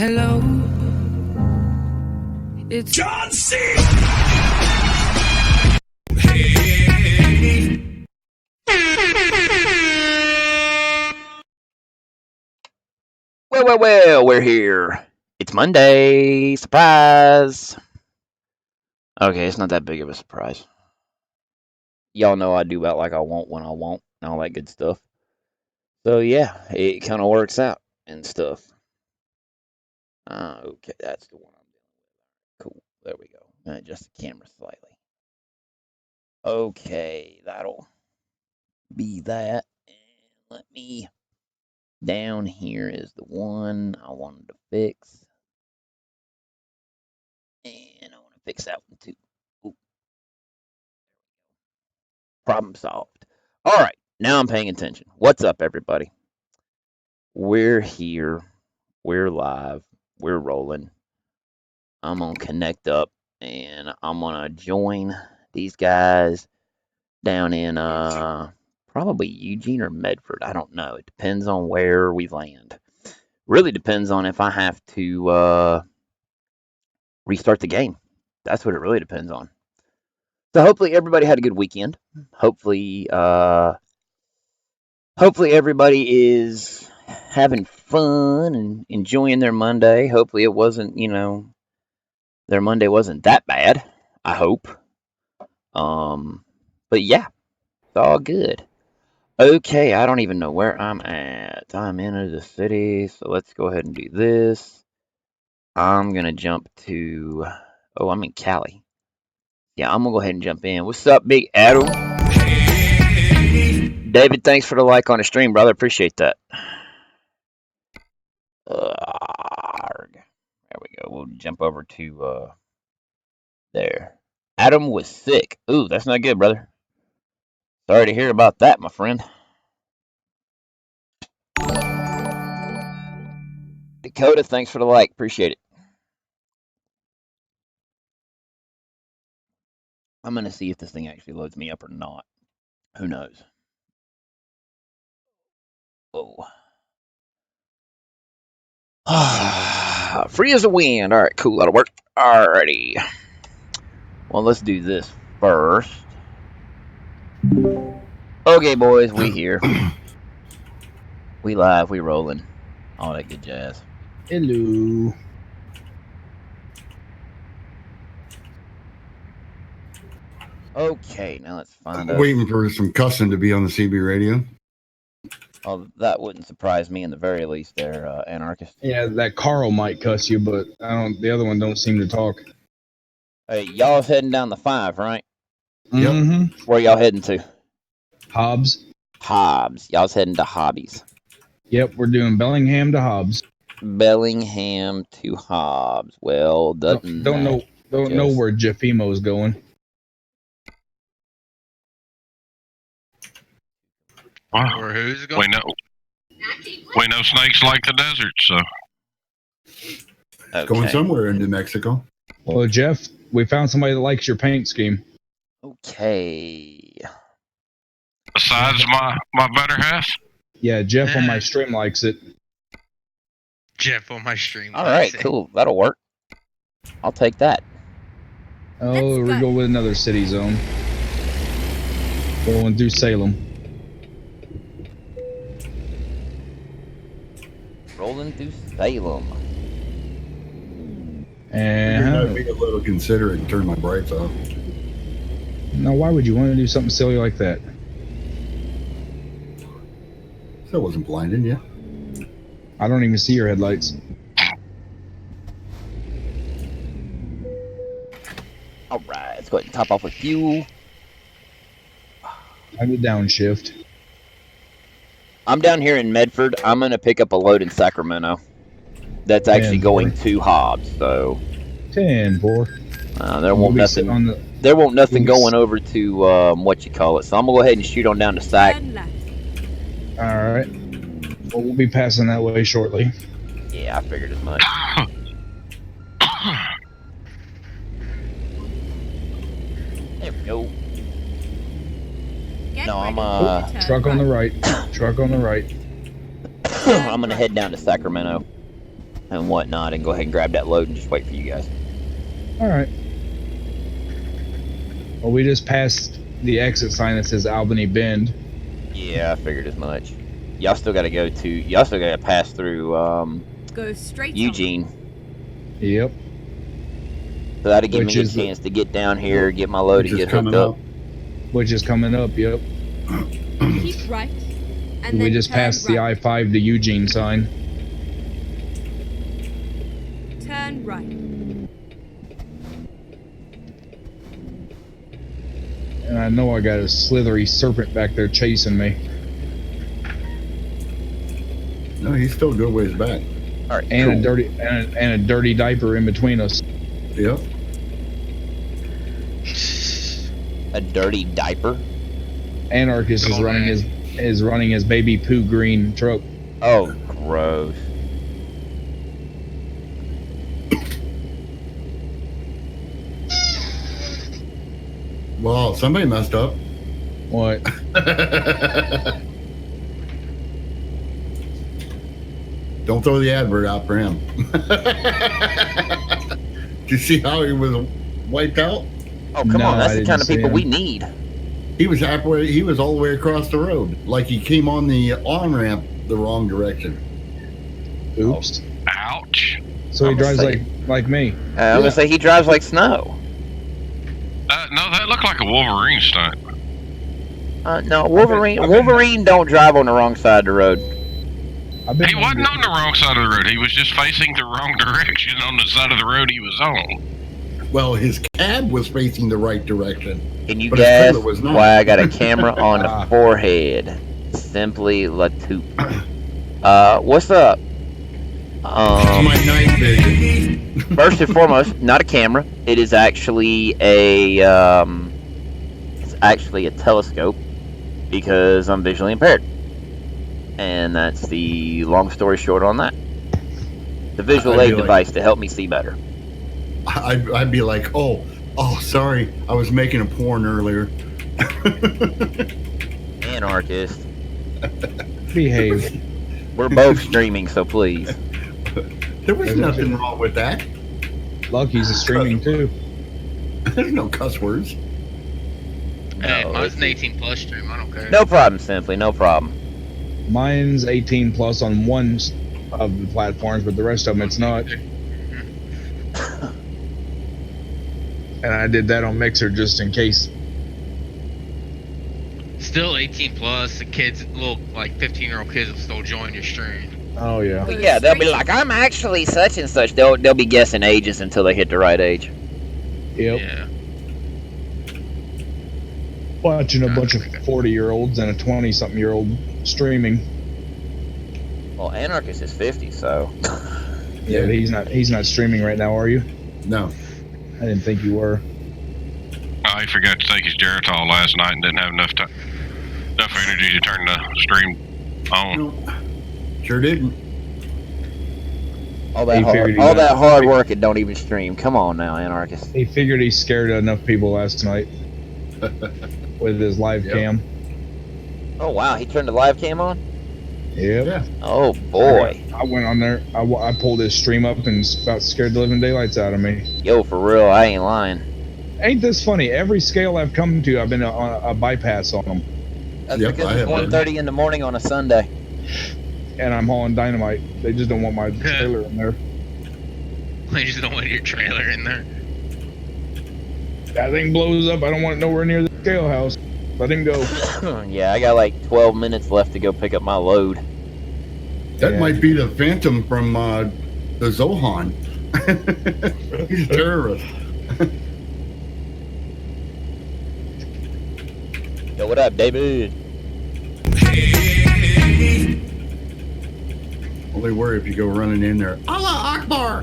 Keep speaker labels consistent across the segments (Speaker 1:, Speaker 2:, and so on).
Speaker 1: Hello, it's
Speaker 2: John C.
Speaker 3: Well, we're here. It's Monday. Surprise. Okay, it's not that big of a surprise. Y'all know I do about like I want when I want and all that good stuff. So yeah, it kind of works out and stuff. Okay, that's the one I'm doing. Cool. There we go. Adjust the camera slightly. Okay, that'll be that. And let me. Down here is the one I wanted to fix. And I want to fix that one too. Ooh. Problem solved. All right, now I'm paying attention. What's up, everybody? We're here. We're live. We're rolling. I'm going to connect up, and I'm going to join these guys down in probably Eugene or Medford. I don't know. It depends on where we land. Really depends on if I have to restart the game. That's what it really depends on. So hopefully everybody had a good weekend. Hopefully everybody is having fun and enjoying their Monday. Hopefully it wasn't, their Monday wasn't that bad. I hope. But yeah, it's all good. Okay, I don't even know where I'm at. I'm in the city, so let's go ahead and do this. I'm gonna jump to. Oh, I'm in Cali. Yeah, I'm gonna go ahead and jump in. What's up, Big Adam? David, thanks for the like on the stream, brother. Appreciate that. There we go. We'll jump over to there. Adam was sick. Ooh, that's not good, brother. Sorry to hear about that, my friend. Dakota, thanks for the like. Appreciate it. I'm going to see if this thing actually loads me up or not. Who knows? Oh. Free as a wind. All right, cool. That'll work. Alrighty. Well, let's do this first. Okay, boys, we here. We live, we rolling. All that good jazz.
Speaker 4: Hello.
Speaker 3: Okay, now let's find
Speaker 5: I'm waiting for some cussing to be on the CB radio.
Speaker 3: Oh, that wouldn't surprise me in the very least there, Anarchist.
Speaker 4: Yeah, that Carl might cuss you, but the other one don't seem to talk.
Speaker 3: Hey, y'all's heading down the 5, right?
Speaker 5: Yep.
Speaker 4: Mm-hmm.
Speaker 3: Where y'all heading to?
Speaker 4: Hobbs.
Speaker 3: Hobbs. Y'all's heading to Hobbies.
Speaker 4: Yep, we're doing Bellingham to Hobbs.
Speaker 3: Bellingham to Hobbs. Well,
Speaker 4: Don't know where Jeff Emo's going.
Speaker 6: Or who's going? We know snakes like the desert, so.
Speaker 5: Okay. Going somewhere in New Mexico.
Speaker 4: Well, Jeff, we found somebody that likes your paint scheme.
Speaker 3: Okay.
Speaker 6: Besides my better half?
Speaker 4: Yeah, Jeff on my stream likes it.
Speaker 7: Jeff on my stream.
Speaker 3: All right, cool. That'll work. I'll take that.
Speaker 4: Oh, we go with another city zone. Going through Salem.
Speaker 3: Rolling through Salem.
Speaker 4: And
Speaker 5: I'd be a little considerate and turn my brights off.
Speaker 4: Now, why would you want to do something silly like that?
Speaker 5: That wasn't blinding, yeah.
Speaker 4: I don't even see your headlights.
Speaker 3: All right, let's go ahead and top off with fuel.
Speaker 4: I did downshift.
Speaker 3: I'm down here in Medford. I'm going to pick up a load in Sacramento. That's actually going to Hobbs, so
Speaker 4: 10-4.
Speaker 3: There won't nothing going over to what you call it. So I'm gonna go ahead and shoot on down to Sac.
Speaker 4: All right. Well, we'll be passing that way shortly.
Speaker 3: Yeah, I figured as much. There we go. No, I'm
Speaker 4: truck on the right. Truck on the right.
Speaker 3: I'm gonna head down to Sacramento. and whatnot, and go ahead and grab that load and just wait for you guys.
Speaker 4: All right. Well, we just passed the exit sign that says Albany Bend.
Speaker 3: Yeah, I figured as much. Y'all still got to pass through
Speaker 1: Go straight
Speaker 3: Eugene.
Speaker 4: Yep.
Speaker 3: So that'll give
Speaker 4: Which
Speaker 3: me a
Speaker 4: is the-
Speaker 3: chance to get down here, get my load, and get hooked up.
Speaker 4: Which is coming up, yep.
Speaker 1: on. Keep right. And
Speaker 4: We
Speaker 1: then
Speaker 4: just
Speaker 1: turn
Speaker 4: passed the
Speaker 1: right.
Speaker 4: I-5 to Eugene sign.
Speaker 1: Turn right.
Speaker 4: And I know I got a slithery serpent back there chasing me.
Speaker 5: No, he's still a good ways back.
Speaker 3: All right,
Speaker 4: And
Speaker 3: cool.
Speaker 4: a dirty diaper in between us.
Speaker 5: Yep.
Speaker 3: A dirty diaper.
Speaker 4: Anarchist is running his baby poo green truck.
Speaker 3: Oh, gross.
Speaker 5: Well, somebody messed up.
Speaker 4: What?
Speaker 5: Don't throw the advert out for him. Do you see how he was wiped out?
Speaker 3: Oh, come
Speaker 4: No,
Speaker 3: on. That's
Speaker 4: I
Speaker 3: the
Speaker 4: didn't
Speaker 3: kind of
Speaker 4: see
Speaker 3: people
Speaker 4: him.
Speaker 3: we need.
Speaker 5: He was halfway. He was all the way across the road, like he came on the on ramp the wrong direction.
Speaker 4: Oops.
Speaker 6: Ouch.
Speaker 4: So he
Speaker 3: I'm
Speaker 4: drives
Speaker 3: saying-
Speaker 4: like me.
Speaker 3: I'm gonna say he drives like snow.
Speaker 6: No, that looked like a Wolverine stunt.
Speaker 3: No, Wolverine.
Speaker 4: I've been-
Speaker 3: Wolverine don't drive on the wrong side of the road.
Speaker 6: He wasn't on the wrong side of the road. He was just facing the wrong direction on the side of the road he was on.
Speaker 5: Well, his cab was facing the right direction.
Speaker 3: Can you
Speaker 5: But his
Speaker 3: guess
Speaker 5: trailer was not.
Speaker 3: why I got a camera on
Speaker 4: Ah.
Speaker 3: the forehead? Simply Latoop. What's up?
Speaker 5: My night vision.
Speaker 3: First and foremost, not a camera. It is actually a telescope because I'm visually impaired, and that's the long story short on that. The visual
Speaker 5: I'd
Speaker 3: aid
Speaker 5: be like-
Speaker 3: device to help me see better.
Speaker 5: I'd be like, oh, sorry, I was making a porn earlier.
Speaker 3: Anarchist.
Speaker 4: Behave.
Speaker 3: We're both streaming, so please.
Speaker 5: There was nothing wrong with that.
Speaker 4: Lucky's is streaming too.
Speaker 5: There's no cuss words.
Speaker 7: Hey,
Speaker 3: No,
Speaker 7: mine's an
Speaker 3: it's-
Speaker 7: 18 plus stream. I don't care.
Speaker 3: No problem, Simply. No problem.
Speaker 4: Mine's 18 plus on one of the platforms, but the rest of them it's not. And I did that on Mixer just in case.
Speaker 7: Still 18 plus. The kids, little like 15-year-old kids will still join your stream.
Speaker 4: Oh yeah.
Speaker 1: Go
Speaker 3: Yeah, they'll be
Speaker 1: straight
Speaker 3: like, I'm actually such and such. They'll be guessing ages until they hit the right age.
Speaker 4: Yep.
Speaker 7: Yeah.
Speaker 4: Watching a bunch of 40-year-olds and a 20-something-year-old streaming.
Speaker 3: Well, Anarchist is 50, so.
Speaker 4: Yeah, but he's not streaming right now, are you?
Speaker 5: No.
Speaker 4: I didn't think you were.
Speaker 6: He forgot to take his Geritol last night and didn't have enough energy to turn the stream on.
Speaker 5: No. Sure didn't.
Speaker 3: All that
Speaker 4: He figured
Speaker 3: hard,
Speaker 4: he
Speaker 3: all
Speaker 4: got-
Speaker 3: that hard work and don't even stream. Come on now, Anarchist.
Speaker 4: He figured he scared enough people last night with his live
Speaker 5: Yep.
Speaker 4: cam.
Speaker 3: Oh wow, he turned the live cam on.
Speaker 4: Yep.
Speaker 5: Yeah.
Speaker 3: Oh boy,
Speaker 4: I went on there. I pulled his stream up and about scared the living daylights out of me.
Speaker 3: yo, for real, I ain't lying.
Speaker 4: Ain't this funny? Every scale I've come to, I've been on a bypass on them,
Speaker 3: That's
Speaker 5: Yep,
Speaker 3: because
Speaker 5: I
Speaker 3: it's
Speaker 5: have
Speaker 3: 1:30 in the morning on a Sunday.
Speaker 4: and I'm hauling dynamite. They just don't want my trailer in there.
Speaker 7: They just don't want your trailer in there.
Speaker 4: That thing blows up. I don't want it nowhere near the scale house. Let him go.
Speaker 3: Yeah, I got like 12 minutes left to go pick up my load.
Speaker 5: That
Speaker 4: Yeah.
Speaker 5: might be the Phantom from the Zohan. He's a terrorist.
Speaker 3: Yo, what up, David?
Speaker 5: Only worry if you go running in there. Allah Akbar!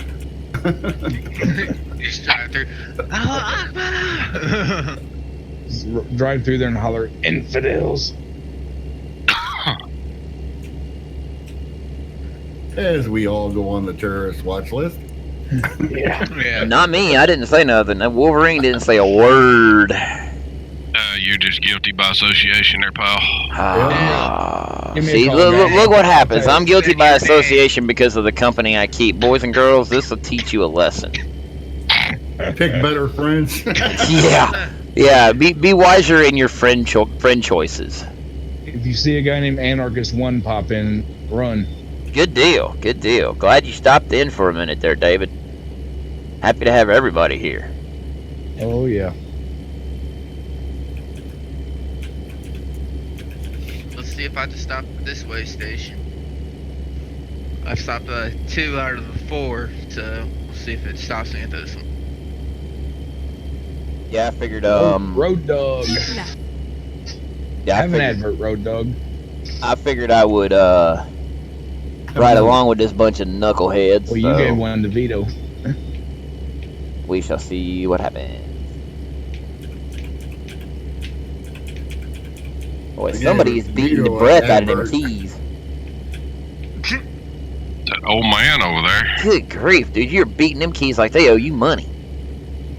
Speaker 7: You just drive through. Allah Akbar!
Speaker 4: Drive through there and holler, infidels.
Speaker 5: As we all go on the terrorist watch list.
Speaker 4: Yeah.
Speaker 7: Yeah.
Speaker 3: Not me. I didn't say nothing. Wolverine didn't say a word.
Speaker 6: You you're just guilty by association there, pal.
Speaker 4: Give me a
Speaker 3: See,
Speaker 4: call,
Speaker 3: look
Speaker 4: guys.
Speaker 3: what happens. I'm guilty by
Speaker 7: You're paying.
Speaker 3: association because of the company I keep. Boys and girls, this will teach you a lesson.
Speaker 5: Pick better friends.
Speaker 3: Yeah. Be wiser in your friend choices.
Speaker 4: If you see a guy named Anarchist 1 pop in, run.
Speaker 3: Good deal. Glad you stopped in for a minute there, David. Happy to have everybody here.
Speaker 4: Oh, yeah.
Speaker 7: Let's see if I just stop at this way station. I've stopped 2 out of the 4, so we'll see if it stops me at this one.
Speaker 3: Yeah, I figured.
Speaker 4: Road Dog.
Speaker 1: Keep left.
Speaker 3: Yeah,
Speaker 4: Have an advert, Road Dog.
Speaker 3: I figured I would ride along with this bunch of knuckleheads.
Speaker 4: Well, you
Speaker 3: so
Speaker 4: gave one to Vito.
Speaker 3: we shall see what happens. Boy,
Speaker 5: Yeah,
Speaker 3: somebody is beating the
Speaker 5: Vito,
Speaker 3: breath out of them
Speaker 5: advert.
Speaker 3: keys.
Speaker 6: That old man over there.
Speaker 3: Good grief, dude! You're beating them keys like they owe you money.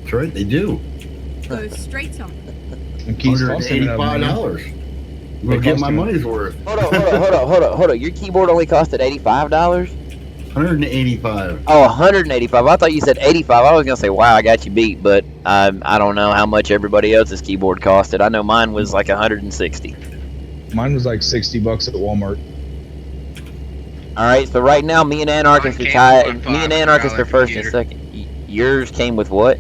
Speaker 5: That's right, they do.
Speaker 1: Go straight on.
Speaker 4: And keys costing enough money.
Speaker 5: $185.
Speaker 4: They
Speaker 5: We'll get
Speaker 4: cost
Speaker 5: my
Speaker 4: him-
Speaker 5: money's worth.
Speaker 3: Hold on. Your keyboard only costed $85?
Speaker 5: 185.
Speaker 3: Oh, 185. I thought you said 85. I was gonna say, wow, I got you beat, but I don't know how much everybody else's keyboard costed. I know mine was like 160.
Speaker 4: Mine was like $60 at Walmart.
Speaker 3: All right, so right now, me and Anarchist
Speaker 7: Mine
Speaker 3: are
Speaker 7: came
Speaker 3: tied.
Speaker 7: with
Speaker 3: Me and Anarchist are
Speaker 7: $500
Speaker 3: first and
Speaker 7: computer.
Speaker 3: second. Yours came with what?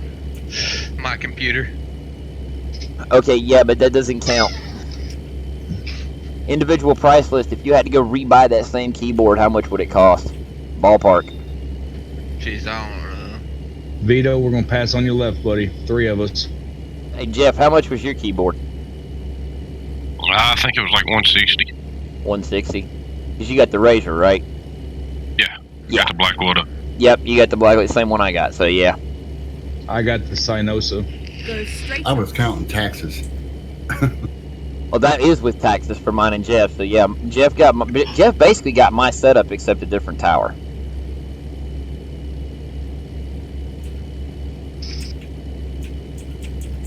Speaker 7: My computer.
Speaker 3: Okay, yeah, but that doesn't count. Individual price list. If you had to go rebuy that same keyboard, how much would it cost? Ballpark.
Speaker 7: Jeez, I don't know.
Speaker 4: Vito, we're going to pass on your left, buddy. 3 of us.
Speaker 3: Hey Jeff, how much was your keyboard?
Speaker 6: I think it was like 160.
Speaker 3: 160. Because you got the Razor, right? Yeah.
Speaker 6: Got the Blackwood up.
Speaker 3: Yep, you got the black, same one I got. So yeah.
Speaker 4: I got the Synosa.
Speaker 1: Go straight
Speaker 5: I
Speaker 1: on.
Speaker 5: was counting taxes.
Speaker 3: Well, that is with taxes for mine and Jeff. So yeah, Jeff basically got my setup except a different tower.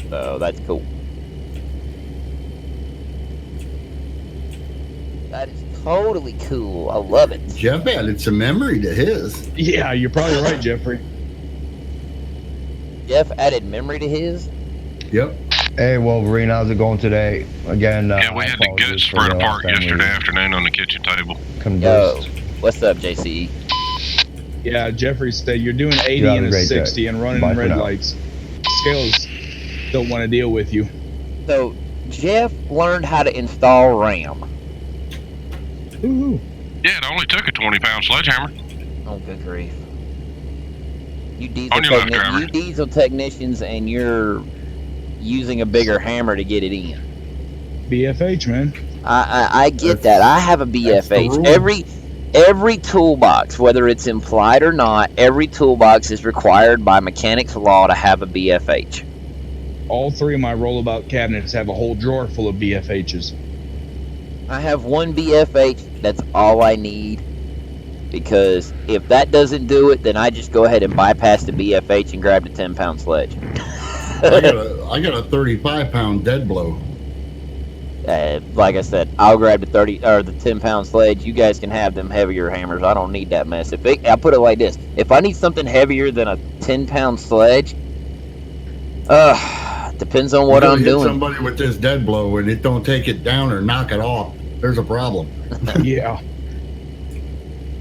Speaker 3: So that's cool. That is totally cool. I love it.
Speaker 5: Jeff added some memory to his.
Speaker 4: Yeah, you're probably right, Jeffrey.
Speaker 3: Jeff added memory to his.
Speaker 5: Yep.
Speaker 2: Hey Wolverine, how's it going today? Again,
Speaker 6: Yeah, we had the
Speaker 2: apologies
Speaker 6: guts
Speaker 2: for
Speaker 6: spread
Speaker 2: the last
Speaker 6: apart
Speaker 2: time we
Speaker 6: yesterday afternoon on the kitchen table.
Speaker 3: Yo,
Speaker 2: conversed.
Speaker 3: what's up, JCE?
Speaker 4: Yeah, Jeffrey said you're doing 80
Speaker 2: You have
Speaker 4: and
Speaker 2: a
Speaker 4: a
Speaker 2: great
Speaker 4: 60
Speaker 2: day.
Speaker 4: and running
Speaker 2: Bye for
Speaker 4: red
Speaker 2: now.
Speaker 4: lights. Scales don't want to deal with you.
Speaker 3: So Jeff learned how to install RAM.
Speaker 4: Woohoo.
Speaker 6: Yeah, it only took a 20-pound sledgehammer.
Speaker 3: Oh, good grief. You
Speaker 6: On your left, driver.
Speaker 3: you diesel technicians, and you're using a bigger hammer to get it in.
Speaker 4: BFH, man.
Speaker 3: I get that. I have a
Speaker 5: That's the
Speaker 3: BFH.
Speaker 5: rule.
Speaker 3: Every toolbox, whether it's implied or not, every toolbox is required by mechanics law to have a BFH.
Speaker 4: All 3 of my rollabout cabinets have a whole drawer full of BFHs.
Speaker 3: I have one BFH. That's all I need. Because if that doesn't do it, then I just go ahead and bypass the BFH and grab the 10-pound sledge.
Speaker 5: I got a 35-pound dead blow.
Speaker 3: Like I said, I'll grab the 10-pound sledge. You guys can have them heavier hammers. I don't need that mess. I put it like this: if I need something heavier than a 10-pound sledge, depends on what
Speaker 5: You
Speaker 3: I'm
Speaker 5: hit
Speaker 3: doing.
Speaker 5: somebody with this dead blow and it don't take it down or knock it off. There's a problem.
Speaker 4: Yeah.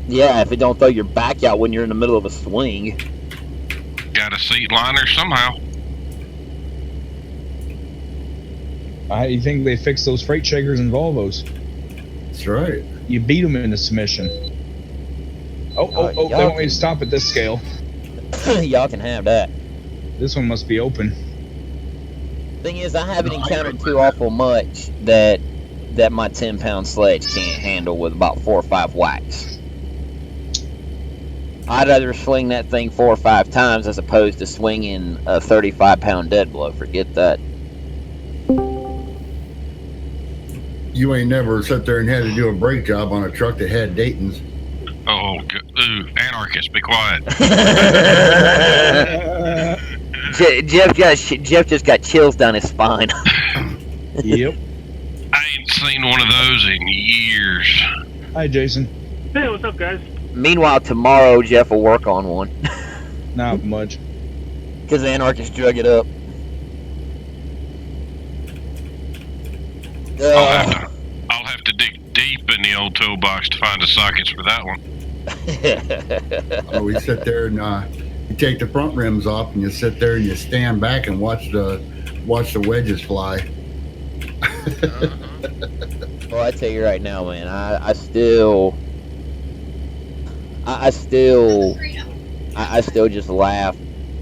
Speaker 3: Yeah, if it don't throw your back out when you're in the middle of a swing.
Speaker 6: Got a seat liner somehow.
Speaker 4: I think they fixed those freight shakers and Volvos.
Speaker 5: That's right.
Speaker 4: You beat them into submission. Oh, they
Speaker 3: y'all
Speaker 4: want me to stop at this scale.
Speaker 3: Y'all can have that.
Speaker 4: This one must be open.
Speaker 3: Thing is, I haven't
Speaker 5: No, I
Speaker 3: encountered
Speaker 5: know.
Speaker 3: too awful much that my 10-pound sledge can't handle with about 4 or 5 whacks. I'd rather swing that thing 4 or 5 times as opposed to swinging a 35-pound dead blow. Forget that.
Speaker 5: You ain't never sat there and had to do a brake job on a truck that had Dayton's.
Speaker 6: Oh, ooh, anarchist, be quiet.
Speaker 3: Jeff just got chills down his spine.
Speaker 4: Yep.
Speaker 6: I ain't seen one of those in years.
Speaker 4: Hi, Jason.
Speaker 8: Hey, what's up, guys?
Speaker 3: Meanwhile, tomorrow Jeff will work on one
Speaker 4: Not much.
Speaker 3: because the anarchist drug it up.
Speaker 6: I'll have to dig deep in the old toolbox to find the sockets for that one.
Speaker 5: Oh, we sit there and you take the front rims off, and you sit there and you stand back and watch the wedges fly.
Speaker 3: Well, I tell you right now, man, I still just laugh.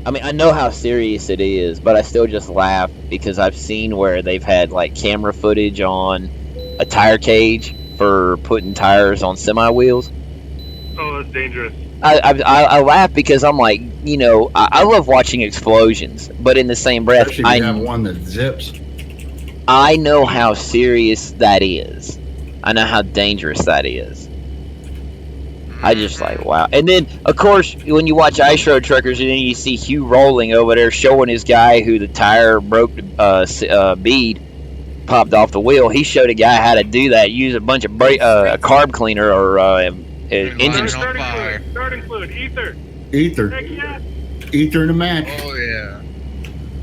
Speaker 3: I mean, I know how serious it is, but I still just laugh because I've seen where they've had like camera footage on a tire cage for putting tires on semi wheels.
Speaker 8: Oh, that's dangerous.
Speaker 3: I laugh because I'm like, you know, I love watching explosions, but in the same breath,
Speaker 5: Especially if you have one that zips.
Speaker 3: I know how serious that is. I know how dangerous that is. I just like, wow. And then, of course, when you watch Ice Road Truckers, and then you see Hugh Rolling over there showing his guy who the tire broke bead, popped off the wheel. He showed a guy how to do that. Use a bunch of carb cleaner or engine.
Speaker 8: Starting fluid, ether.
Speaker 5: Ether.
Speaker 8: Heck yeah.
Speaker 5: Ether in a match.
Speaker 7: Oh yeah.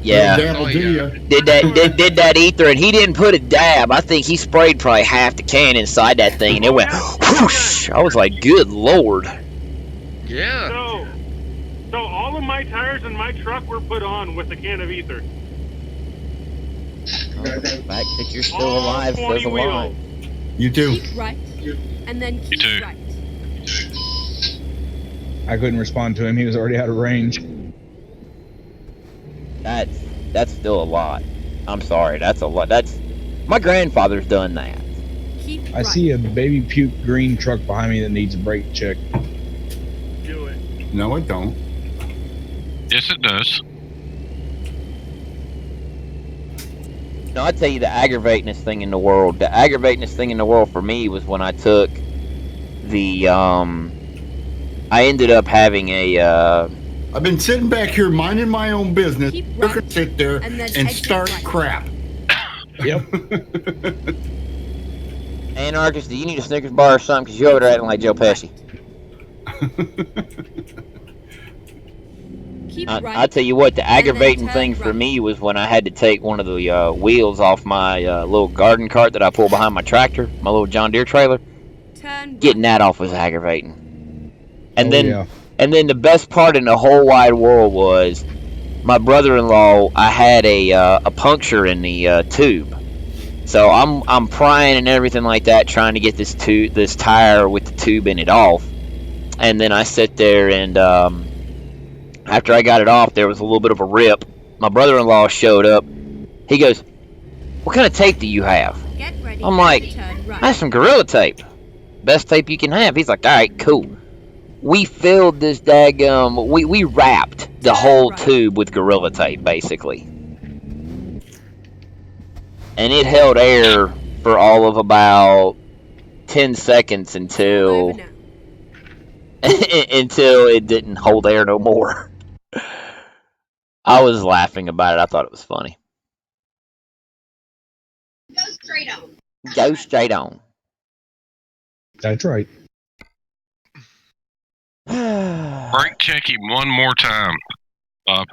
Speaker 3: Yeah.
Speaker 5: That'll do ya.
Speaker 3: Did that ether, and he didn't put a dab. I think he sprayed probably half the can inside that thing, and it went whoosh. I was like, good lord.
Speaker 7: Yeah.
Speaker 8: So all of my tires in my truck were put on with a can of ether.
Speaker 3: The fact that you're still
Speaker 8: All
Speaker 3: alive
Speaker 8: 20
Speaker 3: says a lot.
Speaker 8: wheels.
Speaker 5: You too.
Speaker 1: Keep right. And then keep
Speaker 6: too.
Speaker 1: right.
Speaker 4: I couldn't respond to him. He was already out of range.
Speaker 3: That's still a lot. I'm sorry, that's a lot. That's my grandfather's done that.
Speaker 1: Keep
Speaker 4: I
Speaker 1: right.
Speaker 4: see a baby puke green truck behind me that needs a brake check.
Speaker 8: Do it.
Speaker 5: No, it don't.
Speaker 6: Yes, it does.
Speaker 3: No, I tell you the aggravatingest thing in the world. The aggravatingest thing in the world for me was when I took the I ended up having a
Speaker 5: I've been sitting back here minding my own business.
Speaker 1: Keep
Speaker 5: You're
Speaker 1: right.
Speaker 5: gonna sit there
Speaker 1: And then
Speaker 5: and
Speaker 1: exit
Speaker 5: start
Speaker 1: right.
Speaker 5: crap.
Speaker 4: Yep.
Speaker 3: anarchist. Do you need a Snickers bar or something? Because you're over there acting like Joe Pesci.
Speaker 1: Keep
Speaker 3: I
Speaker 1: right.
Speaker 3: tell you what, the aggravating
Speaker 1: turn
Speaker 3: thing for
Speaker 1: right.
Speaker 3: me was when I had to take one of the wheels off my little garden cart that I pull behind my tractor, my little John Deere trailer.
Speaker 1: Turn
Speaker 3: Getting
Speaker 1: right.
Speaker 3: that off was aggravating. And
Speaker 4: Oh,
Speaker 3: then,
Speaker 4: yeah.
Speaker 3: and then the best part in the whole wide world was my brother-in-law. I had a puncture in the tube, so I'm prying and everything like that, trying to get this tire with the tube in it off. And then I sit there and after I got it off, there was a little bit of a rip. My brother-in-law showed up. He goes, "What kind of tape do you have?"
Speaker 1: Get ready.
Speaker 3: I'm like,
Speaker 1: Turn right.
Speaker 3: "That's some Gorilla tape. Best tape you can have." He's like, "All right, cool." We filled this daggum. We wrapped the whole tube with Gorilla tape, basically, and it held air for all of about 10 seconds until
Speaker 1: Over now.
Speaker 3: until it didn't hold air no more. I was laughing about it. I thought it was funny.
Speaker 1: Go straight on.
Speaker 3: Go straight on.
Speaker 4: That's right.
Speaker 6: Brake check him one more time, Bob.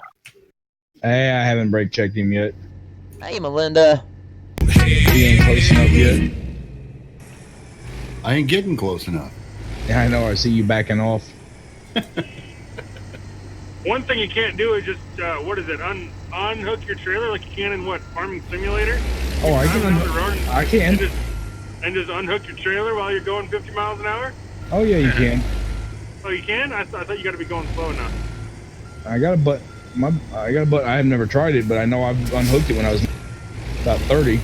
Speaker 4: Hey, I haven't brake checked him yet.
Speaker 3: Hey, Melinda.
Speaker 4: He ain't close enough yet.
Speaker 5: I ain't getting close enough.
Speaker 4: Yeah, I know. I see you backing off.
Speaker 8: One thing you can't do is just what is it? Unhook your trailer like you can in what Farming Simulator.
Speaker 4: Oh, I
Speaker 8: Drive
Speaker 4: can.
Speaker 8: down the road and-
Speaker 4: I can.
Speaker 8: And just unhook your trailer while you're going 50 miles an hour.
Speaker 4: Oh yeah, you can.
Speaker 8: Oh, you can? I thought you got to be going slow enough.
Speaker 4: I got a butt. I got a butt. I have never tried it, but I know I've unhooked it when I was about 30.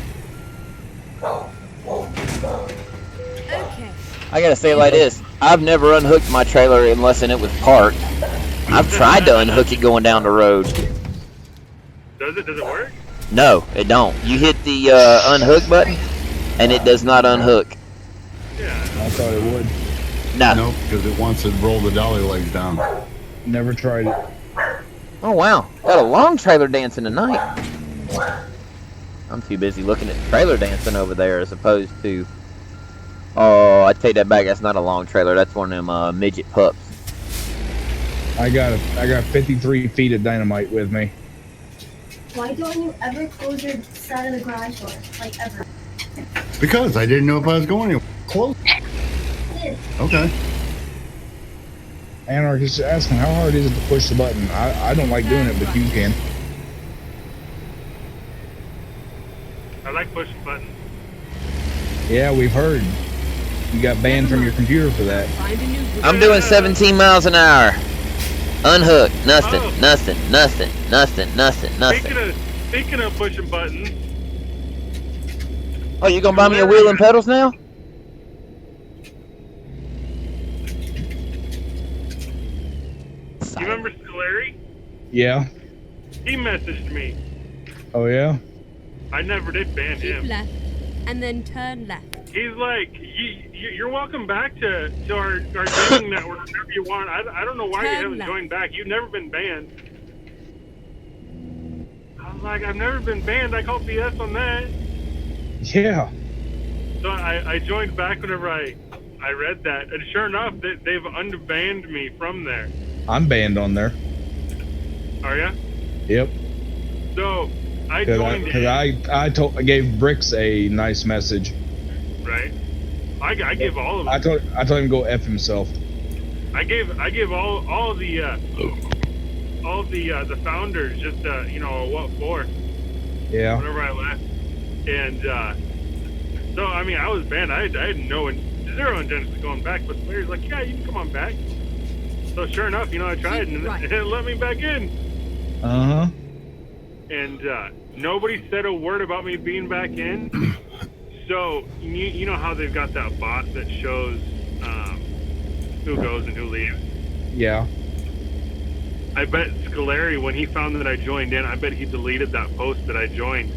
Speaker 1: Okay.
Speaker 3: I gotta say it like this. I've never unhooked my trailer unless it was parked. I've tried to unhook it going down the road.
Speaker 8: Does it? Does it work?
Speaker 3: No, it don't. You hit the unhook button, and it does not unhook.
Speaker 8: Yeah.
Speaker 4: I thought it would.
Speaker 3: No.
Speaker 5: No, because it wants to roll the dolly legs down.
Speaker 4: Never tried it.
Speaker 3: Oh wow, got a long trailer dancing tonight. I'm too busy looking at trailer dancing over there as opposed to. Oh, I take that back. That's not a long trailer. That's one of them midget pups.
Speaker 4: I got 53 feet of dynamite with me.
Speaker 9: Why don't you ever close your side of the garage door? Like, ever?
Speaker 5: Because I didn't know if I was going anywhere. Close. Okay.
Speaker 4: Anarchist asking, how hard is it to push the button? I don't like doing it, but you can.
Speaker 8: I like pushing buttons.
Speaker 4: Yeah, we've heard. You got banned from your computer for that.
Speaker 1: Find a new route.
Speaker 3: I'm doing 17 miles an hour. Unhooked. Nothing.
Speaker 8: Oh.
Speaker 3: Nothing. Nothing. Nothing. Nothing. Nothing.
Speaker 8: Speaking of pushing buttons,
Speaker 3: Oh, you gonna buy me a wheel and pedals now?
Speaker 8: you remember Scolari?
Speaker 4: Yeah.
Speaker 8: He messaged me.
Speaker 4: Oh, yeah?
Speaker 8: I never did ban
Speaker 1: Keep
Speaker 8: him.
Speaker 1: left, and then turn left.
Speaker 8: He's like, you're welcome back to our gaming network whenever you want. I don't know why you
Speaker 1: Turn
Speaker 8: haven't
Speaker 1: left.
Speaker 8: joined back. You've never been banned. I was like, I've never been banned. I called BS on that.
Speaker 4: Yeah.
Speaker 8: So I joined back whenever I read that. And sure enough, they've unbanned me from there.
Speaker 4: I'm banned on there.
Speaker 8: Are ya?
Speaker 4: Yep.
Speaker 8: So I joined
Speaker 4: Because
Speaker 8: in,
Speaker 4: I gave Bricks a nice message.
Speaker 8: right? I give all of them.
Speaker 4: I told him to go F himself.
Speaker 8: I give all the founders just what for
Speaker 4: Yeah.
Speaker 8: whenever I left, and so I mean I was banned. I had zero intention of going back, but Larry's like, yeah, you can come on back. So sure enough, I tried and
Speaker 1: Right.
Speaker 8: it let me back in,
Speaker 4: Uh-huh.
Speaker 8: and nobody said a word about me being back in. So you know how they've got that bot that shows who goes and who leaves.
Speaker 4: Yeah.
Speaker 8: I bet Scolari, when he found that I joined in, I bet he deleted that post that I joined.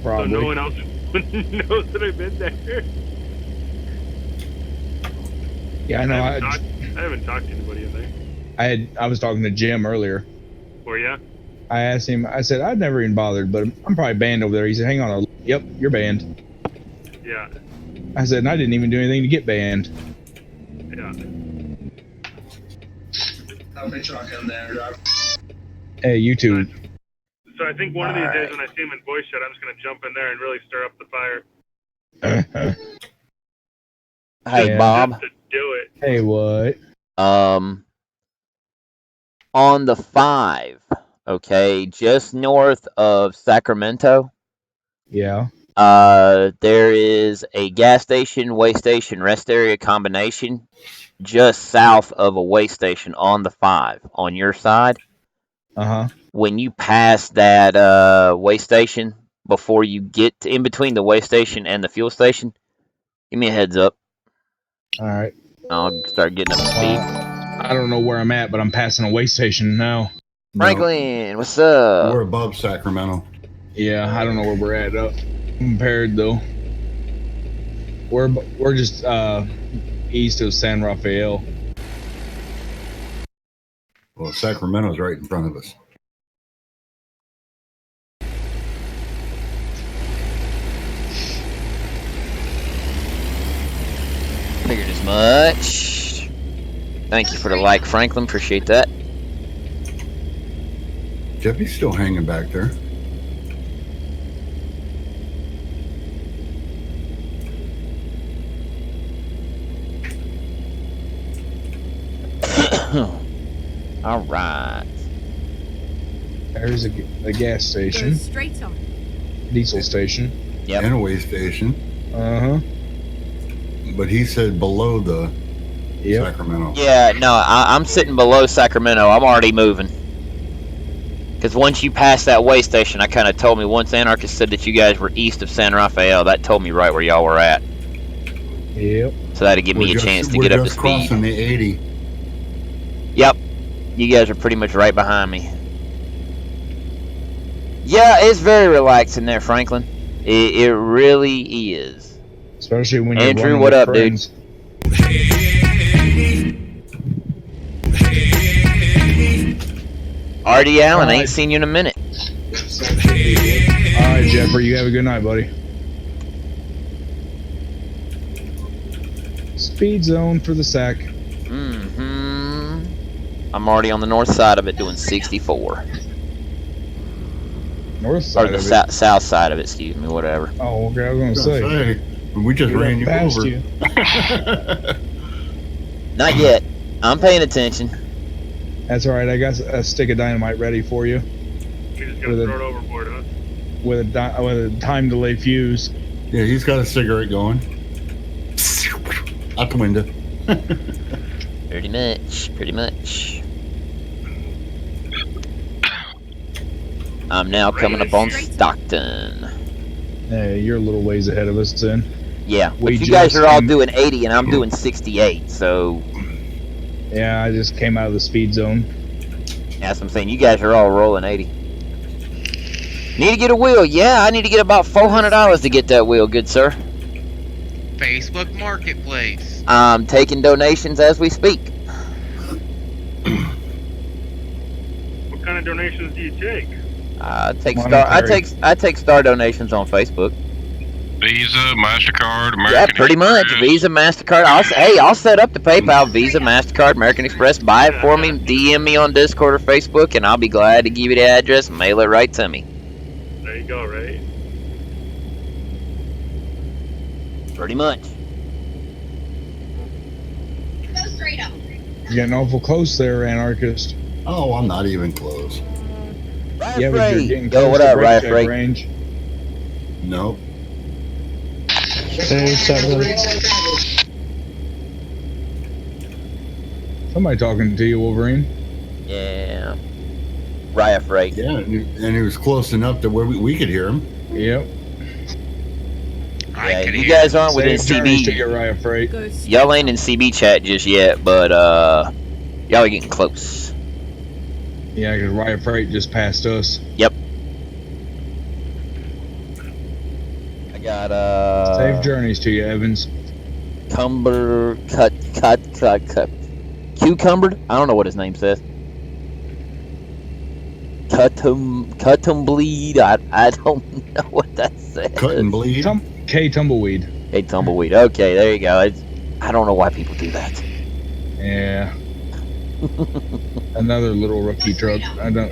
Speaker 4: Probably.
Speaker 8: So no one else knows that I've been there.
Speaker 4: Yeah, I know.
Speaker 8: I haven't talked to anybody in there.
Speaker 4: I was talking to Jim earlier.
Speaker 8: Or yeah?
Speaker 4: I asked him, I said, I'd never even bothered, but I'm probably banned over there. He said, hang on. Yep, you're banned.
Speaker 8: Yeah.
Speaker 4: I said, and I didn't even do anything to get banned.
Speaker 8: Yeah.
Speaker 4: Hey, YouTube.
Speaker 8: So I think one of these days when I see him in voice chat, I'm just going to jump in there and really stir up the fire.
Speaker 3: Hey,
Speaker 4: Yeah.
Speaker 3: Bob.
Speaker 8: Just to do it.
Speaker 4: Hey, what?
Speaker 3: On the 5, okay, just north of Sacramento,
Speaker 4: Yeah.
Speaker 3: there is a gas station, way station, rest area combination just south of a way station on the 5 on your side.
Speaker 4: Uh-huh.
Speaker 3: When you pass that way station, before you get in between the way station and the fuel station, give me a heads up.
Speaker 4: All right.
Speaker 3: I'll start getting up to speed.
Speaker 4: I don't know where I'm at, but I'm passing a way station now.
Speaker 3: Franklin, what's up?
Speaker 5: We're above Sacramento.
Speaker 4: Yeah, I don't know where we're at compared though. We're just east of San Rafael.
Speaker 5: Well, Sacramento's right in front of us.
Speaker 3: Figured as much. Thank you for the like, Franklin. Appreciate that.
Speaker 5: Jeffy's still hanging back there.
Speaker 3: All right.
Speaker 4: There's a gas
Speaker 1: Go
Speaker 4: station,
Speaker 1: straight on.
Speaker 4: diesel station.
Speaker 3: Yep.
Speaker 5: And a way station.
Speaker 4: Uh-huh.
Speaker 5: But he said below the
Speaker 4: Yep.
Speaker 5: Sacramento.
Speaker 3: Yeah, no, I'm sitting below Sacramento. I'm already moving. Because once you pass that way station, I kind of told me, once Anarchist said that you guys were east of San Rafael, that told me right where y'all were at.
Speaker 4: Yep.
Speaker 3: So that'd give me a chance to get up to
Speaker 5: We're just crossing
Speaker 3: speed.
Speaker 5: the 80.
Speaker 3: Yep. You guys are pretty much right behind me. Yeah, it's very relaxing there, Franklin. It really is.
Speaker 4: Especially when you're
Speaker 3: Andrew,
Speaker 4: running
Speaker 3: what
Speaker 4: with
Speaker 3: up, dude?
Speaker 4: friends.
Speaker 3: Artie Allen,
Speaker 4: Alright.
Speaker 3: ain't seen you in a minute.
Speaker 4: Alright, Jeffrey. You have a good night, buddy. Speed zone for the sack.
Speaker 3: Mm-hmm. I'm already on the north side of it doing 64.
Speaker 4: North side
Speaker 3: Or the
Speaker 4: of it.
Speaker 3: south side of it, excuse me, whatever.
Speaker 4: Oh, okay. I was gonna say.
Speaker 5: We just ran you
Speaker 4: past
Speaker 5: over.
Speaker 4: you.
Speaker 3: Not yet. I'm paying attention.
Speaker 4: That's all right. I got a stick of dynamite ready for you
Speaker 8: You're just gonna throw it overboard, huh?
Speaker 4: with a time delay fuse.
Speaker 5: Yeah, he's got a cigarette going. Out the window.
Speaker 3: Pretty much. I'm now coming up on Stockton.
Speaker 4: Hey, you're a little ways ahead of us then.
Speaker 3: Yeah,
Speaker 4: We
Speaker 3: but you guys
Speaker 4: just
Speaker 3: are all
Speaker 4: came-
Speaker 3: doing 80 and I'm doing 68, so
Speaker 4: Yeah, I just came out of the speed zone.
Speaker 3: that's what I'm saying. You guys are all rolling 80. Need to get a wheel. Yeah, I need to get about $400 to get that wheel, good sir.
Speaker 7: Facebook Marketplace.
Speaker 3: I'm taking donations as we speak.
Speaker 8: What kind of donations do you take?
Speaker 3: I take
Speaker 4: Monetary.
Speaker 3: star donations on Facebook.
Speaker 6: Visa, MasterCard, American
Speaker 3: Yeah, pretty much.
Speaker 6: Express.
Speaker 3: Visa, MasterCard. I'll set up the PayPal, Visa, MasterCard, American Express. Buy it for me. DM me on Discord or Facebook, and I'll be glad to give you the address and mail it right to me.
Speaker 8: There you go, right?
Speaker 3: Pretty much.
Speaker 9: Go straight up.
Speaker 4: You're getting awful close there, anarchist.
Speaker 5: Oh, I'm not even close.
Speaker 3: Riot
Speaker 4: Yeah, but you're
Speaker 3: Freight.
Speaker 4: getting
Speaker 3: Yo,
Speaker 4: close
Speaker 3: what
Speaker 4: to
Speaker 3: up,
Speaker 4: brake
Speaker 3: Riot
Speaker 4: check
Speaker 3: Freight?
Speaker 4: range.
Speaker 5: Nope.
Speaker 4: Somebody talking to you, Wolverine.
Speaker 3: Yeah. Riot Freight.
Speaker 5: Yeah, and he was close enough to where we could hear him.
Speaker 4: Yep.
Speaker 7: I
Speaker 3: Yeah,
Speaker 7: can
Speaker 3: you
Speaker 7: hear.
Speaker 3: guys aren't within
Speaker 4: Safe journeys to
Speaker 3: CB.
Speaker 4: your Riot Freight.
Speaker 1: Go straight
Speaker 3: Y'all ain't
Speaker 1: up.
Speaker 3: in CB chat just yet, but y'all are getting close.
Speaker 4: Yeah, because Riot Freight just passed us.
Speaker 3: I got
Speaker 4: Safe journeys to you, Evans.
Speaker 3: Cumber Cucumbered? I don't know what his name says. Cut 'em bleed. I don't know what that says.
Speaker 5: Cut and bleed.
Speaker 4: K Tumbleweed.
Speaker 3: Hey, tumbleweed. Okay, there you go. I don't know why people do that.
Speaker 4: Yeah. Another little rookie truck.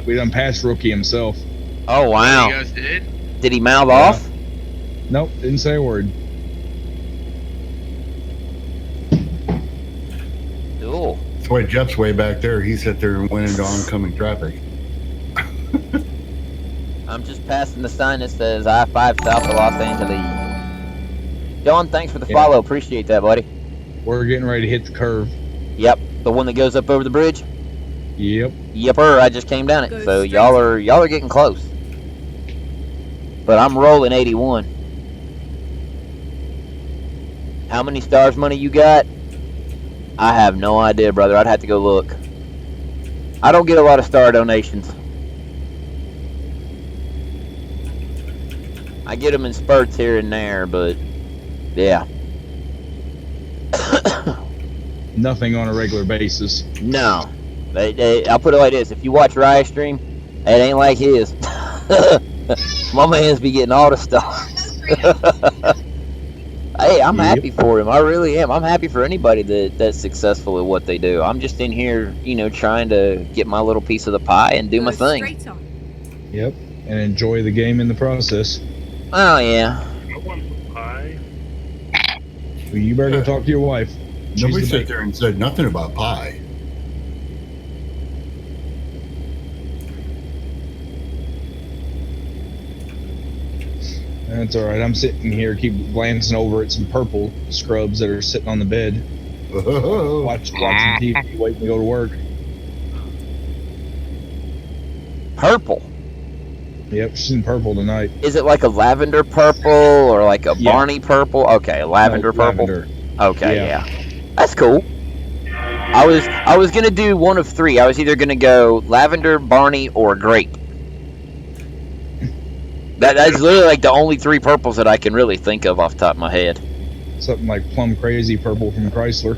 Speaker 4: We done passed rookie himself.
Speaker 3: Oh
Speaker 7: You
Speaker 3: wow!
Speaker 7: guys did?
Speaker 3: Did he mouth
Speaker 4: Yeah.
Speaker 3: off?
Speaker 4: Nope, didn't say a word.
Speaker 3: Cool.
Speaker 5: That's why Jeff's way back there. He sat there and went into oncoming traffic.
Speaker 3: I'm just passing the sign that says I-5 south of Los Angeles. John, thanks for the
Speaker 4: Yeah.
Speaker 3: follow. Appreciate that, buddy.
Speaker 4: We're getting ready to hit the curve.
Speaker 3: Yep, the one that goes up over the bridge.
Speaker 4: Yep.
Speaker 3: Yepper, I just came down it.
Speaker 1: Go
Speaker 3: So
Speaker 1: straight.
Speaker 3: y'all are getting close. But I'm rolling 81. How many stars money you got? I have no idea, brother. I'd have to go look. I don't get a lot of star donations. I get them in spurts here and there, but yeah.
Speaker 4: Nothing on a regular basis.
Speaker 3: No. I'll put it like this. If you watch Riot stream, it ain't like his. My man's be getting all the stars. Hey, I'm happy for him. I really am. I'm happy for anybody that's successful at what they do. I'm just in here, trying to get my little piece of the pie and do
Speaker 1: Go
Speaker 3: my thing.
Speaker 1: straight on.
Speaker 4: Yep. And enjoy the game in the process.
Speaker 3: Oh, yeah.
Speaker 8: I want some pie.
Speaker 4: Well, you better go talk to your wife. She's
Speaker 5: Nobody
Speaker 4: the
Speaker 5: sat
Speaker 4: big-
Speaker 5: there and said nothing about pie.
Speaker 4: That's all right. I'm sitting here, keep glancing over at some purple scrubs that are sitting on the bed, watching TV, waiting to go to work.
Speaker 3: Purple.
Speaker 4: Yep, she's in purple tonight.
Speaker 3: Is it like a lavender purple or like a
Speaker 4: Yeah.
Speaker 3: Barney purple? Okay, lavender
Speaker 4: No,
Speaker 3: purple.
Speaker 4: lavender.
Speaker 3: Okay,
Speaker 4: Yeah.
Speaker 3: yeah. That's cool. I was gonna do one of three. I was either gonna go lavender, Barney, or grape. That's literally like the only three purples that I can really think of off the top of my head.
Speaker 4: Something like plum crazy purple from Chrysler.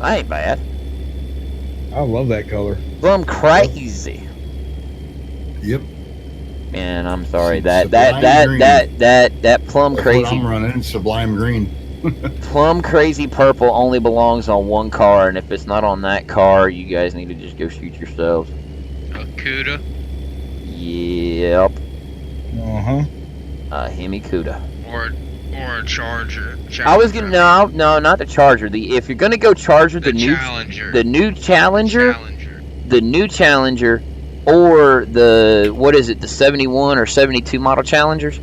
Speaker 3: That ain't bad.
Speaker 4: I love that color.
Speaker 3: Plum crazy.
Speaker 5: Yep.
Speaker 3: Man, I'm sorry.
Speaker 5: Sublime green.
Speaker 3: That plum
Speaker 5: That's
Speaker 3: crazy.
Speaker 5: what I'm running, Sublime Green.
Speaker 3: Plum crazy purple only belongs on one car, and if it's not on that car, you guys need to just go shoot yourselves.
Speaker 7: A Cuda.
Speaker 3: Yep.
Speaker 4: Uh-huh.
Speaker 3: Hemi Cuda.
Speaker 7: Or a Charger.
Speaker 3: I was gonna no, not the Charger. If you're gonna go Charger, the new
Speaker 7: Challenger.
Speaker 3: the new Challenger,
Speaker 7: Challenger.
Speaker 3: the new Challenger, or the what is it, the 71 or 72 model Challengers?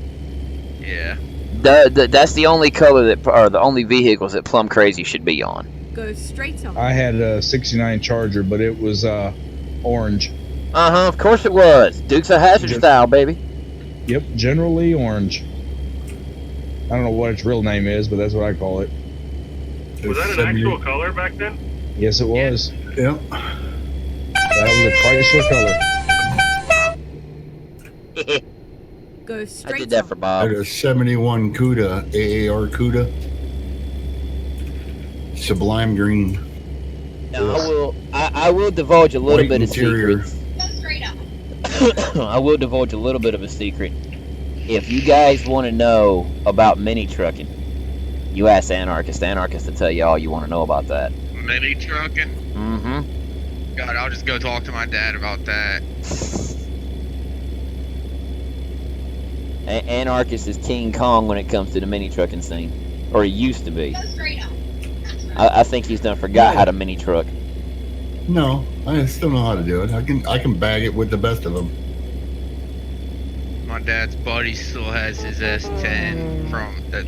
Speaker 7: Yeah.
Speaker 3: That's the only color that, or the only vehicles that Plum Crazy should be on.
Speaker 1: Go straight on.
Speaker 4: I had a 69 Charger, but it was orange.
Speaker 3: Of course it was. Dukes of Hazzard style, baby.
Speaker 4: Yep, generally orange. I don't know what its real name is, but that's what I call it.
Speaker 8: Was that an actual color back then?
Speaker 4: Yes, it was.
Speaker 5: Yep.
Speaker 4: That was a Chrysler color.
Speaker 1: Go
Speaker 3: I
Speaker 1: straight
Speaker 3: did that
Speaker 1: on.
Speaker 3: for
Speaker 5: I
Speaker 3: Bob.
Speaker 5: had a 71 Cuda, AAR Cuda. Sublime Green.
Speaker 3: Now, I will divulge a little
Speaker 5: White
Speaker 3: bit
Speaker 5: interior.
Speaker 3: of secrets. I will divulge a little bit of a secret. If you guys want to know about mini trucking, you ask Anarchist. Anarchist will tell you all you want to know about that.
Speaker 7: Mini trucking.
Speaker 3: Mm-hmm.
Speaker 7: God, I'll just go talk to my dad about that.
Speaker 3: Anarchist is King Kong when it comes to the mini trucking scene, or he used to be. I think he's done forgot how to mini truck.
Speaker 5: No, I still know how to do it. I can bag it with the best of them.
Speaker 7: My dad's buddy still has his S10 from that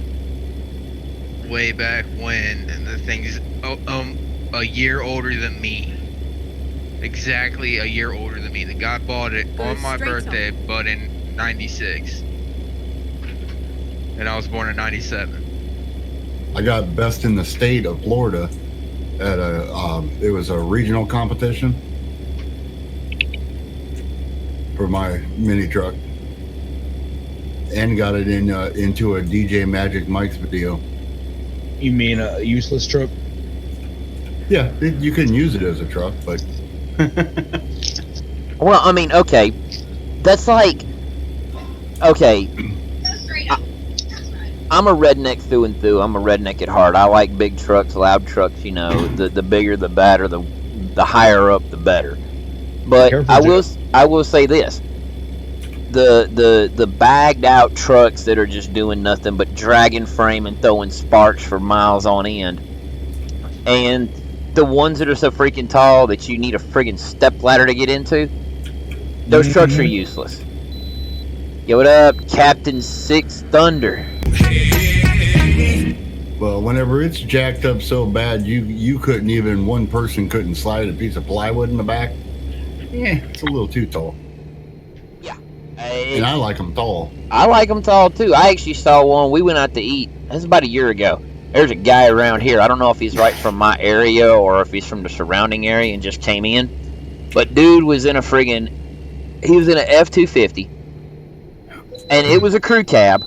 Speaker 7: way back when, and the thing's a year older than me. Exactly a year older than me. The guy bought it
Speaker 1: Go
Speaker 7: on my
Speaker 1: straight
Speaker 7: birthday, but in '96, and I was born in '97.
Speaker 5: I got best in the state of Florida at it was a regional competition for my mini truck, and got it into a DJ Magic Mike's video.
Speaker 4: You mean a useless truck?
Speaker 5: Yeah, you couldn't use it as a truck, but
Speaker 3: Well, I mean, okay, that's like, okay, I'm a redneck through and through. I'm a redneck at heart. I like big trucks, loud trucks. You know, the bigger, the better. The higher up, the better. But
Speaker 4: Careful,
Speaker 3: I will say this: the bagged out trucks that are just doing nothing but dragging frame and throwing sparks for miles on end, and the ones that are so freaking tall that you need a friggin' step ladder to get into, those trucks are useless. Yo, what up, Captain Six Thunder?
Speaker 5: well, whenever it's jacked up so bad, you couldn't even, one person couldn't slide a piece of plywood in the back. Yeah, it's a little too tall.
Speaker 3: Yeah.
Speaker 5: And I like them tall.
Speaker 3: I like them tall too. I actually saw one. We went out to eat. This was about a year ago. There's a guy around here. I don't know if he's right from my area or if he's from the surrounding area and just came in. But dude was in a friggin', he was in an F-250. And it was a crew cab.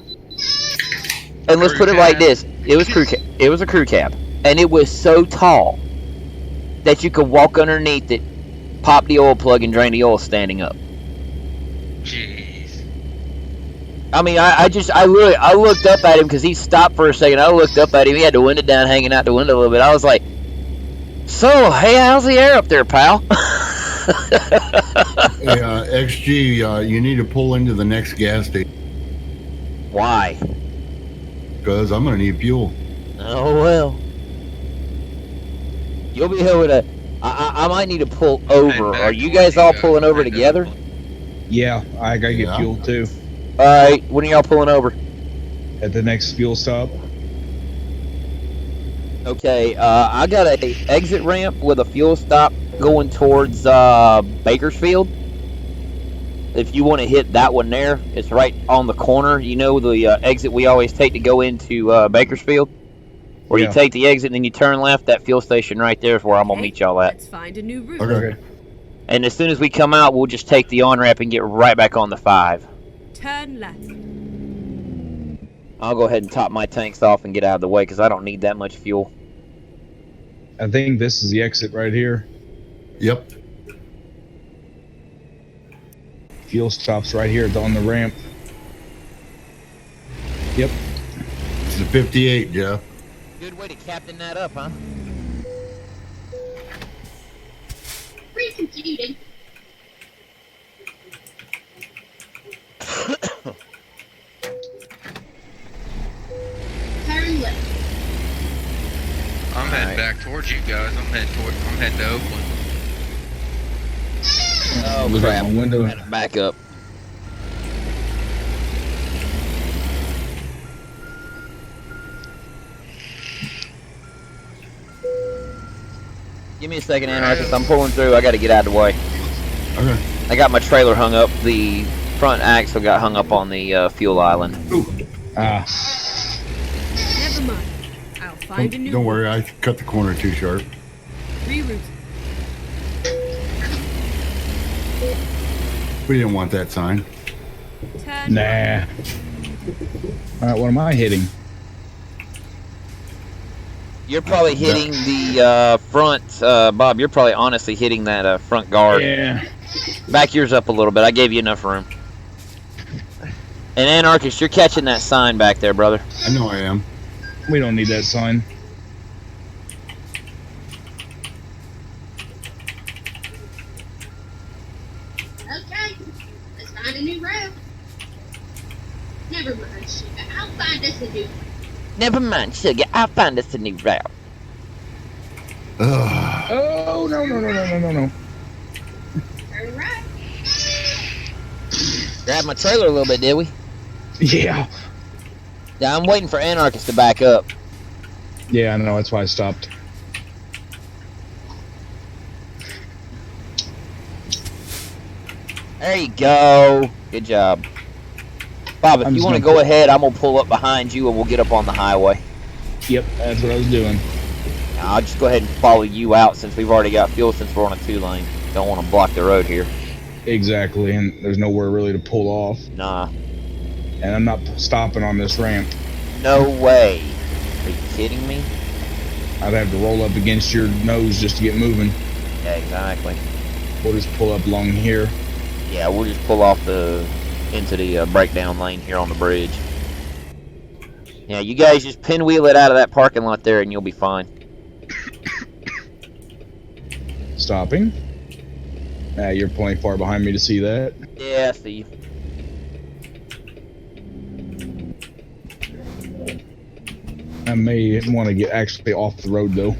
Speaker 3: And let's put it like this. It was a crew cab. And it was so tall that you could walk underneath it, pop the oil plug, and drain the oil standing up.
Speaker 7: Jeez.
Speaker 3: I mean, I looked up at him because he stopped for a second. I looked up at him. He had the window down, hanging out the window a little bit. I was like, so, hey, how's the air up there, pal?
Speaker 5: Hey, XG, you need to pull into the next gas station
Speaker 3: Why?
Speaker 5: because I'm going to need fuel.
Speaker 3: Oh, well. You'll be able to... I might need to pull over. Are you guys all pulling over together?
Speaker 4: Yeah, I gotta get
Speaker 5: Yeah.
Speaker 4: fuel too.
Speaker 3: Alright, when are y'all pulling over?
Speaker 4: At the next fuel stop.
Speaker 3: Okay, I got a exit ramp with a fuel stop going towards Bakersfield. If you want to hit that one there, it's right on the corner. You know the exit we always take to go into Bakersfield? Where
Speaker 4: Yeah.
Speaker 3: you take the exit and then you turn left, that fuel station right there is where I'm going to meet y'all at.
Speaker 1: Let's find a new route.
Speaker 5: Okay.
Speaker 3: And as soon as we come out, we'll just take the on-ramp and get right back on the 5.
Speaker 1: Turn left.
Speaker 3: I'll go ahead and top my tanks off and get out of the way because I don't need that much fuel.
Speaker 4: I think this is the exit right here.
Speaker 5: Yep.
Speaker 4: fuel stops right here on the ramp. Yep.
Speaker 5: It's a 58, Jeff.
Speaker 3: Good way to captain that up, huh?
Speaker 9: Pre-computed. Turn left.
Speaker 7: I'm heading back towards you guys. I'm heading to Oakland.
Speaker 3: Oh,
Speaker 4: Look
Speaker 3: crap.
Speaker 4: out my window.
Speaker 3: Gotta back up. Give me a second, Anarchist. I'm pulling through. I gotta get out of the way.
Speaker 5: Okay.
Speaker 3: I got my trailer hung up. The front axle got hung up on the fuel island.
Speaker 5: Ooh.
Speaker 4: Ah,
Speaker 1: Never mind. I'll find a new
Speaker 5: Don't
Speaker 1: one.
Speaker 5: worry, I cut the corner too sharp.
Speaker 1: Reroute.
Speaker 5: We didn't want that sign.
Speaker 1: Turn
Speaker 4: nah.
Speaker 1: right.
Speaker 4: Alright, what am I hitting?
Speaker 3: You're probably hitting the front, Bob. You're probably honestly hitting that front guard.
Speaker 4: Yeah.
Speaker 3: Back yours up a little bit. I gave you enough room. And Anarchist, you're catching that sign back there, brother.
Speaker 5: I know I am.
Speaker 4: We don't need that sign.
Speaker 9: Okay, let's find a new route. Never mind, sugar. I'll find us a new one.
Speaker 3: Never mind, sugar. I'll find us a new route.
Speaker 5: Ugh.
Speaker 4: Oh, no.
Speaker 9: Turn right.
Speaker 3: Grabbed my trailer a little bit, did we?
Speaker 4: Yeah.
Speaker 3: Yeah, I'm waiting for Anarchist to back up.
Speaker 4: Yeah, I know. That's why I stopped.
Speaker 3: There you go. Good job. Bob, if
Speaker 4: I'm
Speaker 3: you
Speaker 4: just
Speaker 3: want to
Speaker 4: gonna
Speaker 3: go ahead, I'm going to pull up behind you and we'll get up on the highway.
Speaker 4: Yep, that's what I was doing.
Speaker 3: Now, I'll just go ahead and follow you out since we've already got fuel since we're on a 2-lane. Don't want to block the road here.
Speaker 4: Exactly, and there's nowhere really to pull off.
Speaker 3: Nah.
Speaker 4: And I'm not stopping on this ramp.
Speaker 3: No way. Are you kidding me?
Speaker 4: I'd have to roll up against your nose just to get moving.
Speaker 3: Yeah, exactly.
Speaker 4: We'll just pull up along here.
Speaker 3: Yeah, we'll just pull off into the breakdown lane here on the bridge. Yeah, you guys just pinwheel it out of that parking lot there and you'll be fine.
Speaker 4: Stopping. You're plenty far behind me to see that.
Speaker 3: Yeah, I see you.
Speaker 4: I may want to get actually off the road though.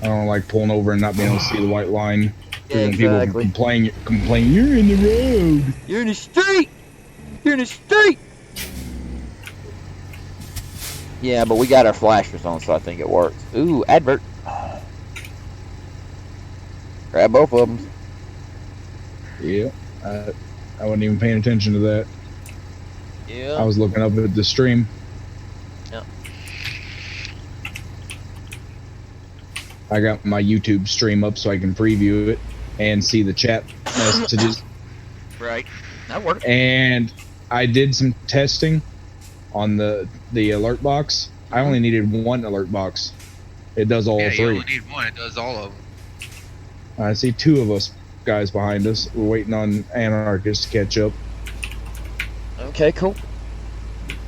Speaker 4: I don't like pulling over and not being able to see the white line.
Speaker 3: Yeah,
Speaker 4: When people
Speaker 3: exactly.
Speaker 4: complain, you're in the road.
Speaker 3: You're in the street! You're in the street! Yeah, but we got our flashers on, so I think it works. Ooh, advert. Grab both of them.
Speaker 4: Yeah, I wasn't even paying attention to that.
Speaker 3: Yeah.
Speaker 4: I was looking up at the stream.
Speaker 3: Yep.
Speaker 4: I got my YouTube stream up so I can preview it and see the chat messages.
Speaker 3: Right. That worked.
Speaker 4: And I did some testing on the alert box. I only needed one alert box. It does all
Speaker 7: Yeah, you
Speaker 4: three.
Speaker 7: only need one. It does all of them.
Speaker 4: I see two of us guys behind us. We're waiting on Anarchist to catch up.
Speaker 3: Okay, cool.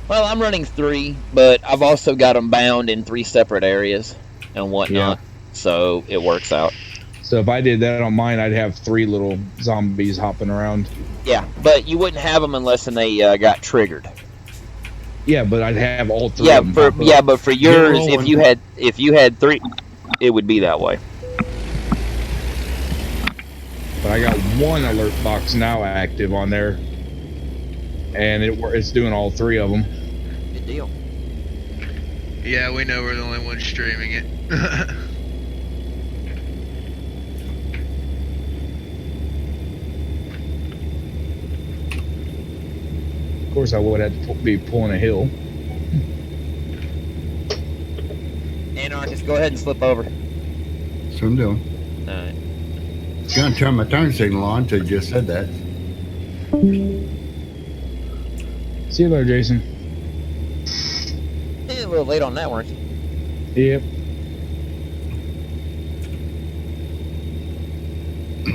Speaker 3: Well, I'm running 3, but I've also got them bound in 3 separate areas and whatnot, so it works out.
Speaker 4: So if I did that on mine, I'd have 3 little zombies hopping around.
Speaker 3: Yeah, but you wouldn't have them unless they got triggered.
Speaker 4: Yeah, but I'd have all 3
Speaker 3: Yeah,
Speaker 4: of them.
Speaker 3: but for yours,
Speaker 5: rolling.
Speaker 3: if you had 3, it would be that way.
Speaker 4: But I got one alert box now active on there, and it's doing all 3 of them.
Speaker 3: Good deal.
Speaker 7: Yeah, we know we're the only ones streaming it.
Speaker 4: Of course, I would have to be pulling a hill.
Speaker 3: Anarchist, go ahead and slip over.
Speaker 5: That's what I'm doing.
Speaker 3: Alright.
Speaker 5: Gonna turn my turn signal on till you just said that.
Speaker 4: See you later, Jason.
Speaker 3: A little late on that, weren't you?
Speaker 4: Yep. I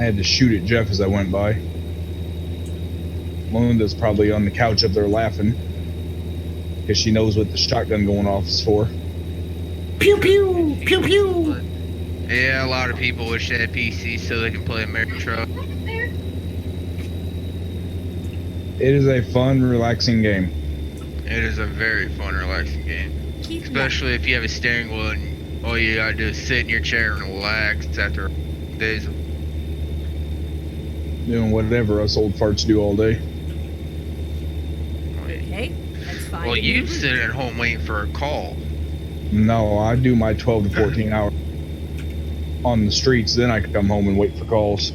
Speaker 4: had to shoot at Jeff as I went by. Melinda's probably on the couch up there laughing because she knows what the shotgun going off is for.
Speaker 5: Pew pew pew pew.
Speaker 7: Yeah, a lot of people wish they had PC so they can play American Truck.
Speaker 4: It is a fun, relaxing game.
Speaker 7: It is a very fun, relaxing game. Especially if you have a steering wheel and all you gotta do is sit in your chair and relax after days of...
Speaker 4: Doing whatever us old farts do all day.
Speaker 1: Okay, that's fine.
Speaker 7: Well, you sit at home waiting for a call.
Speaker 4: No, I do my 12 to 14 hours on the streets, then I come home and wait for calls.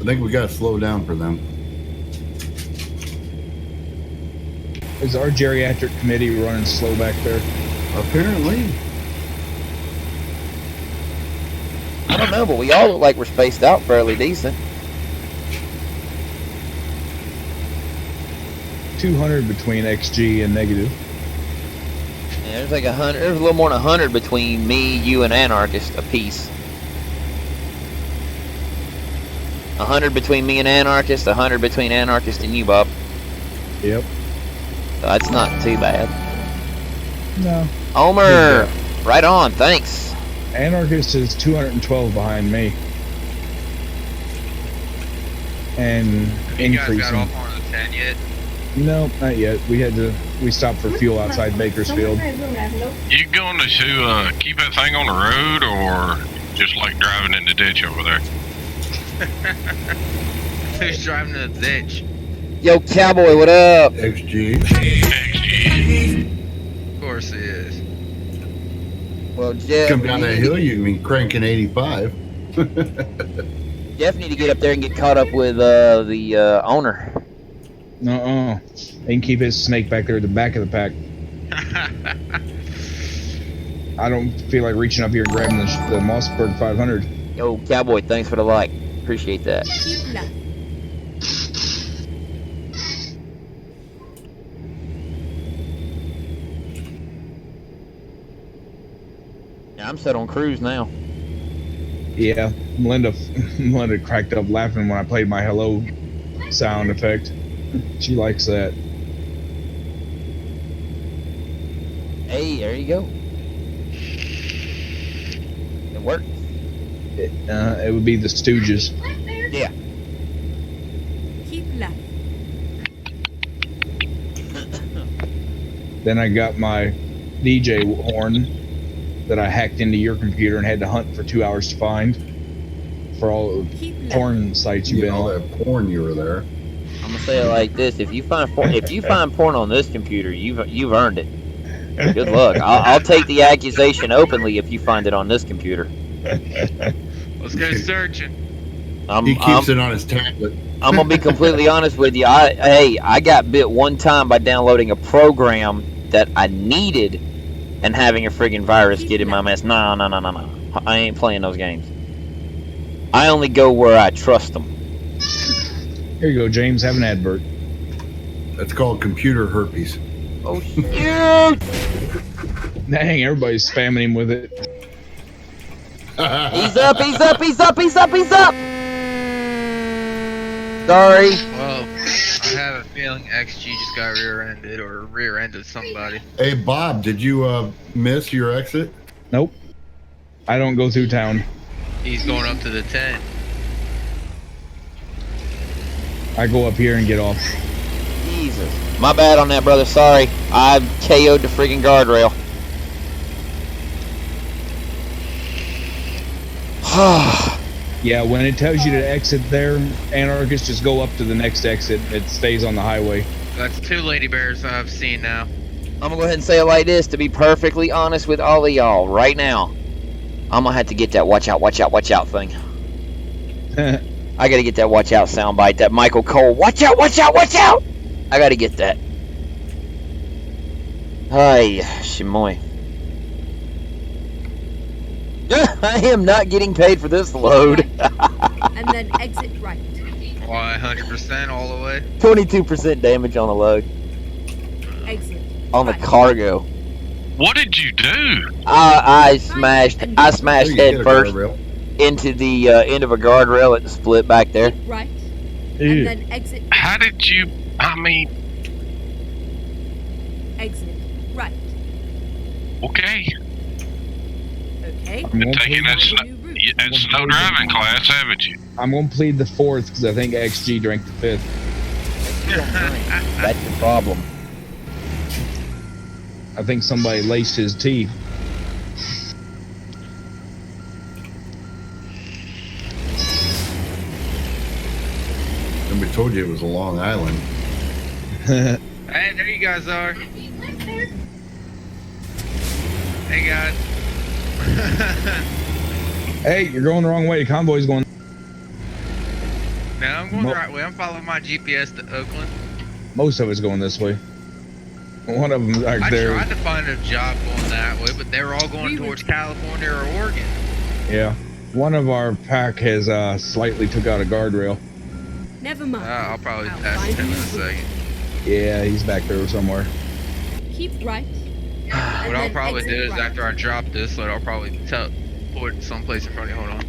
Speaker 5: I think we got to slow down for them.
Speaker 4: Is our geriatric committee running slow back there?
Speaker 5: Apparently.
Speaker 3: I don't know, but we all look like we're spaced out fairly decent.
Speaker 4: 200 between XG and negative.
Speaker 3: Yeah, there's like 100. There's a little more than 100 between me, you, and Anarchist apiece. 100 between me and Anarchist. 100 between Anarchist and you, Bob.
Speaker 4: Yep.
Speaker 3: So that's not too bad.
Speaker 4: No.
Speaker 3: Omer, right on. Thanks.
Speaker 4: Anarchist is 212 behind me. And
Speaker 7: You guys
Speaker 4: increasing.
Speaker 7: got off on the 10 yet?
Speaker 4: No, not yet. We stopped for fuel outside Bakersfield.
Speaker 6: You going to keep that thing on the road, or just like driving in the ditch over there?
Speaker 7: Who's driving to the ditch?
Speaker 3: Yo, Cowboy, what up?
Speaker 5: XG.
Speaker 7: Of course he is.
Speaker 3: Well, Jeff,
Speaker 5: Come down that hill, you can be cranking 85.
Speaker 3: Jeff need to get up there and get caught up with the owner.
Speaker 4: Nuh-uh. He can keep his snake back there at the back of the pack. I don't feel like reaching up here and grabbing the Mossberg 500.
Speaker 3: Yo, Cowboy, thanks for the like. Appreciate that.
Speaker 1: Keep left.
Speaker 3: Yeah, I'm set on cruise now.
Speaker 4: Yeah, Melinda cracked up laughing when I played my hello sound effect. She likes that.
Speaker 3: Hey, there you go. It worked.
Speaker 4: It would be the Stooges.
Speaker 3: Yeah.
Speaker 1: Keep left.
Speaker 4: Then I got my DJ horn that I hacked into your computer and had to hunt for 2 hours to find for all
Speaker 1: Keep left.
Speaker 4: porn sites you've been
Speaker 5: all
Speaker 4: on.
Speaker 5: that porn you were there.
Speaker 3: I'm gonna say it like this: if you find porn on this computer, you've earned it. Good luck. I'll take the accusation openly if you find it on this computer.
Speaker 7: Let's go searching.
Speaker 5: He keeps it on his tablet.
Speaker 3: I'm gonna be completely honest with you. I got bit one time by downloading a program that I needed and having a friggin' virus get in my mess. No. I ain't playing those games. I only go where I trust them.
Speaker 4: Here you go, James. Have an advert.
Speaker 5: That's called computer herpes.
Speaker 3: Oh shoot!
Speaker 4: Dang, everybody's spamming him with it.
Speaker 3: He's up! Sorry.
Speaker 7: Well, I have a feeling XG just got rear-ended or rear-ended somebody.
Speaker 5: Hey, Bob, did you miss your exit?
Speaker 4: Nope. I don't go through town.
Speaker 7: He's going up to the 10.
Speaker 4: I go up here and get off.
Speaker 3: Jesus. My bad on that, brother. Sorry. I KO'd the friggin' guardrail.
Speaker 4: Yeah, when it tells you to exit there, Anarchist, just go up to the next exit. It stays on the highway.
Speaker 7: That's 2 lady bears I've seen now.
Speaker 3: I'm gonna go ahead and say it like this, to be perfectly honest with all of y'all, right now. I'm gonna have to get that watch out thing. I gotta get that watch out soundbite, that Michael Cole, watch out! I gotta get that. Hi, Shimoy. I am not getting paid for this load.
Speaker 1: And then exit right.
Speaker 7: 100% all the way.
Speaker 3: 22% damage on the load.
Speaker 1: Exit.
Speaker 3: On the
Speaker 1: Right.
Speaker 3: cargo.
Speaker 6: What did you do?
Speaker 3: I smashed
Speaker 5: Oh,
Speaker 3: head
Speaker 5: you hit a
Speaker 3: first
Speaker 5: guardrail.
Speaker 3: into the end of a guardrail at the split back there.
Speaker 1: Keep right.
Speaker 4: Ew.
Speaker 1: And then exit.
Speaker 6: How did you? I mean,
Speaker 1: Exit. Right.
Speaker 6: okay.
Speaker 1: Okay.
Speaker 4: I'm
Speaker 6: Been
Speaker 4: gonna
Speaker 6: taking
Speaker 4: plead,
Speaker 6: that
Speaker 1: Find a new route.
Speaker 6: that snow driving class, haven't you?
Speaker 4: I'm gonna plead the 4th because I think XG drank the 5th.
Speaker 3: That's the problem.
Speaker 4: I think somebody laced his teeth.
Speaker 5: Somebody told you it was a Long Island.
Speaker 7: Hey, there you guys are. Hey, guys.
Speaker 4: Hey, you're going the wrong way. Convoy's going.
Speaker 7: No, I'm going the right way. I'm following my GPS to Oakland.
Speaker 4: Most of it's going this way. One of them back
Speaker 7: I
Speaker 4: there.
Speaker 7: tried to find a job going that way, but they were all going towards California or Oregon.
Speaker 4: Yeah. One of our pack has slightly took out a guardrail.
Speaker 1: Never mind.
Speaker 7: I'll probably
Speaker 1: I'll
Speaker 7: pass
Speaker 1: find
Speaker 7: him in
Speaker 1: a
Speaker 7: a
Speaker 1: new route.
Speaker 7: second.
Speaker 4: Yeah, he's back there somewhere.
Speaker 1: Keep right.
Speaker 7: What I'll
Speaker 1: then
Speaker 7: probably
Speaker 1: exit
Speaker 7: do is
Speaker 1: right.
Speaker 7: after I drop this, like, I'll probably put it someplace in front of you. Hold on.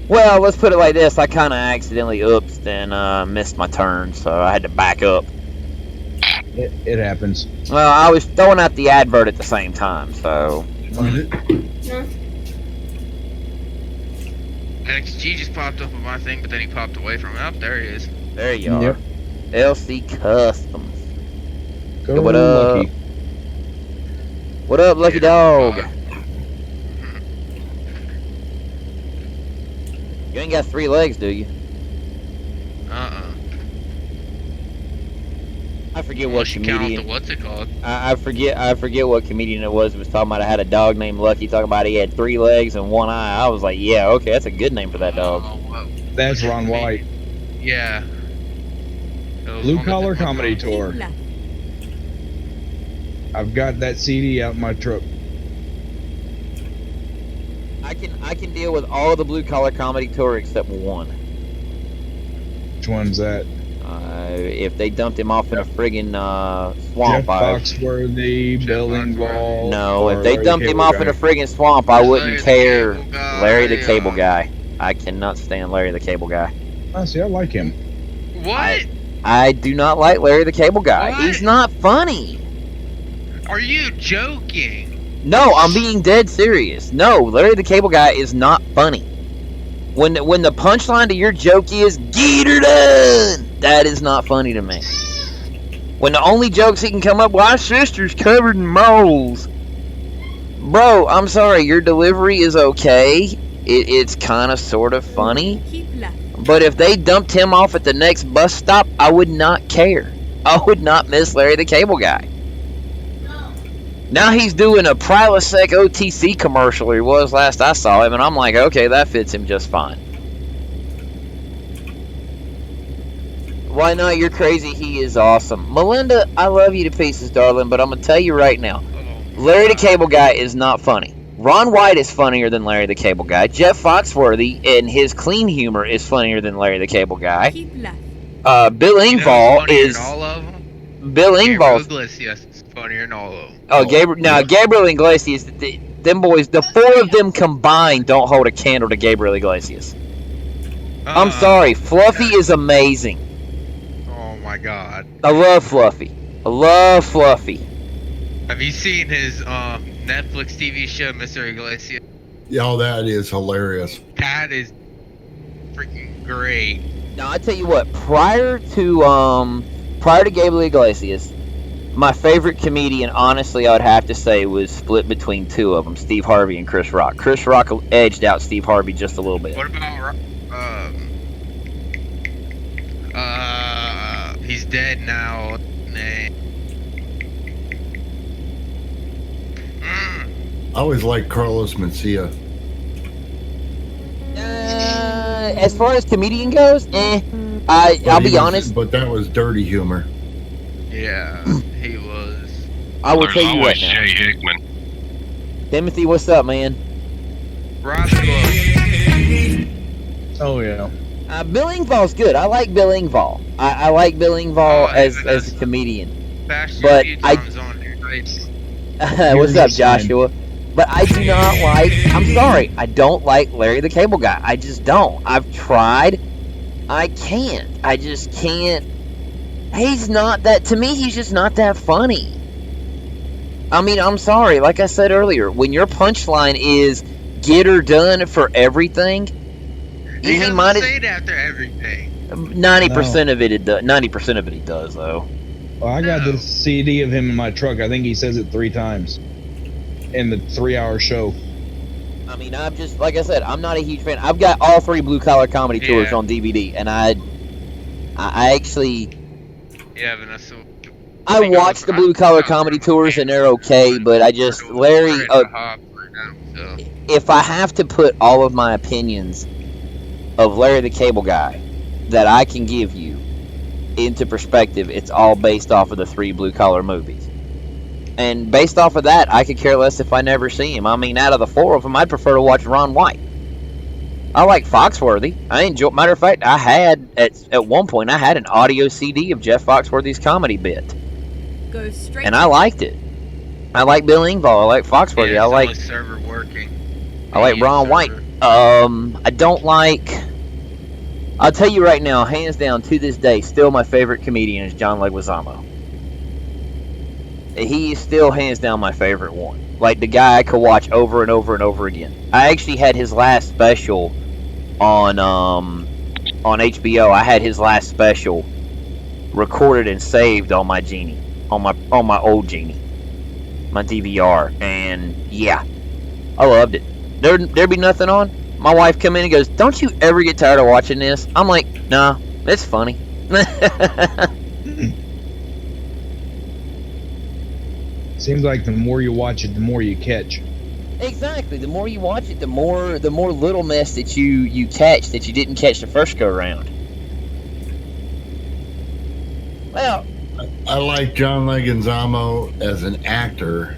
Speaker 3: Well, let's put it like this. I kind of accidentally oopsed and missed my turn, so I had to back up.
Speaker 4: It happens.
Speaker 3: Well, I was throwing out the advert at the same time, so...
Speaker 5: Find it?
Speaker 9: No.
Speaker 7: XG just popped up on my thing, but then he popped away from it. Oh, there he is.
Speaker 3: There you are.
Speaker 4: Yep.
Speaker 3: LC Customs.
Speaker 4: Go
Speaker 3: What up?
Speaker 4: Lucky.
Speaker 3: What up, Lucky Dog? You ain't got 3 legs, do you? I forget what
Speaker 7: Unless you count
Speaker 3: comedian.
Speaker 7: the what's it called?
Speaker 3: I forget what comedian it was talking about. I had a dog named Lucky, talking about he had 3 legs and 1 eye. I was like, yeah, okay, that's a good name for that dog.
Speaker 7: Oh, well,
Speaker 4: That's Ron White.
Speaker 7: yeah. It was
Speaker 4: Blue
Speaker 7: one that
Speaker 4: Collar
Speaker 7: did one
Speaker 4: Comedy
Speaker 7: wrong.
Speaker 4: Tour.
Speaker 1: Keep left.
Speaker 4: I've got that CD out in my truck.
Speaker 3: I can deal with all of the Blue Collar Comedy Tour except one.
Speaker 4: Which one's that?
Speaker 3: If they dumped him off in a friggin' swamp,
Speaker 4: Jeff Foxworthy, Bill Engvall.
Speaker 3: no,
Speaker 4: or
Speaker 3: if they
Speaker 4: Larry
Speaker 3: dumped him
Speaker 4: Cable
Speaker 3: off
Speaker 4: Guy.
Speaker 3: in a friggin' swamp, I
Speaker 7: Larry
Speaker 3: wouldn't
Speaker 7: the
Speaker 3: care.
Speaker 7: Cable Guy,
Speaker 3: Larry the Cable Guy. I cannot stand Larry the Cable Guy.
Speaker 4: Oh, see, I like him.
Speaker 7: What?
Speaker 3: I do not like Larry the Cable Guy.
Speaker 7: What?
Speaker 3: He's not funny.
Speaker 7: Are you joking?
Speaker 3: No, I'm being dead serious. No, Larry the Cable Guy is not funny. When the punchline to your joke is "Get her done," that is not funny to me. When the only jokes he can come up with, "My sister's covered in moles," bro, I'm sorry, your delivery is okay. It's kind of sort of funny,
Speaker 1: Keep left.
Speaker 3: but if they dumped him off at the next bus stop, I would not care. I would not miss Larry the Cable Guy. Now he's doing a Prilosec OTC commercial, or he was last I saw him, and I'm like, okay, that fits him just fine. Why not? You're crazy. He is awesome. Melinda, I love you to pieces, darling, but I'm going to tell you right now, Larry the Cable Guy is not funny. Ron White is funnier than Larry the Cable Guy. Jeff Foxworthy and his clean humor is funnier than Larry the Cable Guy.
Speaker 1: Keep left.
Speaker 3: Bill
Speaker 7: You know who's
Speaker 3: Engvall
Speaker 7: funnier
Speaker 3: is...
Speaker 7: than all of them?
Speaker 3: Bill
Speaker 7: Gabriel
Speaker 3: Engvall...
Speaker 7: Iglesias is funnier than all of them.
Speaker 3: Oh, Gabriel Iglesias, them boys, the 4 of them combined don't hold a candle to Gabriel Iglesias. I'm sorry, Fluffy is amazing.
Speaker 7: Oh my god.
Speaker 3: I love Fluffy.
Speaker 7: Have you seen his Netflix TV show, Mr. Iglesias?
Speaker 5: Yeah, that is hilarious.
Speaker 7: That is freaking great.
Speaker 3: Now I tell you what, prior to Gabriel Iglesias, my favorite comedian, honestly, I would have to say, was split between 2 of them, Steve Harvey and Chris Rock. Chris Rock edged out Steve Harvey just a little bit.
Speaker 7: What about he's dead now.
Speaker 5: I always liked Carlos Mencia.
Speaker 3: As far as comedian goes, I'll be honest.
Speaker 5: But that was dirty humor.
Speaker 7: Yeah, he was.
Speaker 3: I will
Speaker 6: There's
Speaker 3: tell you what
Speaker 6: always
Speaker 3: now.
Speaker 6: Jay Hickman.
Speaker 3: Timothy, what's up, man?
Speaker 7: Rob the book.
Speaker 4: Oh, yeah.
Speaker 3: Bill Engvall's good. I like Bill Engvall. I like Bill Engvall as a comedian. But
Speaker 7: Tom's on there. Nice.
Speaker 3: What's up, Joshua? But I do not like. I'm sorry. I don't like Larry the Cable Guy. I just don't. I've tried. I can't. I just can't. He's not that. To me, he's just not that funny. I mean, I'm sorry. Like I said earlier, when your punchline is "get her done" for everything,
Speaker 7: He doesn't say it after everything.
Speaker 3: 90% of it, it does. 90% of it, he does, though.
Speaker 4: Well, I got this CD of him in my truck. I think he says it 3 times in the 3-hour show.
Speaker 3: I mean, I'm just, like I said, I'm not a huge fan. I've got all 3 Blue Collar Comedy Tours on DVD, and I actually...
Speaker 7: Yeah, Vanessa.
Speaker 3: I watch the Blue Collar Comedy Tours, and they're okay, but I just... Larry... if I have to put all of my opinions of Larry the Cable Guy that I can give you into perspective, it's all based off of the 3 Blue Collar movies. And based off of that, I could care less if I never see him. I mean, out of the 4 of them, I'd prefer to watch Ron White. I like Foxworthy. I enjoy. Matter of fact, I had at one point I had an audio CD of Jeff Foxworthy's comedy bit,
Speaker 1: Go straight.
Speaker 3: and I liked it. I like Bill Engvall. I like Foxworthy.
Speaker 7: Yeah,
Speaker 3: I like
Speaker 7: server working.
Speaker 3: I like Ron White. I don't like. I'll tell you right now, hands down, to this day, still my favorite comedian is John Leguizamo. He is still hands down my favorite one. Like the guy I could watch over and over and over again. I actually had his last special on HBO. I had his last special recorded and saved on my Genie, on my old Genie, my DVR, and yeah, I loved it. There'd be nothing on. My wife come in and goes, "Don't you ever get tired of watching this?" I'm like, "Nah, it's funny."
Speaker 4: Seems like the more you watch it, the more you catch.
Speaker 3: Exactly. The more you watch it, the more little mess that you catch that you didn't catch the first go around. Well,
Speaker 5: I like John Leguizamo as an actor.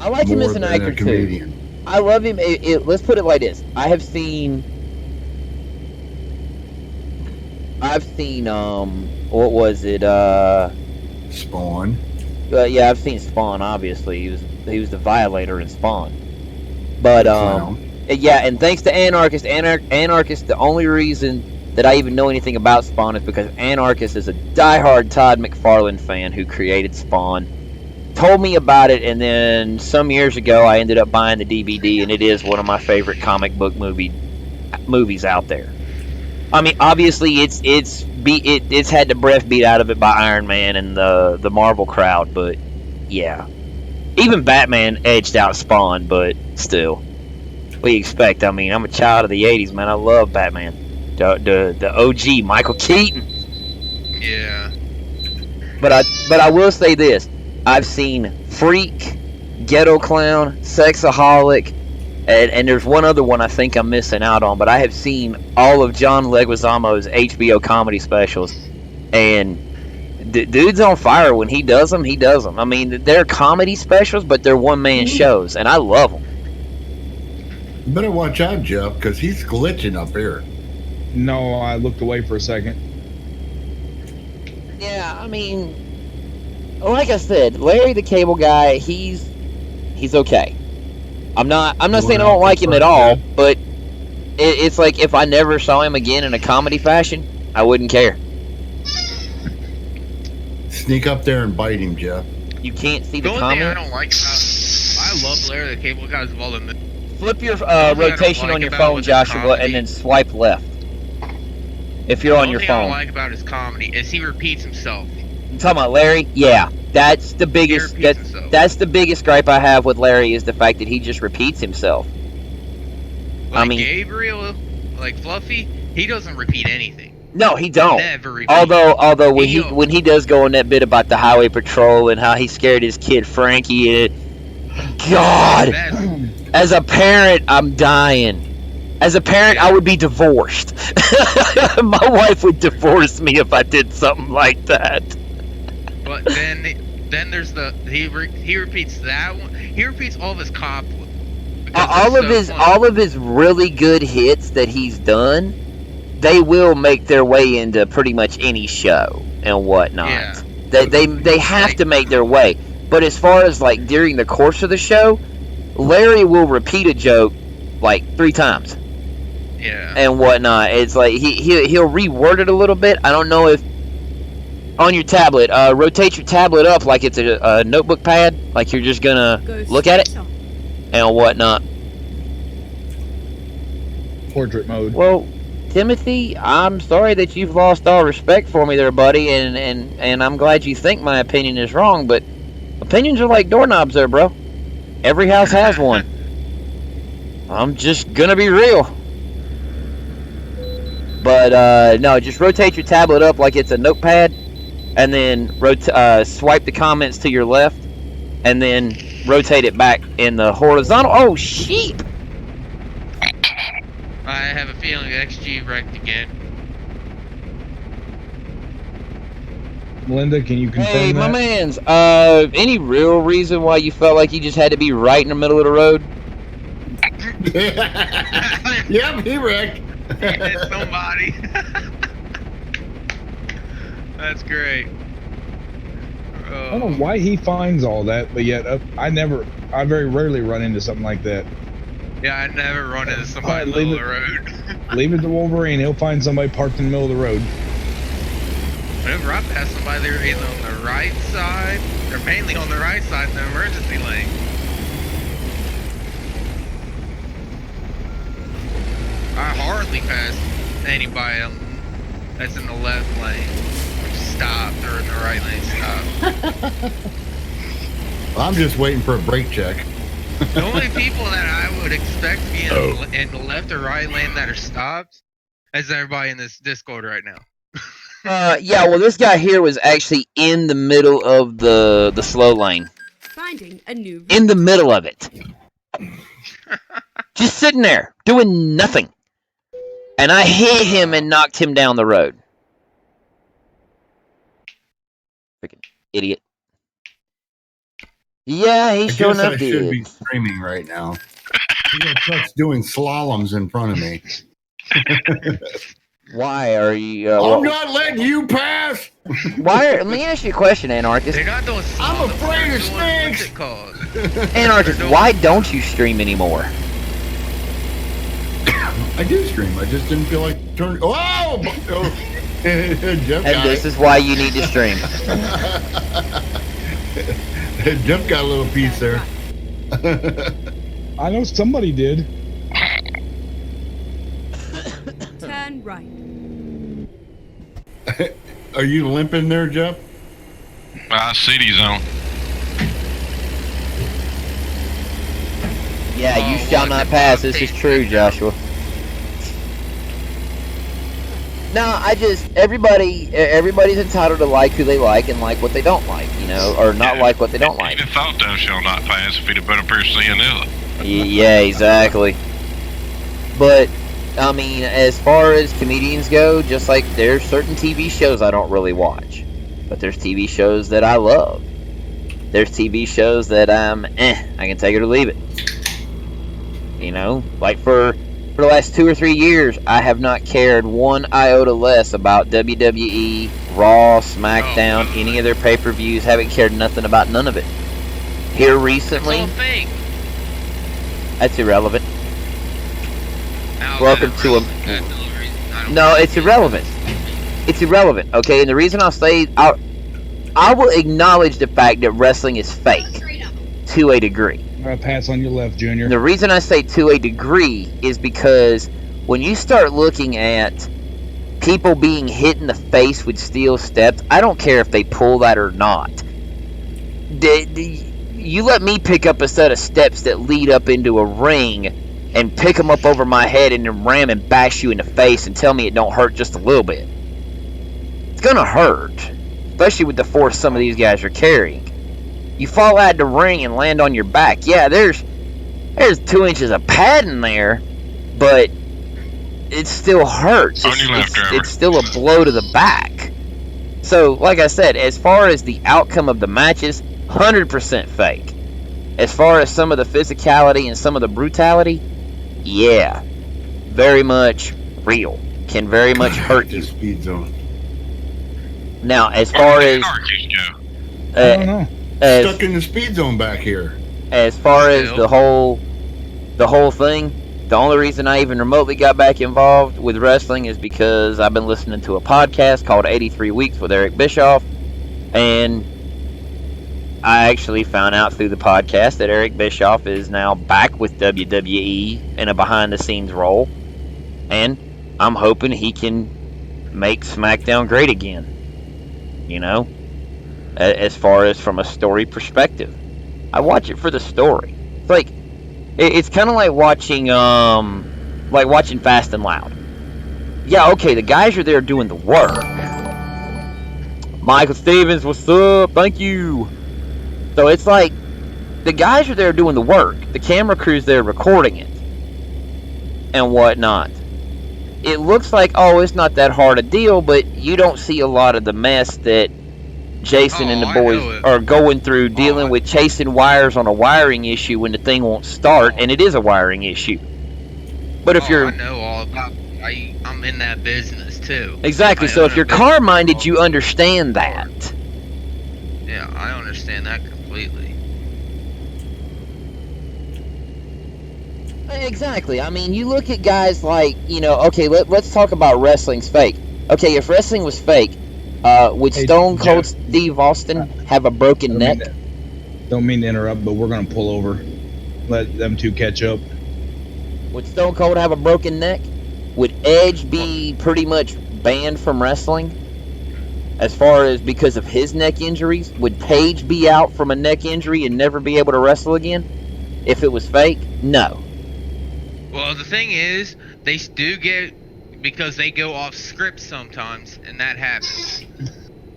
Speaker 3: I like him as an actor too. I love him. Let's put it like this: I've seen what was it?
Speaker 5: Spawn.
Speaker 3: Yeah, I've seen Spawn. Obviously, he was the Violator in Spawn. But yeah, and thanks to Anarchist, the only reason that I even know anything about Spawn is because Anarchist is a diehard Todd McFarlane fan who created Spawn. Told me about it, and then some years ago I ended up buying the DVD, and it is one of my favorite comic book movies out there. I mean, obviously it's had the breath beat out of it by Iron Man and the Marvel crowd, but yeah, even Batman edged out Spawn, but still, what do you expect? I mean, I'm a child of the '80s, man. I love Batman, the OG Michael Keaton.
Speaker 7: Yeah.
Speaker 3: But I will say this: I've seen Freak, Ghetto Clown, Sexaholic, and there's one other one I think I'm missing out on, but I have seen all of John Leguizamo's HBO comedy specials, and dude's on fire. When he does them, he does them. I mean, they're comedy specials, but they're one-man shows, and I love them.
Speaker 5: You better watch out, Jeff, because he's glitching up here.
Speaker 4: No, I looked away for a second.
Speaker 3: Yeah, I mean, like I said, Larry the Cable Guy, he's okay. I'm not saying I don't like him at all, but it's like if I never saw him again in a comedy fashion, I wouldn't care.
Speaker 5: Sneak up there and bite him, Jeff.
Speaker 3: You can't see
Speaker 7: The
Speaker 3: the
Speaker 7: only thing I
Speaker 3: comment.
Speaker 7: don't like about I love Larry the Cable Guy's of all the
Speaker 3: Flip your
Speaker 7: thing I don't
Speaker 3: rotation
Speaker 7: like
Speaker 3: on your
Speaker 7: about
Speaker 3: phone,
Speaker 7: with his
Speaker 3: Joshua,
Speaker 7: comedy-
Speaker 3: and then swipe left. If you're on your
Speaker 7: The only thing I don't
Speaker 3: phone.
Speaker 7: like about his comedy is he repeats himself.
Speaker 3: You talking about Larry? Yeah, that's the biggest.
Speaker 7: He repeats himself.
Speaker 3: That's the biggest gripe I have with Larry is the fact that he just repeats himself.
Speaker 7: Like
Speaker 3: I mean,
Speaker 7: Gabriel, like Fluffy, he doesn't repeat anything.
Speaker 3: no, he don't.
Speaker 7: Never repeat.
Speaker 3: Although
Speaker 7: He
Speaker 3: when he does go on that bit about the highway patrol and how he scared his kid Frankie, God, as a parent, I'm dying. As a parent, I would be divorced. My wife would divorce me if I did something like that.
Speaker 7: But then there's he repeats that one. He repeats all of his cop.
Speaker 3: All of his really good hits that he's done, they will make their way into pretty much any show and whatnot.
Speaker 7: Yeah.
Speaker 3: They have to make their way. But as far as like during the course of the show, Larry will repeat a joke like 3 times.
Speaker 7: Yeah.
Speaker 3: And whatnot. It's like he'll reword it a little bit. I don't know if on your tablet, rotate your tablet up like it's a notebook pad, like you're just gonna look at it and whatnot.
Speaker 4: Portrait mode.
Speaker 3: Well, Timothy, I'm sorry that you've lost all respect for me there, buddy, and I'm glad you think my opinion is wrong, but opinions are like doorknobs there, bro. Every house has one. I'm just gonna be real. But no, just rotate your tablet up like it's a notepad, and then swipe the comments to your left, and then rotate it back in the horizontal. Oh, sheep!
Speaker 7: I have a feeling XG wrecked again.
Speaker 4: Melinda, can you confirm
Speaker 3: Hey,
Speaker 4: that?
Speaker 3: my mans, any real reason why you felt like you just had to be right in the middle of the road?
Speaker 5: Yep, he wrecked.
Speaker 7: It's somebody. That's great.
Speaker 4: I don't know why he finds all that, but yet I very rarely run into something like that.
Speaker 7: Yeah, I never run into somebody in the middle of the road.
Speaker 4: Leave it to Wolverine. He'll find somebody parked in the middle of the road.
Speaker 7: Whenever I pass somebody, they're either on the right side, or mainly on the right side in the emergency lane. I hardly pass anybody that's in the left lane, which stopped, or in the right lane stopped.
Speaker 5: I'm just waiting for a brake check.
Speaker 7: The only people that I would expect to be in the left or right lane that are stopped is everybody in this Discord right now.
Speaker 3: Yeah, well, this guy here was actually in the middle of the slow lane.
Speaker 1: Finding a new
Speaker 3: In the middle of it. Just sitting there, doing nothing. And I hit him and knocked him down the road. Freaking idiot. Yeah, he sure enough
Speaker 5: I should be
Speaker 3: did.
Speaker 5: screaming right now. You got trucks doing slaloms in front of me.
Speaker 3: Why are you...
Speaker 5: I'm not letting you pass!
Speaker 3: Let me ask you a question, Anarchist.
Speaker 7: They're not doing
Speaker 5: I'm
Speaker 7: slaloms,
Speaker 5: afraid of
Speaker 7: they're doing
Speaker 5: snakes!
Speaker 7: what's it called?
Speaker 3: Anarchist, why don't you stream anymore?
Speaker 5: I do stream. I just didn't feel like turning. Oh! Jeff
Speaker 3: And this is why you need to stream.
Speaker 5: Jeff got a little piece there.
Speaker 4: I know somebody did.
Speaker 1: Turn right.
Speaker 5: Are you limping there, Jeff?
Speaker 6: City zone.
Speaker 3: Yeah, you shall not pass. This is true, Joshua. No, everybody's entitled to like who they like and like what they don't like, you know, or not like what they don't like.
Speaker 6: He'd have thought thou shall not pass if he'd have been up here seeing Illa.
Speaker 3: Yeah, exactly. But, I mean, as far as comedians go, just like there's certain TV shows I don't really watch. But there's TV shows that I love. There's TV shows that I can take it or leave it. You know, like for the last 2 or 3 years, I have not cared one iota less about WWE, Raw, SmackDown, any of their pay-per-views. Haven't cared nothing about none of it. Here recently, that's irrelevant. Welcome to a... No, it's irrelevant. It's irrelevant, okay? And the reason I'll say... I will acknowledge the fact that wrestling is fake to a degree.
Speaker 4: I'm gonna pass on your left, Junior.
Speaker 3: The reason I say to a degree is because when you start looking at people being hit in the face with steel steps, I don't care if they pull that or not. You let me pick up a set of steps that lead up into a ring and pick them up over my head and then ram and bash you in the face and tell me it don't hurt just a little bit. It's gonna hurt, especially with the force some of these guys are carrying. You fall out of the ring and land on your back. Yeah, there's 2 inches of padding there, but it still hurts. It's still a blow to the back. So, like I said, as far as the outcome of the matches, 100% fake. As far as some of the physicality and some of the brutality, yeah, very much real. can very much hurt you.
Speaker 5: This speed zone.
Speaker 3: Now, as far as
Speaker 6: car keeps Joe.
Speaker 4: I don't know.
Speaker 5: Stuck in the speed zone back here.
Speaker 3: as far as the whole thing, the only reason I even remotely got back involved with wrestling is because I've been listening to a podcast called 83 Weeks with Eric Bischoff, and I actually found out through the podcast that Eric Bischoff is now back with WWE in a behind-the-scenes role, and I'm hoping he can make SmackDown great again. You know, as far as from a story perspective, I watch it for the story. It's like it's kind of like watching Fast and Loud. Yeah, okay, the guys are there doing the work. Michael Stevens, what's up? Thank you. So it's like the guys are there doing the work. The camera crew's there recording it and whatnot. It looks like, oh, it's not that hard a deal, but you don't see a lot of the mess that Jason and the boys are going through, dealing with chasing wires on a wiring issue when the thing won't start, and it is a wiring issue. But if you're...
Speaker 7: I know all about it. I'm in that business, too.
Speaker 3: Exactly, so if you're car-minded, you understand that.
Speaker 7: Yeah, I understand that completely.
Speaker 3: Exactly. I mean, you look at guys like, you know, okay, let's talk about wrestling's fake. Okay, if wrestling was fake, would Stone Cold Steve Austin have a broken neck?
Speaker 4: Don't mean to interrupt, but we're going to pull over. Let them two catch up.
Speaker 3: Would Stone Cold have a broken neck? Would Edge be pretty much banned from wrestling? As far as because of his neck injuries? Would Paige be out from a neck injury and never be able to wrestle again? If it was fake? No.
Speaker 7: Well, the thing is, they do get, because they go off script sometimes, and that happens.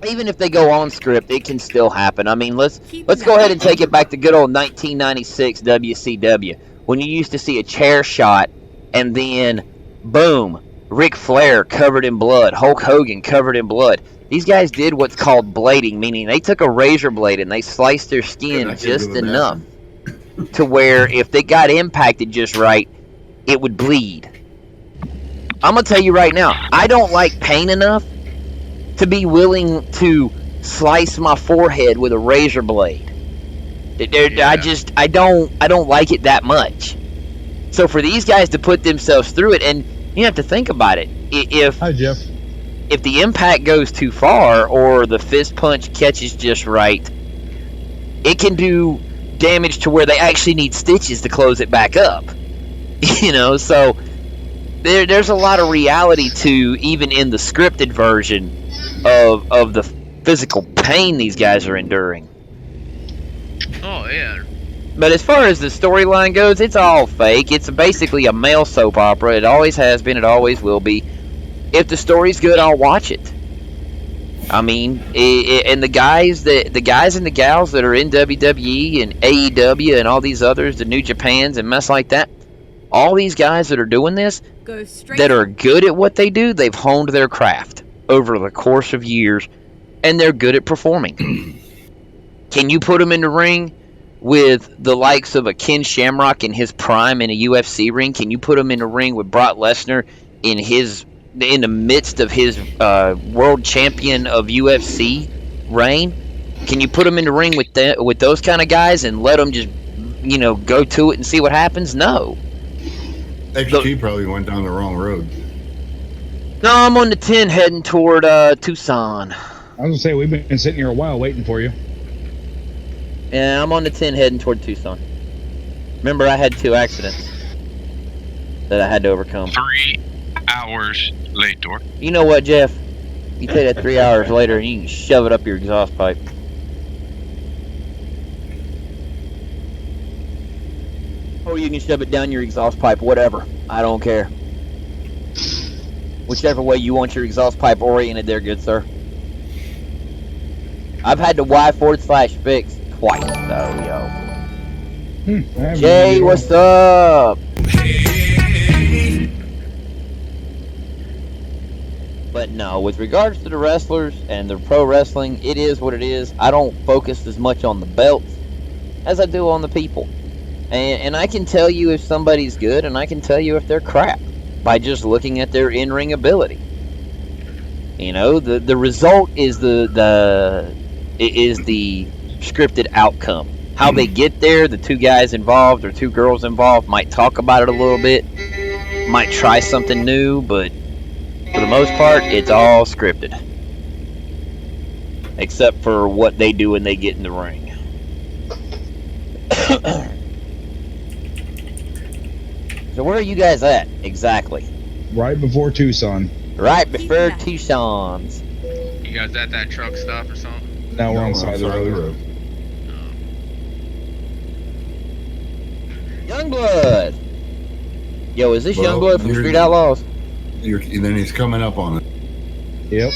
Speaker 3: Even if they go on script, it can still happen. I mean, let's go ahead and take it back to good old 1996 WCW, when you used to see a chair shot, and then, boom, Ric Flair covered in blood, Hulk Hogan covered in blood. These guys did what's called blading, meaning they took a razor blade and they sliced their skin just enough to where if they got impacted just right, it would bleed. I'm going to tell you right now, I don't like pain enough to be willing to slice my forehead with a razor blade. I don't like it that much. So for these guys to put themselves through it, and you have to think about it. Hi, Jeff. If the impact goes too far or the fist punch catches just right, it can do damage to where they actually need stitches to close it back up. You know, so there's a lot of reality to even in the scripted version of the physical pain these guys are enduring.
Speaker 7: Oh, yeah.
Speaker 3: But as far as the storyline goes, it's all fake. It's basically a male soap opera. It always has been. It always will be. If the story's good, I'll watch it. I mean, and the guys and the gals that are in WWE and AEW and all these others, the New Japans and mess like that, all these guys that are doing this, that are good at what they do, they've honed their craft over the course of years, and they're good at performing. Can you put them in the ring with the likes of a Ken Shamrock in his prime in a UFC ring? Can you put him in the ring with Brock Lesnar in the midst of his world champion of UFC reign? Can you put him in the ring with those kind of guys and let them just, you know, go to it and see what happens? No.
Speaker 5: XG probably went down the wrong road.
Speaker 3: No, I'm on the 10 heading toward Tucson.
Speaker 4: I was going to say, we've been sitting here a while waiting for you.
Speaker 3: Yeah, I'm on the 10 heading toward Tucson. Remember, I had 2 accidents that I had to overcome.
Speaker 6: 3 hours later.
Speaker 3: You know what, Jeff? You take that 3 hours later and you can shove it up your exhaust pipe. Or you can shove it down your exhaust pipe, whatever. I don't care. Whichever way you want your exhaust pipe oriented there, good sir. I've had to Y/fix twice, though, yo. Jay, what's up? But no, with regards to the wrestlers and the pro wrestling, it is what it is. I don't focus as much on the belts as I do on the people. And I can tell you if somebody's good, and I can tell you if they're crap. by just looking at their in-ring ability. You know, the result is the scripted outcome. How they get there, the two guys involved or two girls involved might talk about it a little bit, might try something new, but for the most part, it's all scripted. Except for what they do when they get in the ring. So where are you guys at, exactly?
Speaker 4: Right before Tucson.
Speaker 3: Right before Tucson's.
Speaker 7: You guys at that truck stop or something?
Speaker 4: Now we're on the side of the road.
Speaker 3: Youngblood! Yo, is this
Speaker 5: Well,
Speaker 3: Youngblood from
Speaker 5: you're-
Speaker 3: Street Outlaws?
Speaker 5: And then he's coming up on it.
Speaker 4: Yep.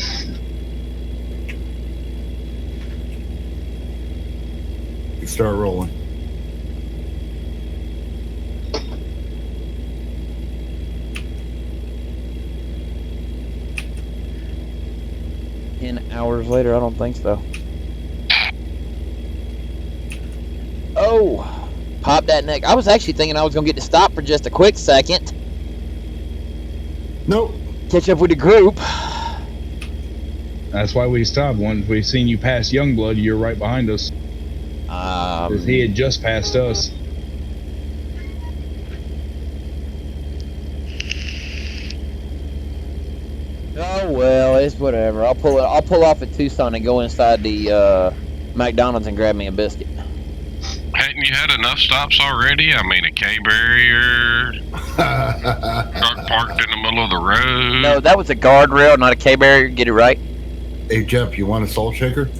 Speaker 5: You start rolling.
Speaker 3: Hours later, I don't think so. Oh, pop that neck. I was actually thinking I was gonna get to stop for just a quick second.
Speaker 5: Nope.
Speaker 3: Catch up with the group.
Speaker 4: That's why we stopped. Once we seen you pass Youngblood, you're right behind us. 'Cause he had just passed us.
Speaker 3: Oh well, it's whatever. I'll pull off at Tucson and go inside the McDonald's and grab me a biscuit.
Speaker 6: Hadn't you had enough stops already? I mean, a K-barrier, truck parked in the middle of the road.
Speaker 3: No, that was a guardrail, not a K barrier. Get it right.
Speaker 5: Hey, Jeff, you want a salt shaker?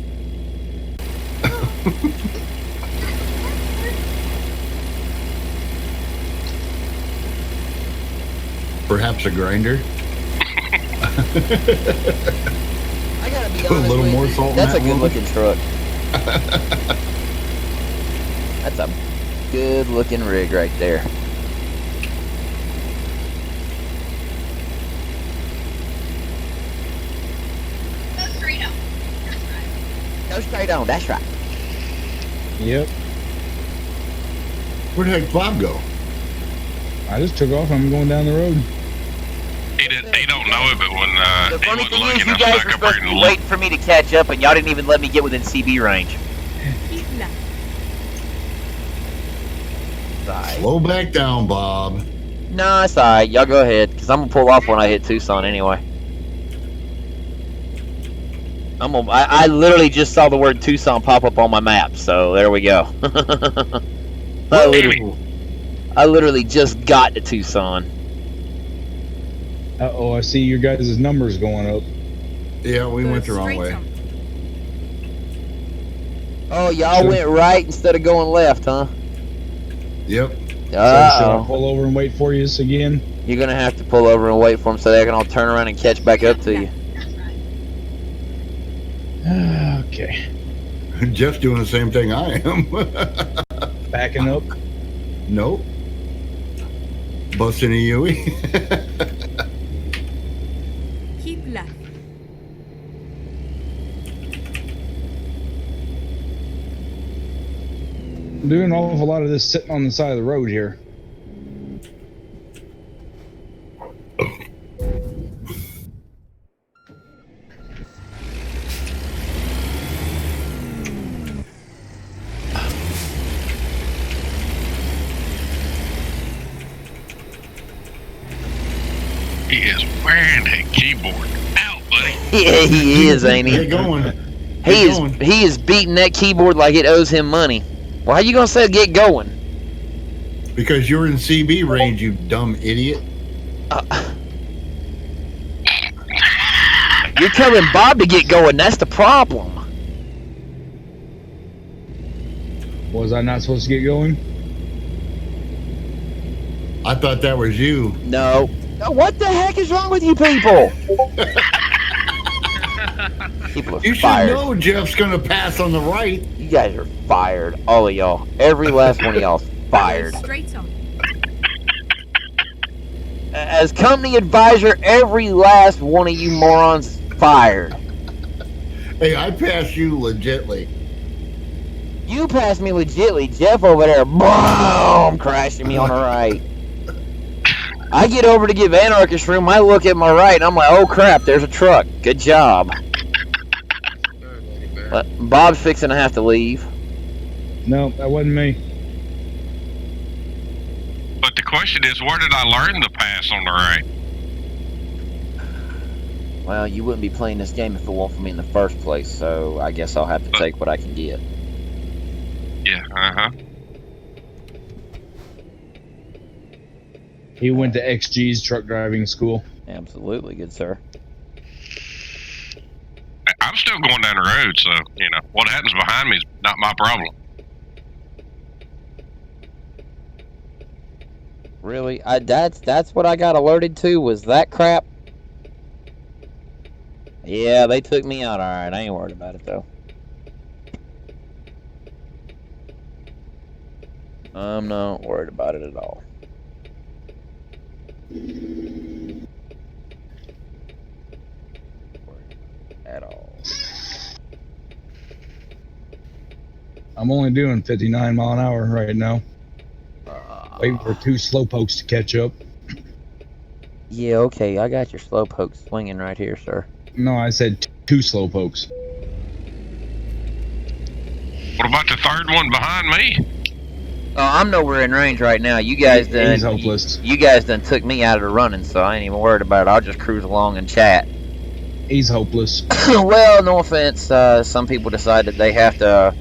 Speaker 5: Perhaps a grinder?
Speaker 3: I gotta be
Speaker 5: Put a
Speaker 3: honest
Speaker 5: little
Speaker 3: with
Speaker 5: more
Speaker 3: you,
Speaker 5: salt in
Speaker 3: that's a
Speaker 5: that
Speaker 3: good
Speaker 5: one.
Speaker 3: looking truck. That's a good looking rig right there. Go straight on, that's right.
Speaker 4: Yep.
Speaker 5: Where the heck Bob go?
Speaker 4: I just took off. I'm going down the road.
Speaker 6: He don't know it, but when
Speaker 3: The
Speaker 6: he
Speaker 3: funny
Speaker 6: was
Speaker 3: thing
Speaker 6: looking,
Speaker 3: is, you
Speaker 6: I
Speaker 3: guys
Speaker 6: stuck
Speaker 3: were
Speaker 6: up there
Speaker 3: supposed to
Speaker 6: and
Speaker 3: be waiting for me to catch up, and y'all didn't even let me get within CB range.
Speaker 1: Keep left.
Speaker 3: Sorry.
Speaker 5: Slow back down, Bob.
Speaker 3: Nah, it's alright. Y'all go ahead, because I'm going to pull off when I hit Tucson anyway. I literally just saw the word Tucson pop up on my map, so there we go. I literally just got to Tucson.
Speaker 4: Uh-oh, I see your guys' numbers going up.
Speaker 5: Yeah, we
Speaker 1: Go
Speaker 5: went the wrong
Speaker 1: straight
Speaker 5: way.
Speaker 1: on.
Speaker 3: Oh, y'all went right instead of going left, huh?
Speaker 5: Yep.
Speaker 4: So should I
Speaker 3: Uh-oh.
Speaker 4: pull over and wait for you again?
Speaker 3: You're going to have to pull over and wait for them so they can all turn around and catch back up to you.
Speaker 4: Okay.
Speaker 5: Jeff's doing the same thing I am.
Speaker 4: Backing up.
Speaker 5: Nope. Busting a Yui.
Speaker 1: Keep left.
Speaker 4: I'm doing an awful lot of this sitting on the side of the road here.
Speaker 6: he is wearing that keyboard out, buddy.
Speaker 3: Yeah, he is, ain't he?
Speaker 5: Get going.
Speaker 3: He is beating that keyboard like it owes him money. Well, how you gonna say get going?
Speaker 5: Because you're in CB range, you dumb idiot.
Speaker 3: You're telling Bob to get going. That's the problem.
Speaker 4: Was I not supposed to get going?
Speaker 5: I thought that was you.
Speaker 3: No. What the heck is wrong with you people? People are
Speaker 5: You should
Speaker 3: fired.
Speaker 5: know Jeff's gonna pass on the right.
Speaker 3: You guys are fired. All of y'all. Every last one of y'all fired.
Speaker 1: Go straight on.
Speaker 3: As company advisor, every last one of you morons fired.
Speaker 5: Hey, I passed you legitly.
Speaker 3: You passed me legitly. Jeff over there, boom, crashing me on the right. I get over to give Anarchist room. I look at my right, and I'm like, oh crap, there's a truck. Good job. But Bob's fixing to have to leave.
Speaker 4: No, that wasn't me.
Speaker 6: But the question is, where did I learn the pass on the right?
Speaker 3: Well, you wouldn't be playing this game if it weren't for me in the first place, so I guess I'll have to take what I can get.
Speaker 6: Yeah, uh-huh.
Speaker 4: He went to XG's truck driving school.
Speaker 3: Absolutely, good sir.
Speaker 6: I'm still going down the road, so, you know, what happens behind me is not my problem.
Speaker 3: Really? That's what I got alerted to, was that crap? Yeah, they took me out, alright. I ain't worried about it, though. I'm not worried about it at all. At all.
Speaker 4: I'm only doing 59 mile an hour right now. Waiting for 2 slowpokes to catch up.
Speaker 3: Yeah, okay, I got your slowpoke swinging right here, sir.
Speaker 4: No, I said 2 slowpokes.
Speaker 6: What about the third one behind me?
Speaker 3: Oh, I'm nowhere in range right now. You guys done.
Speaker 4: He's hopeless.
Speaker 3: You guys done took me out of the running, so I ain't even worried about it. I'll just cruise along and chat.
Speaker 4: He's hopeless.
Speaker 3: Well, no offense. Some people decide that they have to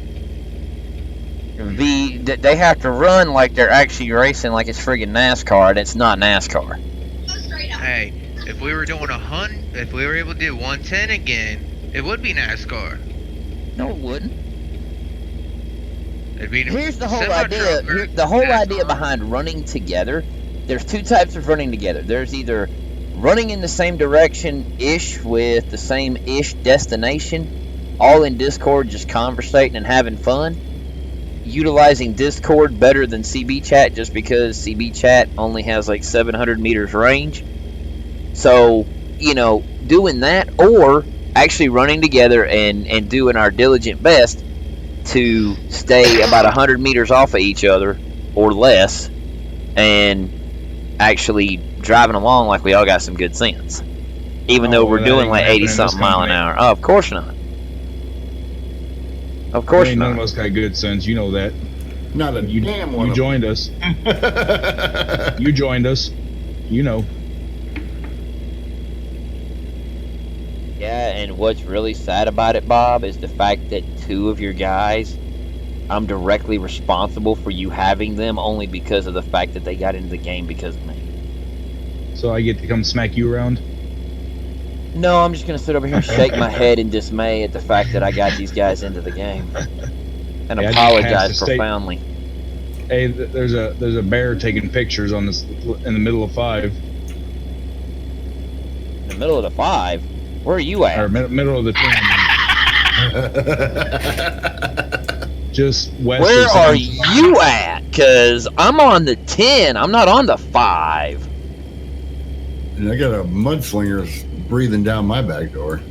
Speaker 3: they have to run like they're actually racing, like it's friggin' NASCAR, and it's not NASCAR.
Speaker 7: Hey, if we were doing if we were able to do 110 again, it would be NASCAR.
Speaker 3: No, it wouldn't.
Speaker 7: It'd be
Speaker 3: Here's the whole idea. The whole idea behind running together. There's 2 types of running together. There's either running in the same direction-ish with the same-ish destination, all in Discord, just conversating and having fun. Utilizing Discord better than CB chat, just because CB chat only has like 700 meters range. So, you know, doing that, or actually running together and doing our diligent best to stay about 100 meters off of each other or less, and actually driving along like we all got some good sense, even though we're doing like 80 something mile an hour. Oh, of course not. Of course not.
Speaker 4: None of us got good sense. You know that.
Speaker 5: Not a damn one.
Speaker 4: You joined us. You joined us. You know.
Speaker 3: Yeah, and what's really sad about it, Bob, is the fact that 2 of your guys, I'm directly responsible for you having them only because of the fact that they got into the game because of me.
Speaker 4: So I get to come smack you around?
Speaker 3: No, I'm just going to sit over here and shake my head in dismay at the fact that I got these guys into the game. And apologize profoundly.
Speaker 4: Hey, there's a bear taking pictures on this in the middle of 5.
Speaker 3: In the middle of the 5? Where are you at?
Speaker 4: Or middle of the 10. Just west.
Speaker 3: Where are you at? Because I'm on the 10. I'm not on the 5.
Speaker 5: And I got a mudslinger breathing down my back door.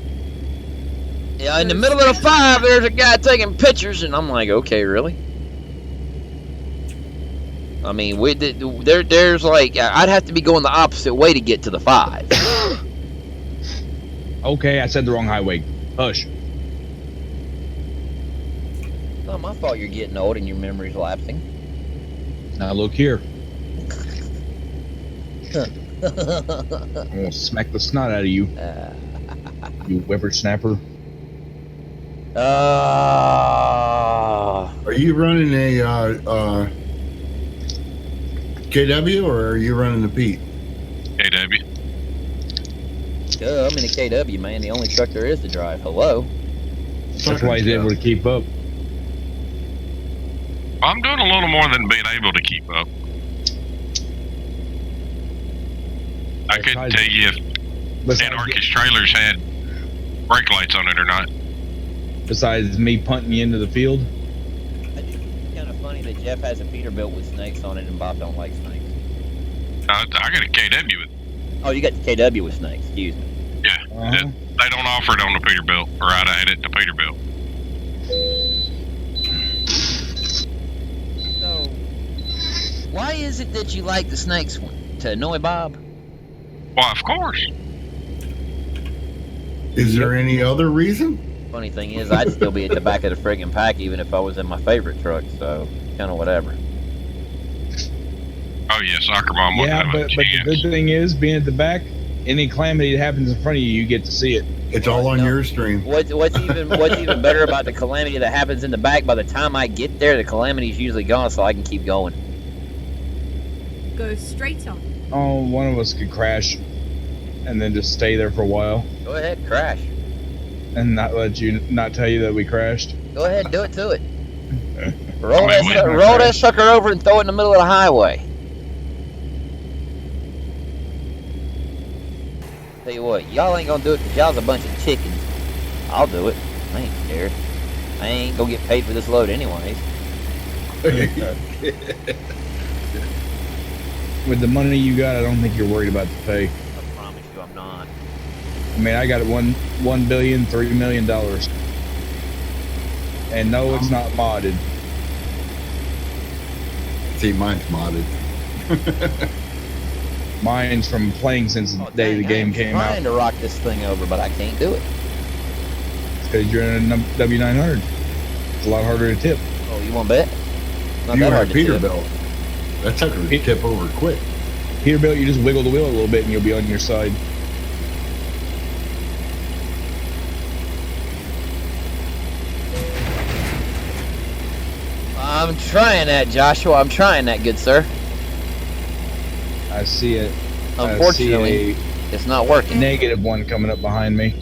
Speaker 3: Yeah, in the middle of the 5, there's a guy taking pictures, and I'm like, okay, really? I mean, there's like, I'd have to be going the opposite way to get to the 5.
Speaker 4: Okay, I said the wrong highway. Hush.
Speaker 3: It's not my fault you're getting old and your memory's lapsing.
Speaker 4: Now look here. I'm gonna smack the snot out of you. You whippersnapper.
Speaker 5: Are you running a KW or are you running the Pete?
Speaker 6: KW.
Speaker 3: Duh, I'm in a KW, man. The only truck there is to drive. Hello.
Speaker 4: That's why he's able to keep up.
Speaker 6: I'm doing a little more than being able to keep up. I couldn't tell you if Anarchist trailers had brake lights on it or not.
Speaker 4: Besides me punting you into the field?
Speaker 3: I do think it's kind of funny that Jeff has a Peterbilt with snakes on it and Bob don't like snakes.
Speaker 6: I got a KW with.
Speaker 3: Oh, you got the KW with snakes. Excuse me.
Speaker 6: Yeah, they don't offer it on the Peterbilt, or I'd add it to Peterbilt.
Speaker 3: So, why is it that you like the snakes one? To annoy Bob?
Speaker 6: Why, of course.
Speaker 5: Is there any other reason?
Speaker 3: Funny thing is, I'd still be at the back of the friggin' pack even if I was in my favorite truck, so kind of whatever.
Speaker 6: Oh yeah, soccer mom wouldn't
Speaker 4: Yeah,
Speaker 6: have
Speaker 4: but
Speaker 6: a
Speaker 4: the
Speaker 6: chance.
Speaker 4: good thing is, being at the back, any calamity that happens in front of you, you get to see it.
Speaker 5: It's all on your stream.
Speaker 3: What's even better about the calamity that happens in the back? By the time I get there, the calamity's usually gone, so I can keep going.
Speaker 1: Go straight on.
Speaker 4: Oh, one of us could crash and then just stay there for a while
Speaker 3: Go ahead, crash.
Speaker 4: and not tell you that we crashed.
Speaker 3: Go ahead, do it to it.
Speaker 6: I
Speaker 3: Roll
Speaker 6: mean,
Speaker 3: that, roll that sucker over and throw it in the middle of the highway. Tell you what, y'all ain't gonna do it because y'all's a bunch of chickens. I'll do it. I ain't scared. I ain't gonna get paid for this load anyways.
Speaker 4: With the money you got, I don't think you're worried about the pay.
Speaker 3: I promise you I'm not.
Speaker 4: I mean, I got $1 billion, $3 million. And no, it's not modded.
Speaker 5: See, mine's modded.
Speaker 4: Mine's from playing since the day
Speaker 3: dang,
Speaker 4: the game
Speaker 3: I'm
Speaker 4: came
Speaker 3: trying
Speaker 4: out.
Speaker 3: to rock this thing over, but I can't do it.
Speaker 4: It's because you're in a W900. It's a lot harder to tip.
Speaker 3: Oh, you want to bet? Not
Speaker 5: You
Speaker 3: that hard
Speaker 5: have
Speaker 3: to tip.
Speaker 5: Peterbilt. That sucker would tip over quick.
Speaker 4: Peterbilt, you just wiggle the wheel a little bit and you'll be on your side.
Speaker 3: I'm trying that, Joshua. I'm trying that, good sir.
Speaker 4: I see it.
Speaker 3: Unfortunately,
Speaker 4: I see
Speaker 3: it's not
Speaker 4: a
Speaker 3: working.
Speaker 4: negative one coming up behind me.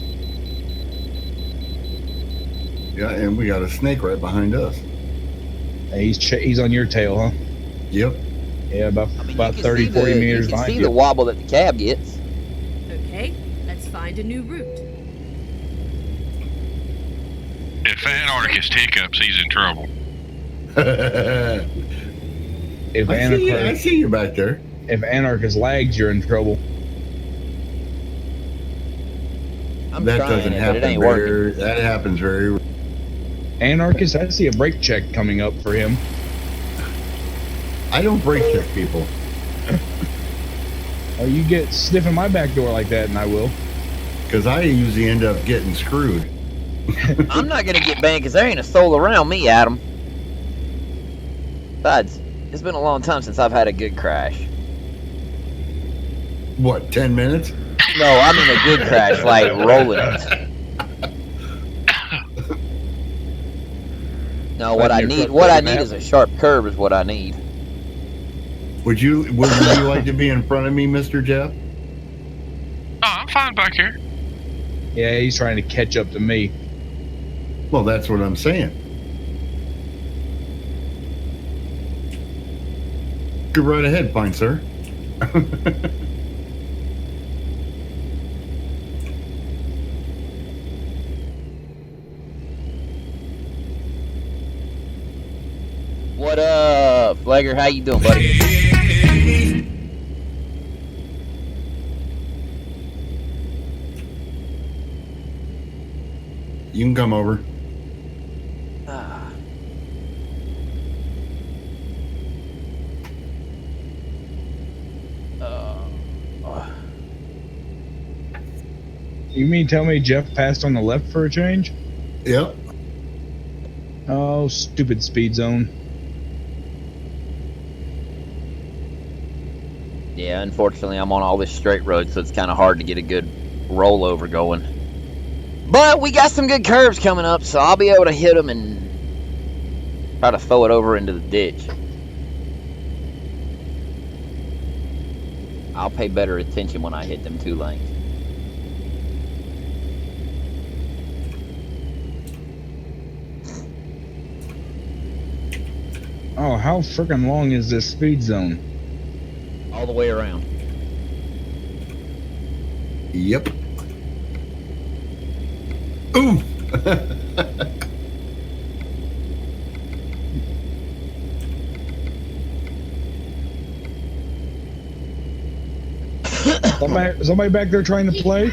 Speaker 5: Yeah, and we got a snake right behind us.
Speaker 4: Hey, he's on your tail, huh?
Speaker 5: Yep.
Speaker 4: Yeah, about
Speaker 3: I mean,
Speaker 4: about
Speaker 3: you can
Speaker 4: 30,
Speaker 3: see
Speaker 4: 40
Speaker 3: the,
Speaker 4: meters
Speaker 3: you can
Speaker 4: behind
Speaker 3: see
Speaker 4: you.
Speaker 3: the wobble that the cab gets.
Speaker 1: Okay, let's find a new route.
Speaker 6: If Antarctic hiccups, he's in trouble.
Speaker 4: If
Speaker 5: I see you back there.
Speaker 4: If Anarchist lags, you're in trouble.
Speaker 3: I'm
Speaker 5: That
Speaker 3: trying
Speaker 5: doesn't
Speaker 3: it, but
Speaker 5: happen
Speaker 3: it ain't working.
Speaker 5: very. That happens very.
Speaker 4: Anarchist, I see a brake check coming up for him.
Speaker 5: I don't brake check people.
Speaker 4: Oh, you get sniffing my back door like that, and I will.
Speaker 5: Because I usually end up getting screwed.
Speaker 3: I'm not gonna get banned because there ain't a soul around me, Adam. Besides, it's been a long time since I've had a good crash.
Speaker 5: What, 10 minutes?
Speaker 3: No, I mean a good crash, like rolling it. No, what I need is a sharp curve is what I need.
Speaker 5: Would you like to be in front of me, Mr. Jeff?
Speaker 6: Oh, I'm fine back here.
Speaker 4: Yeah, he's trying to catch up to me.
Speaker 5: Well, that's what I'm saying. Go right ahead, fine sir.
Speaker 3: What up, Flagger? How you doing, buddy?
Speaker 5: You can come over.
Speaker 4: You mean tell me Jeff passed on the left for a change?
Speaker 5: Yep.
Speaker 4: Oh, stupid speed zone.
Speaker 3: Yeah, unfortunately, I'm on all this straight road, so it's kind of hard to get a good rollover going. But we got some good curves coming up, so I'll be able to hit them and try to throw it over into the ditch. I'll pay better attention when I hit them 2 lanes.
Speaker 4: Oh, how freaking long is this speed zone?
Speaker 3: All the way around.
Speaker 5: Yep. Ooh.
Speaker 4: Somebody back there trying to play?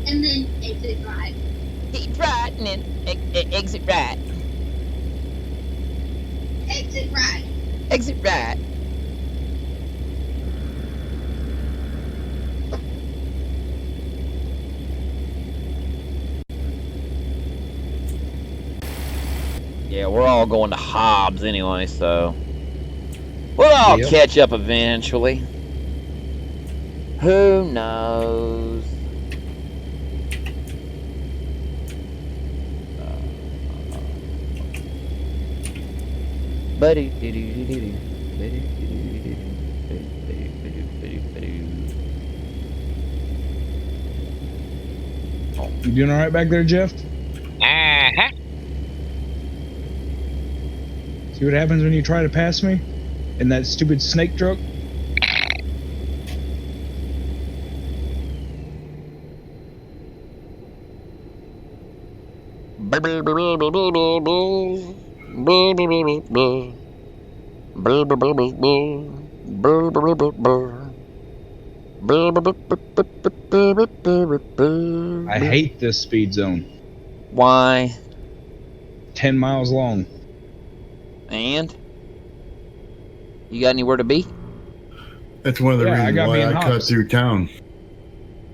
Speaker 9: And then exit right.
Speaker 3: Keep right and then exit right.
Speaker 9: Exit right.
Speaker 3: Exit right. Yeah, we're all going to Hobbs anyway, so we'll all
Speaker 4: Yep.
Speaker 3: catch up eventually. Who knows?
Speaker 4: You doing all right back there, Jeff?
Speaker 6: Uh-huh.
Speaker 4: See what happens when you try to pass me in that stupid snake truck? I hate this speed zone.
Speaker 3: Why?
Speaker 4: 10 miles long.
Speaker 3: And? You got anywhere to be?
Speaker 5: That's one of the
Speaker 4: Yeah, I
Speaker 5: reasons
Speaker 4: gotta be
Speaker 5: why
Speaker 4: in
Speaker 5: I cut
Speaker 4: Hobbs.
Speaker 5: through town.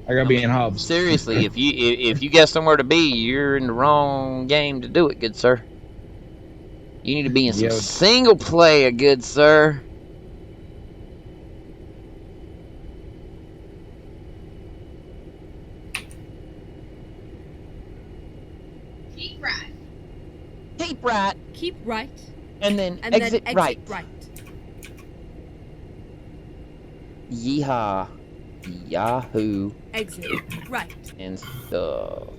Speaker 4: I gotta be in Hobbs.
Speaker 3: Seriously, if you got somewhere to be, you're in the wrong game to do it, good sir. You need to be in some
Speaker 4: Yeah.
Speaker 3: single player, good sir.
Speaker 1: Keep right.
Speaker 3: Keep right,
Speaker 1: Keep right.
Speaker 3: and then
Speaker 1: And
Speaker 3: exit
Speaker 1: then
Speaker 3: right.
Speaker 1: exit right.
Speaker 3: Yeehaw. Yahoo.
Speaker 1: Exit right.
Speaker 3: And stuff.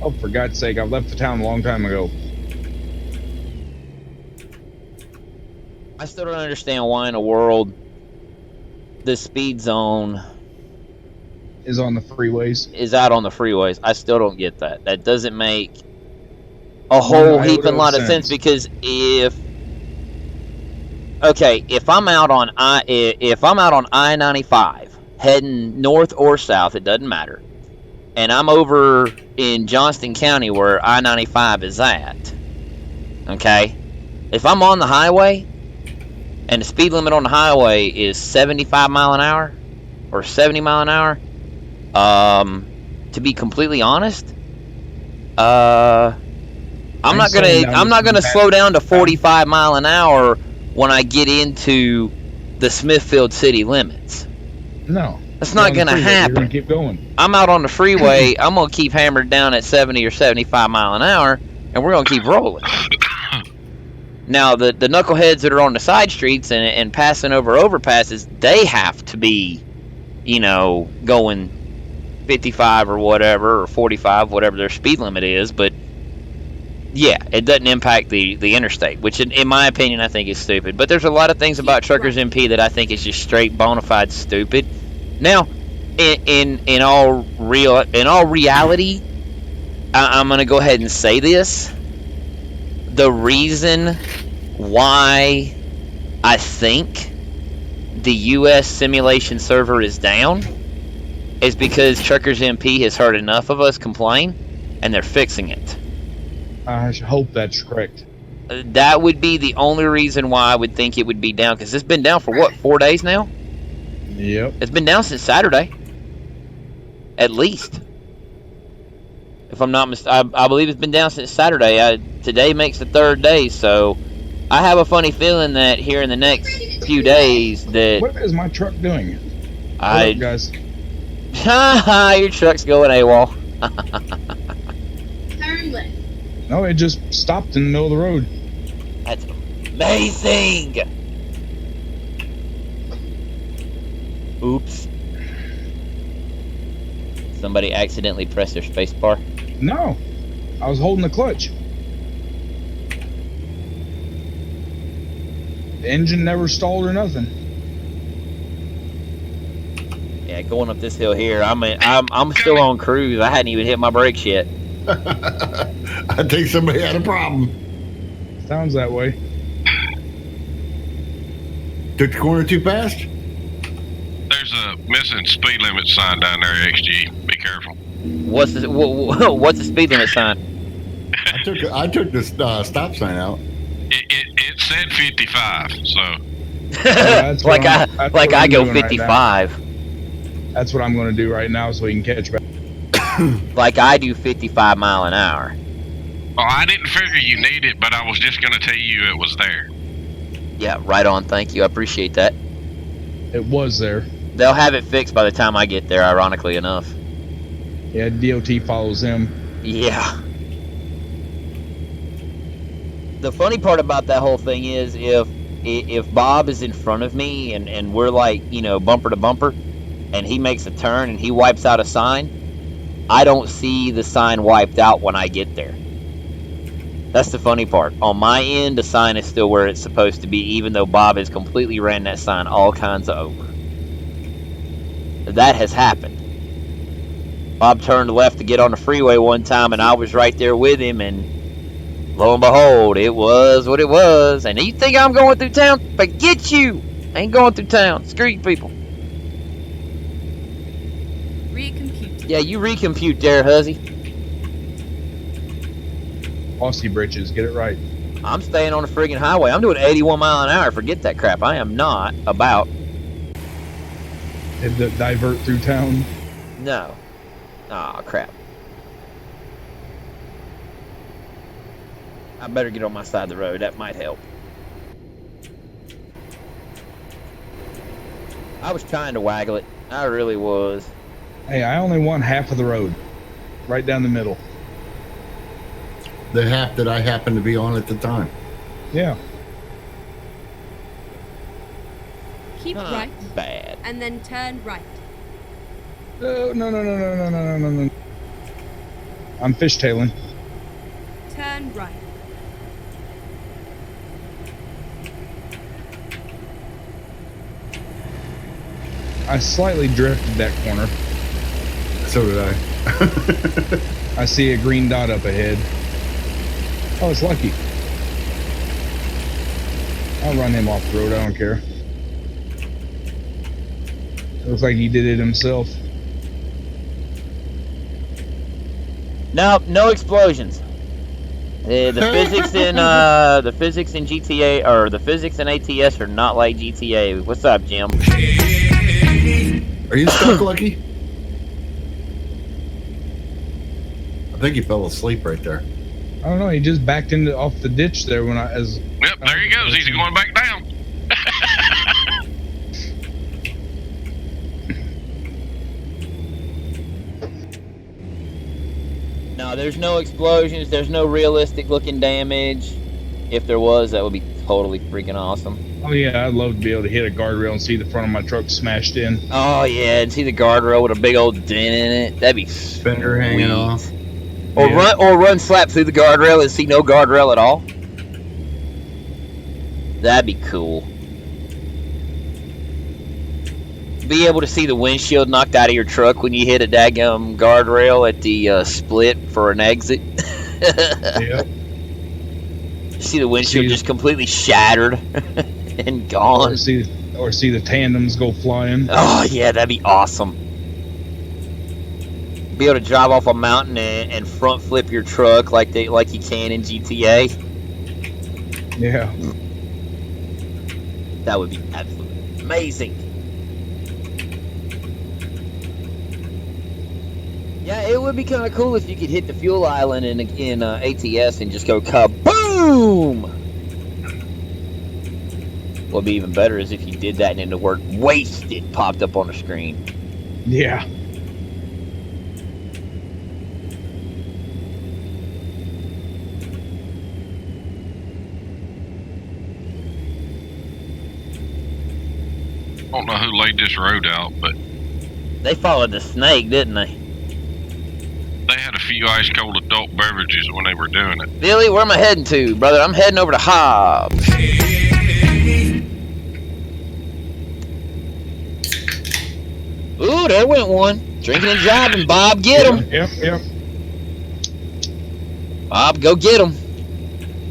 Speaker 4: Oh, for God's sake, I left the town a long time ago.
Speaker 3: I still don't understand why in the world the speed zone
Speaker 4: Is on the freeways.
Speaker 3: is out on the freeways. I still don't get that. That doesn't make a whole
Speaker 4: iota
Speaker 3: heaping
Speaker 4: of
Speaker 3: lot of sense,
Speaker 4: sense.
Speaker 3: because if I'm out on I-95 heading north or south, it doesn't matter, and I'm over in Johnston County where I-95 is at, okay, if I'm on the highway and the speed limit on the highway is 75 mile an hour or 70 mile an hour, to be completely honest, I'm not gonna slow down to 45 mile an hour when I get into the Smithfield city limits.
Speaker 4: No.
Speaker 3: That's not
Speaker 4: You're on the
Speaker 3: gonna
Speaker 4: freeway,
Speaker 3: happen.
Speaker 4: You're gonna keep going.
Speaker 3: I'm out on the freeway. I'm gonna keep hammered down at 70 or 75 mile an hour, and we're gonna keep rolling. Now, the knuckleheads that are on the side streets and passing over overpasses, they have to be, going 55 or whatever, or 45, whatever their speed limit is. But yeah, it doesn't impact the interstate, which in my opinion I think is stupid. But there's a lot of things about Truckers MP that I think is just straight bona fide stupid. Now, in all reality, I'm gonna go ahead and say this: the reason why I think the U.S. simulation server is down is because Truckers MP has heard enough of us complain, and they're fixing it.
Speaker 4: I hope that's correct.
Speaker 3: That would be the only reason why I would think it would be down, because it's been down for what, 4 days now?
Speaker 4: Yep.
Speaker 3: It's been down since Saturday, at least. If I'm not mistaken, I believe it's been down since Saturday. Today makes the 3rd day, so I have a funny feeling that here in the next few days that
Speaker 4: What is my truck doing? Hold up, guys.
Speaker 3: your truck's going AWOL.
Speaker 9: Turn left.
Speaker 4: No, it just stopped in the middle of the road.
Speaker 3: That's amazing. Oops. Somebody accidentally pressed their space bar.
Speaker 4: No, I was holding the clutch. The engine never stalled or nothing.
Speaker 3: Yeah, going up this hill here, I'm still on cruise. I hadn't even hit my brakes yet.
Speaker 5: I think somebody had a problem.
Speaker 4: Sounds that way.
Speaker 5: Took the corner too fast?
Speaker 6: There's a missing speed limit sign down there, XG. Be careful.
Speaker 3: What's the speed limit sign?
Speaker 5: I took the stop sign out.
Speaker 6: It said 55, so.
Speaker 4: That's
Speaker 3: like
Speaker 4: what
Speaker 3: I
Speaker 4: I'm
Speaker 3: go
Speaker 4: doing right
Speaker 3: 55.
Speaker 4: That's what I'm going to do right now so we can catch back.
Speaker 3: Like I do 55 mile an hour.
Speaker 6: Well, I didn't figure you need it, but I was just going to tell you it was there.
Speaker 3: Yeah, right on. Thank you. I appreciate that.
Speaker 4: It was there.
Speaker 3: They'll have it fixed by the time I get there, ironically enough.
Speaker 4: Yeah, DOT follows him.
Speaker 3: Yeah. The funny part about that whole thing is if Bob is in front of me and we're like, you know, bumper to bumper, and he makes a turn and he wipes out a sign, I don't see the sign wiped out when I get there. That's the funny part. On my end, the sign is still where it's supposed to be, even though Bob has completely ran that sign all kinds of over. That has happened. Bob turned left to get on the freeway one time, and I was right there with him, and lo and behold, it was what it was. And you think I'm going through town? Forget you! I ain't going through town. Screw you people.
Speaker 1: Recompute.
Speaker 3: Yeah, you recompute there, Huzzy.
Speaker 4: Aussie britches, get it right.
Speaker 3: I'm staying on the friggin' highway. I'm doing 81 mile an hour. Forget that crap. I am not about.
Speaker 4: Did the divert through town?
Speaker 3: No. Aw, crap. I better get on my side of the road. That might help. I was trying to waggle it. I really was.
Speaker 4: Hey, I only want half of the road. Right down the middle.
Speaker 5: The half that I happened to be on at the time.
Speaker 4: Yeah.
Speaker 1: Keep
Speaker 3: Not
Speaker 1: right.
Speaker 3: bad.
Speaker 1: And then turn right.
Speaker 4: No. I'm fishtailing.
Speaker 1: Turn right.
Speaker 4: I slightly drifted that corner.
Speaker 5: So did I.
Speaker 4: I see a green dot up ahead. Oh, it's Lucky. I'll run him off the road. I don't care. Looks like he did it himself.
Speaker 3: No, no explosions. The physics in GTA or the physics in ATS are not like GTA. What's up, Jim?
Speaker 5: Are you stuck, Lucky? I think he fell asleep right there.
Speaker 4: I don't know. He just backed into off the ditch there when I as.
Speaker 6: Yep, there he goes. He's going back down.
Speaker 3: No, there's no explosions. There's no realistic looking damage. If there was, that would be totally freaking awesome.
Speaker 4: Oh yeah, I'd love to be able to hit a guardrail and see the front of my truck smashed in.
Speaker 3: Oh yeah, and see the guardrail with a big old dent in it. That'd be
Speaker 5: Fender hanging
Speaker 3: sweet.
Speaker 5: off.
Speaker 3: Or
Speaker 4: Yeah.
Speaker 3: run slap through the guardrail and see no guardrail at all. That'd be cool. Be able to see the windshield knocked out of your truck when you hit a daggum guardrail at the split for an exit.
Speaker 4: Yeah.
Speaker 3: See the windshield just completely shattered and gone.
Speaker 4: Or see the tandems go flying.
Speaker 3: Oh yeah, that'd be awesome. Be able to drive off a mountain and front flip your truck like you can in GTA.
Speaker 4: Yeah.
Speaker 3: That would be absolutely amazing. Yeah, it would be kind of cool if you could hit the fuel island in ATS and just go kaboom. What'd be even better is if you did that and then the word "wasted" popped up on the screen.
Speaker 4: Yeah.
Speaker 6: I don't know who laid this road out, but
Speaker 3: They followed the snake, didn't they?
Speaker 6: they had a few ice cold adult beverages when they were doing it.
Speaker 3: Billy, where am I heading to, brother? I'm heading over to Hobbs. Ooh, there went one. Drinking and driving, Bob, get him.
Speaker 4: Yep.
Speaker 3: Bob, go get him.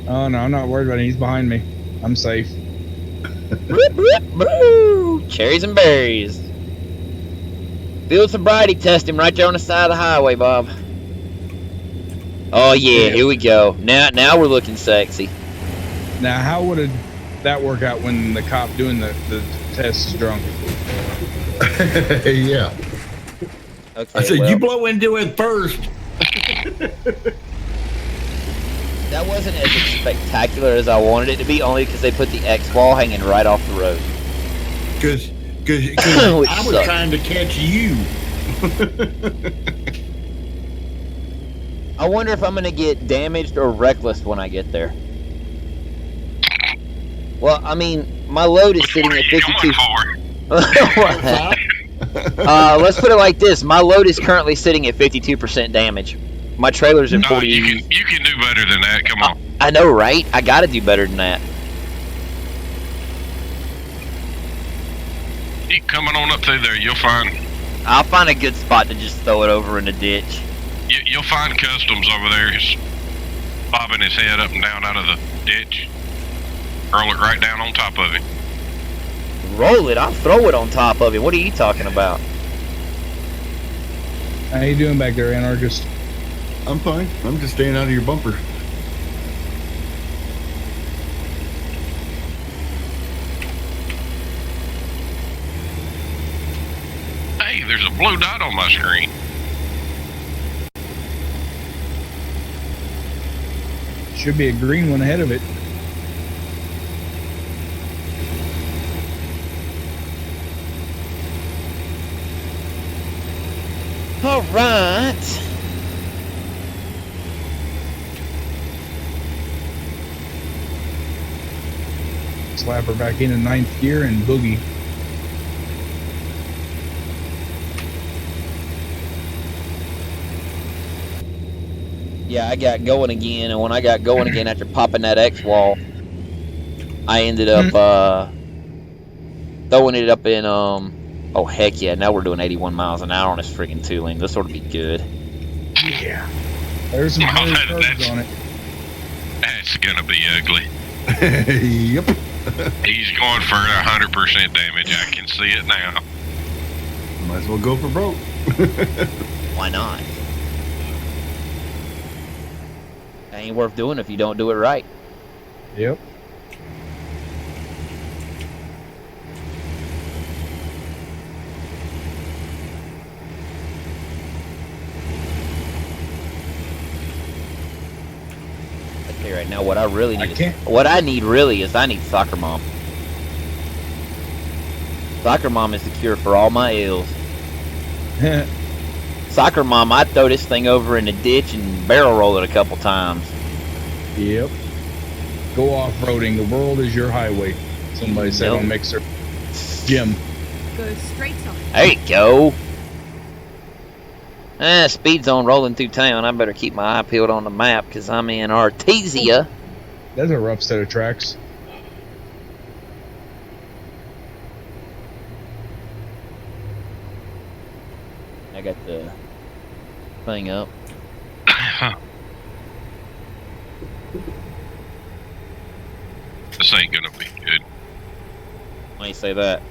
Speaker 4: Oh no, I'm not worried about it. He's behind me. I'm safe.
Speaker 3: Cherries and berries. Field sobriety test him right there on the side of the highway, Bob. Oh yeah, here we go. Now we're looking sexy.
Speaker 4: Now, how would that work out when the cop doing the test is drunk?
Speaker 5: Yeah.
Speaker 3: Okay.
Speaker 5: I said,
Speaker 3: well,
Speaker 5: you blow into it first.
Speaker 3: that wasn't as spectacular as I wanted it to be, only because they put the X wall hanging right off the road.
Speaker 5: Because
Speaker 3: Which
Speaker 5: I was
Speaker 3: sucked.
Speaker 5: trying to catch you.
Speaker 3: I wonder if I'm gonna get damaged or reckless when I get there. Well, I mean, my load is sitting at 52. Let's put it like this: my load is currently sitting at 52% damage. My trailer's at 40.
Speaker 6: You can do better than that. Come on.
Speaker 3: I know, right? I gotta do better than that.
Speaker 6: Keep coming on up through there. You'll find.
Speaker 3: I'll find a good spot to just throw it over in the ditch.
Speaker 6: You'll find customs over there. He's bobbing his head up and down out of the ditch. Roll it right down on top of him.
Speaker 3: Roll it? I'll throw it on top of it. What are you talking about?
Speaker 4: How you doing back there, anarchist?
Speaker 5: I'm fine. I'm just staying out of your bumper.
Speaker 6: Hey, there's a blue dot on my screen.
Speaker 4: Should be a green one ahead of it.
Speaker 3: All right.
Speaker 4: Slap her back in 9th gear and boogie.
Speaker 3: Yeah, I got going again, and when I got going again after popping that X wall, I ended up throwing it up in oh heck yeah, now we're doing 81 miles an hour on this friggin' 2-lane. This ought to be good.
Speaker 4: Yeah. There's some hairy curves on it.
Speaker 6: That's gonna be ugly.
Speaker 5: Yep.
Speaker 6: He's going for 100% damage. I can see it now.
Speaker 5: Might as well go for broke.
Speaker 3: Why not? That ain't worth doing if you don't do it right.
Speaker 4: Yep.
Speaker 3: Okay, right now what I really need
Speaker 4: can't.
Speaker 3: what I need really is I need Soccer Mom. Soccer Mom is the cure for all my ills. Soccer Mom, I'd throw this thing over in the ditch and barrel roll it a couple times.
Speaker 4: Yep. Go off-roading. The world is your highway. Somebody said
Speaker 3: Nope.
Speaker 4: on Mixer. Jim.
Speaker 1: Go straight on.
Speaker 3: There you go. Speed zone rolling through town. I better keep my eye peeled on the map because I'm in Artesia.
Speaker 4: That's a rough set of tracks.
Speaker 3: I got the thing up.
Speaker 6: This ain't gonna be good.
Speaker 3: Why you say that?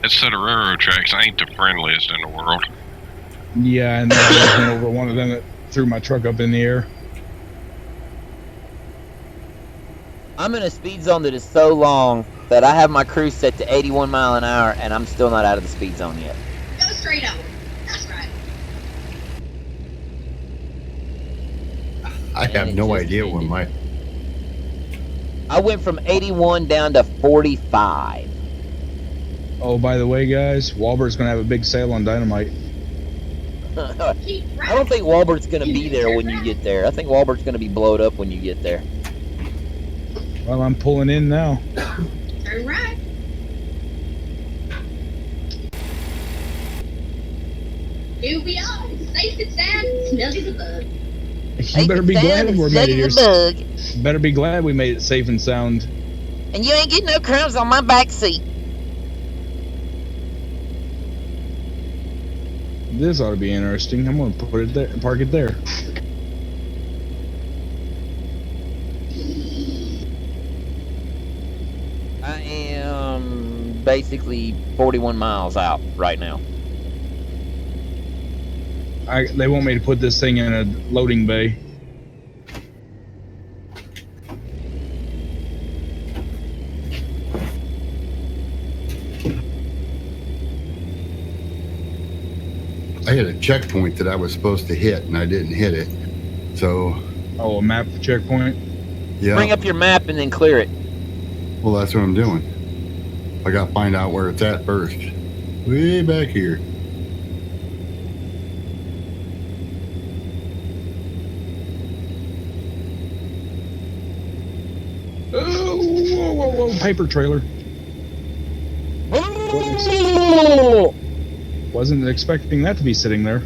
Speaker 6: That set of railroad tracks ain't the friendliest in the world.
Speaker 4: Yeah, and I went over one of them that threw my truck up in the air.
Speaker 3: I'm in a speed zone that is so long that I have my cruise set to 81 mile an hour and I'm still not out of the speed zone yet.
Speaker 9: Go straight up. That's right.
Speaker 5: I have
Speaker 3: it
Speaker 5: no
Speaker 3: just
Speaker 5: idea when my.
Speaker 3: I went from 81 down to 45.
Speaker 4: Oh, by the way, guys, Walbert's going to have a big sale on dynamite.
Speaker 3: I don't think Walbert's going to be there when you get there. I think Walbert's going to be blowed up when you get there.
Speaker 4: Well, I'm pulling in now.
Speaker 9: Turn right. Here we are, safe and sound, snug as a bug.
Speaker 4: You better be glad we made it here. Better be glad we made it safe and sound.
Speaker 3: And you ain't getting no crumbs on my back seat.
Speaker 4: This ought to be interesting. I'm going to put it there, park it there.
Speaker 3: I am basically 41 miles out right now.
Speaker 4: They want me to put this thing in a loading bay.
Speaker 5: I hit a checkpoint that I was supposed to hit, and I didn't hit it. So.
Speaker 4: Oh, a map checkpoint?
Speaker 5: Yeah.
Speaker 3: Bring up your map and then clear it.
Speaker 5: Well, that's what I'm doing. I got to find out where it's at first. Way back here.
Speaker 4: Oh, whoa, paper trailer. Wasn't expecting that to be sitting there.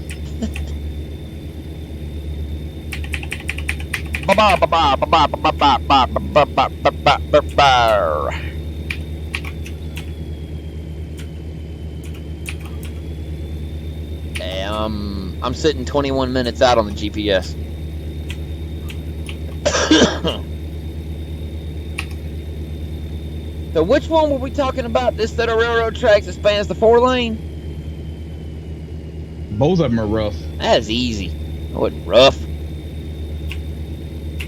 Speaker 3: I'm sitting 21 minutes out on the GPS. So which one were we talking about? This set of railroad tracks that spans the 4-lane?
Speaker 4: Both of them are rough.
Speaker 3: That is easy. It wasn't rough.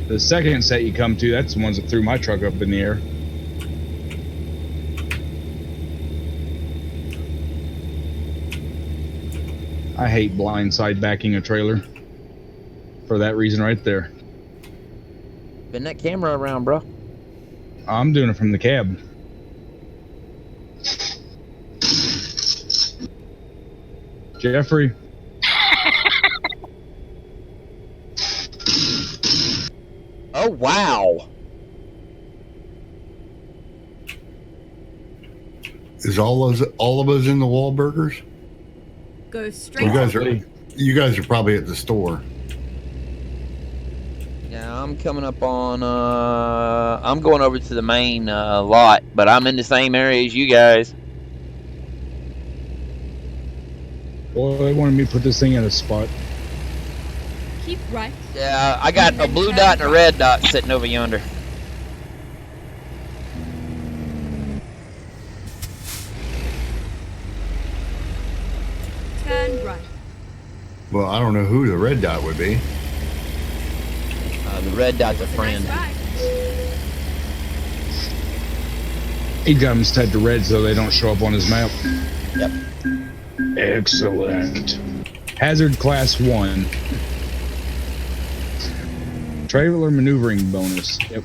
Speaker 4: The second set you come to, that's the ones that threw my truck up in the air. I hate blindside backing a trailer. For that reason right there.
Speaker 3: Spin that camera around, bro.
Speaker 4: I'm doing it from the cab. Jeffrey.
Speaker 3: Oh, wow.
Speaker 5: Is all of us in the Wahlburgers?
Speaker 1: Go straight.
Speaker 5: You guys are probably at the store.
Speaker 3: Yeah, I'm coming up on, I'm going over to the main lot, but I'm in the same area as you guys.
Speaker 4: Well, they wanted me to put this thing in a spot.
Speaker 1: Keep right.
Speaker 3: Yeah, I got a blue dot and a red dot sitting over yonder.
Speaker 1: Turn right.
Speaker 5: Well, I don't know who the red dot would be.
Speaker 3: The red dot's a friend.
Speaker 1: Nice
Speaker 4: He got them set to red so they don't show up on his map.
Speaker 3: Yep.
Speaker 4: Excellent. Hazard class 1. Trailer maneuvering bonus. Yep.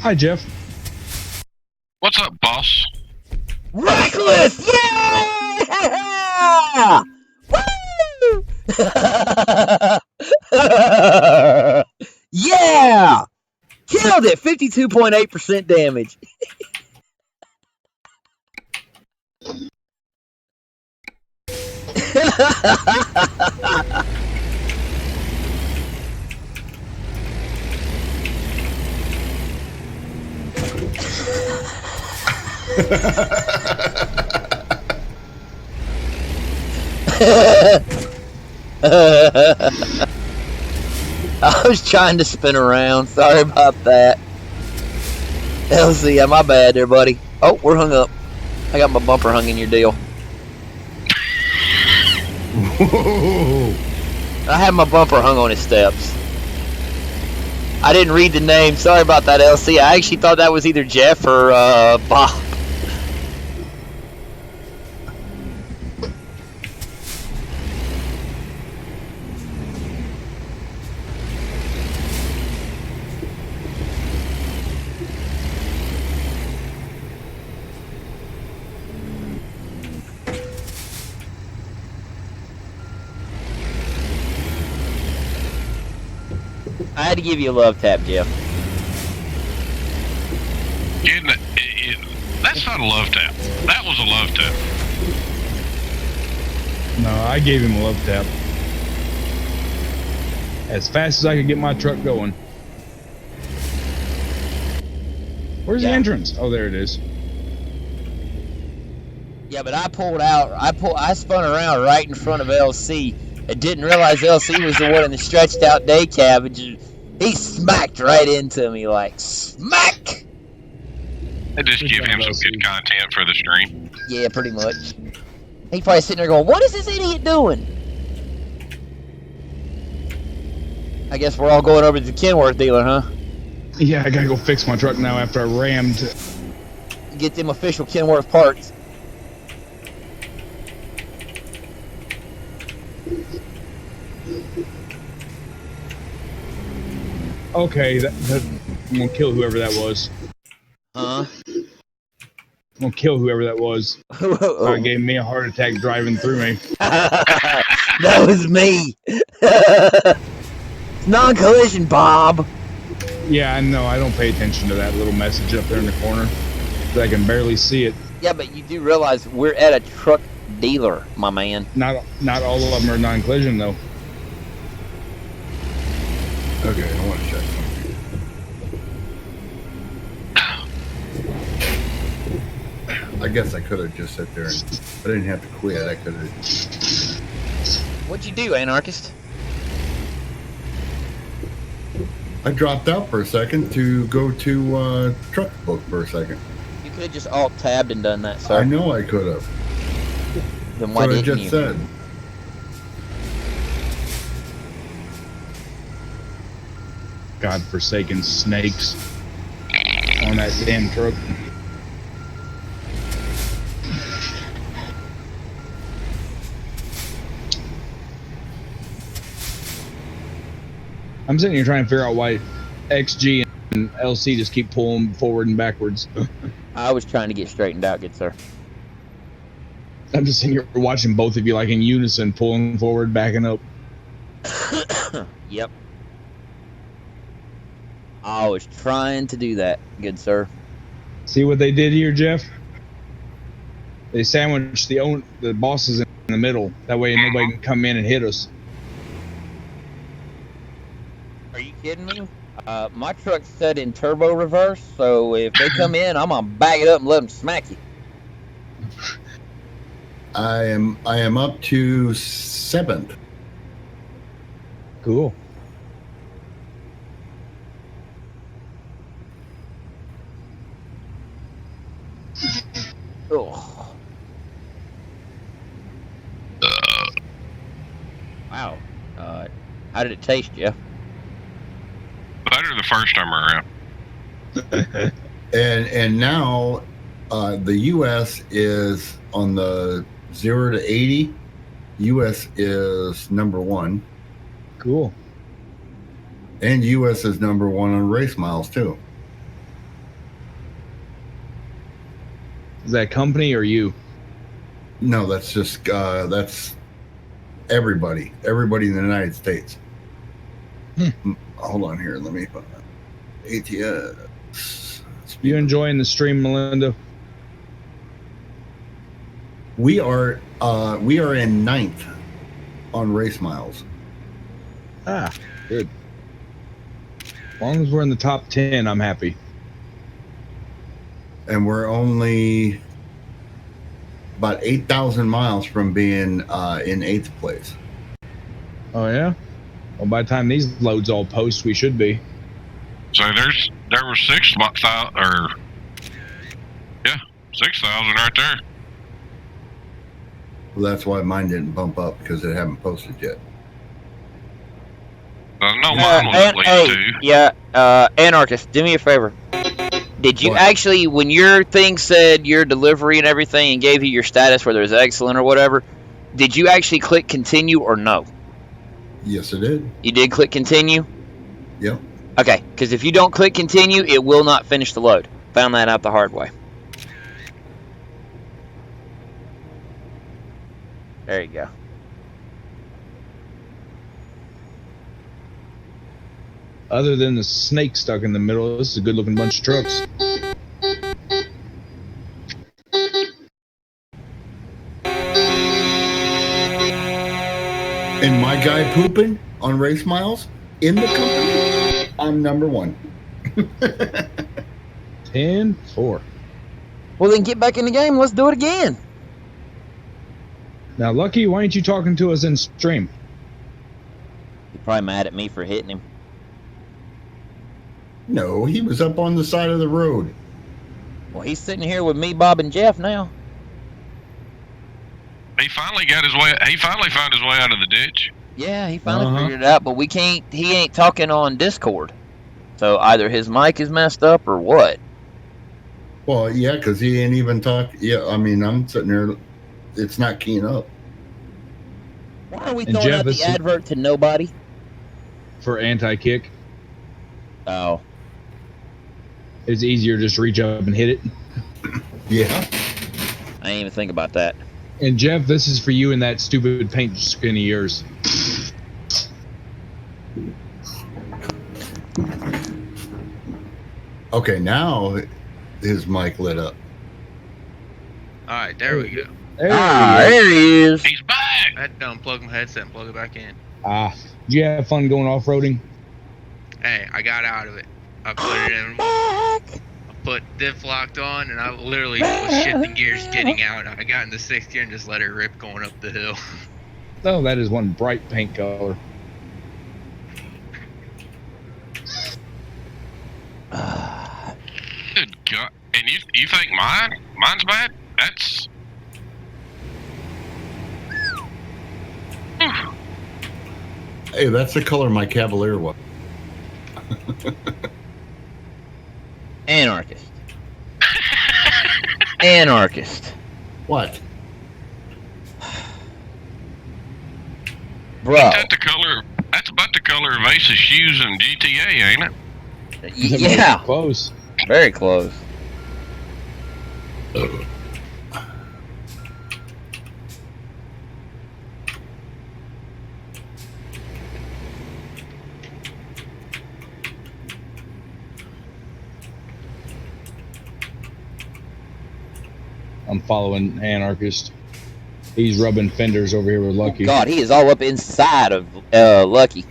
Speaker 4: Hi, Jeff.
Speaker 6: What's up, boss?
Speaker 3: Reckless! Yeah! Woo! Yeah! Killed it! 52.8% damage. I was trying to spin around. Sorry about that. LC, yeah, my bad there, buddy. Oh, we're hung up. I got my bumper hung in your deal.
Speaker 5: Whoa.
Speaker 3: I had my bumper hung on his steps. I didn't read the name. Sorry about that, LC. I actually thought that was either Jeff or Bob. I had to give you a love tap, Jeff.
Speaker 6: That's not a love tap. That was a love tap.
Speaker 4: No, I gave him a love tap. As fast as I could get my truck going. Where's the entrance? Oh, there it is.
Speaker 3: Yeah, but I pulled out. I spun around right in front of LC and didn't realize LC was the one in the stretched out day cab. And he smacked right into me like smack.
Speaker 6: They just give him some good content for the stream.
Speaker 3: Yeah, pretty much. He's probably sitting there going, "What is this idiot doing?" I guess we're all going over to the Kenworth dealer, huh?
Speaker 4: Yeah, I gotta go fix my truck now after I rammed.
Speaker 3: Get them official Kenworth parts.
Speaker 4: Okay, I'm gonna kill whoever that was.
Speaker 3: Huh?
Speaker 4: I'm gonna kill whoever that was. Gave me a heart attack driving through me.
Speaker 3: That was me. Non-collision, Bob.
Speaker 4: Yeah, I know. I don't pay attention to that little message up there in the corner. I can barely see it.
Speaker 3: Yeah, but you do realize we're at a truck dealer, my man.
Speaker 4: Not all of them are non-collision though.
Speaker 5: Okay, I want to check something. I guess I could have just sat there and I didn't have to quit. I could have.
Speaker 3: What'd you do, anarchist?
Speaker 5: I dropped out for a second to go to truck book for a second.
Speaker 3: You could have just alt-tabbed and done that, sir.
Speaker 5: I know I could have.
Speaker 3: Then why didn't
Speaker 5: I just
Speaker 3: you?
Speaker 5: said.
Speaker 4: God-forsaken snakes on that damn truck. I'm sitting here trying to figure out why XG and LC just keep pulling forward and backwards.
Speaker 3: I was trying to get straightened out, good sir.
Speaker 4: I'm just sitting here watching both of you like in unison, pulling forward, backing up.
Speaker 3: Yep. I was trying to do that, good sir.
Speaker 4: See what they did here, Jeff? They sandwiched the bosses in the middle. That way nobody can come in and hit us.
Speaker 3: Are you kidding me? My truck's set in turbo reverse, so if they come in, I'm gonna back it up and let them smack you.
Speaker 5: I am up to 7th.
Speaker 4: Cool.
Speaker 3: Oh. Wow. How did it taste, Jeff?
Speaker 6: Better the first time around.
Speaker 5: And now the U.S. is on the 0 to 80. U.S. is number 1.
Speaker 4: Cool.
Speaker 5: And U.S. is number 1 on race miles too.
Speaker 4: Is that company or you?
Speaker 5: No, that's just that's everybody in the United States. Hold on here, let me ATS.
Speaker 4: You enjoying the stream, Melinda?
Speaker 5: We are in 9th on race miles.
Speaker 4: Ah, good. As long as we're in the top 10, I'm happy.
Speaker 5: And we're only about 8,000 miles from being in 8th place.
Speaker 4: Oh yeah. Well, by the time these loads all post, we should be.
Speaker 6: So there were 6,000 or 6,000 right there.
Speaker 5: Well, that's why mine didn't bump up because it haven't posted yet.
Speaker 6: No, mine was at least 2.
Speaker 3: Yeah, anarchist, do me a favor. Did you actually, when your thing said your delivery and everything and gave you your status, whether it was excellent or whatever, did you actually click continue or no?
Speaker 5: Yes, it did.
Speaker 3: You did click continue?
Speaker 5: Yep.
Speaker 3: Okay, because if you don't click continue, it will not finish the load. Found that out the hard way. There you go.
Speaker 4: Other than the snake stuck in the middle, this is a good looking bunch of trucks.
Speaker 5: And my guy pooping on race miles in the company, I'm number 1.
Speaker 4: 10-4.
Speaker 3: Well, then get back in the game. Let's do it again.
Speaker 4: Now, Lucky, why ain't you talking to us in stream?
Speaker 3: You're probably mad at me for hitting him.
Speaker 5: No, he was up on the side of the road.
Speaker 3: Well, he's sitting here with me, Bob, and Jeff now.
Speaker 6: He finally got his way. He finally found his way out of the ditch.
Speaker 3: Yeah, he finally figured it out, but we can't. He ain't talking on Discord. So either his mic is messed up or what.
Speaker 5: Well, yeah, because he ain't even talk. Yeah, I mean, I'm sitting there. It's not keying up.
Speaker 3: Why are we
Speaker 4: And
Speaker 3: throwing
Speaker 4: Jeff
Speaker 3: out the
Speaker 4: is-
Speaker 3: advert to nobody?
Speaker 4: For anti-kick.
Speaker 3: Oh.
Speaker 4: It's easier just to reach up and hit it.
Speaker 5: Yeah.
Speaker 3: I didn't even think about that.
Speaker 4: And Jeff, this is for you and that stupid paint skin of yours.
Speaker 5: Okay, now his mic lit up.
Speaker 7: All right, there we go.
Speaker 3: There he is.
Speaker 6: He's back.
Speaker 7: I had to unplug my headset and plug it back in.
Speaker 4: Did you have fun going off-roading?
Speaker 7: Hey, I got out of it. I put it in. I put diff locked on, and I literally was shifting gears getting out. I got in the 6th gear and just let it rip going up the hill.
Speaker 4: Oh, that is one bright paint color.
Speaker 6: Good God! And you think mine's bad? That's.
Speaker 5: Hey, that's the color my Cavalier was.
Speaker 3: Anarchist. Anarchist.
Speaker 5: What?
Speaker 3: Bro.
Speaker 6: That's the color. That's about the color of Ace's shoes in GTA, ain't it?
Speaker 3: Yeah.
Speaker 4: Close.
Speaker 3: Very close.
Speaker 4: I'm following Anarchist. He's rubbing fenders over here with Lucky.
Speaker 3: God, he is all up inside of Lucky.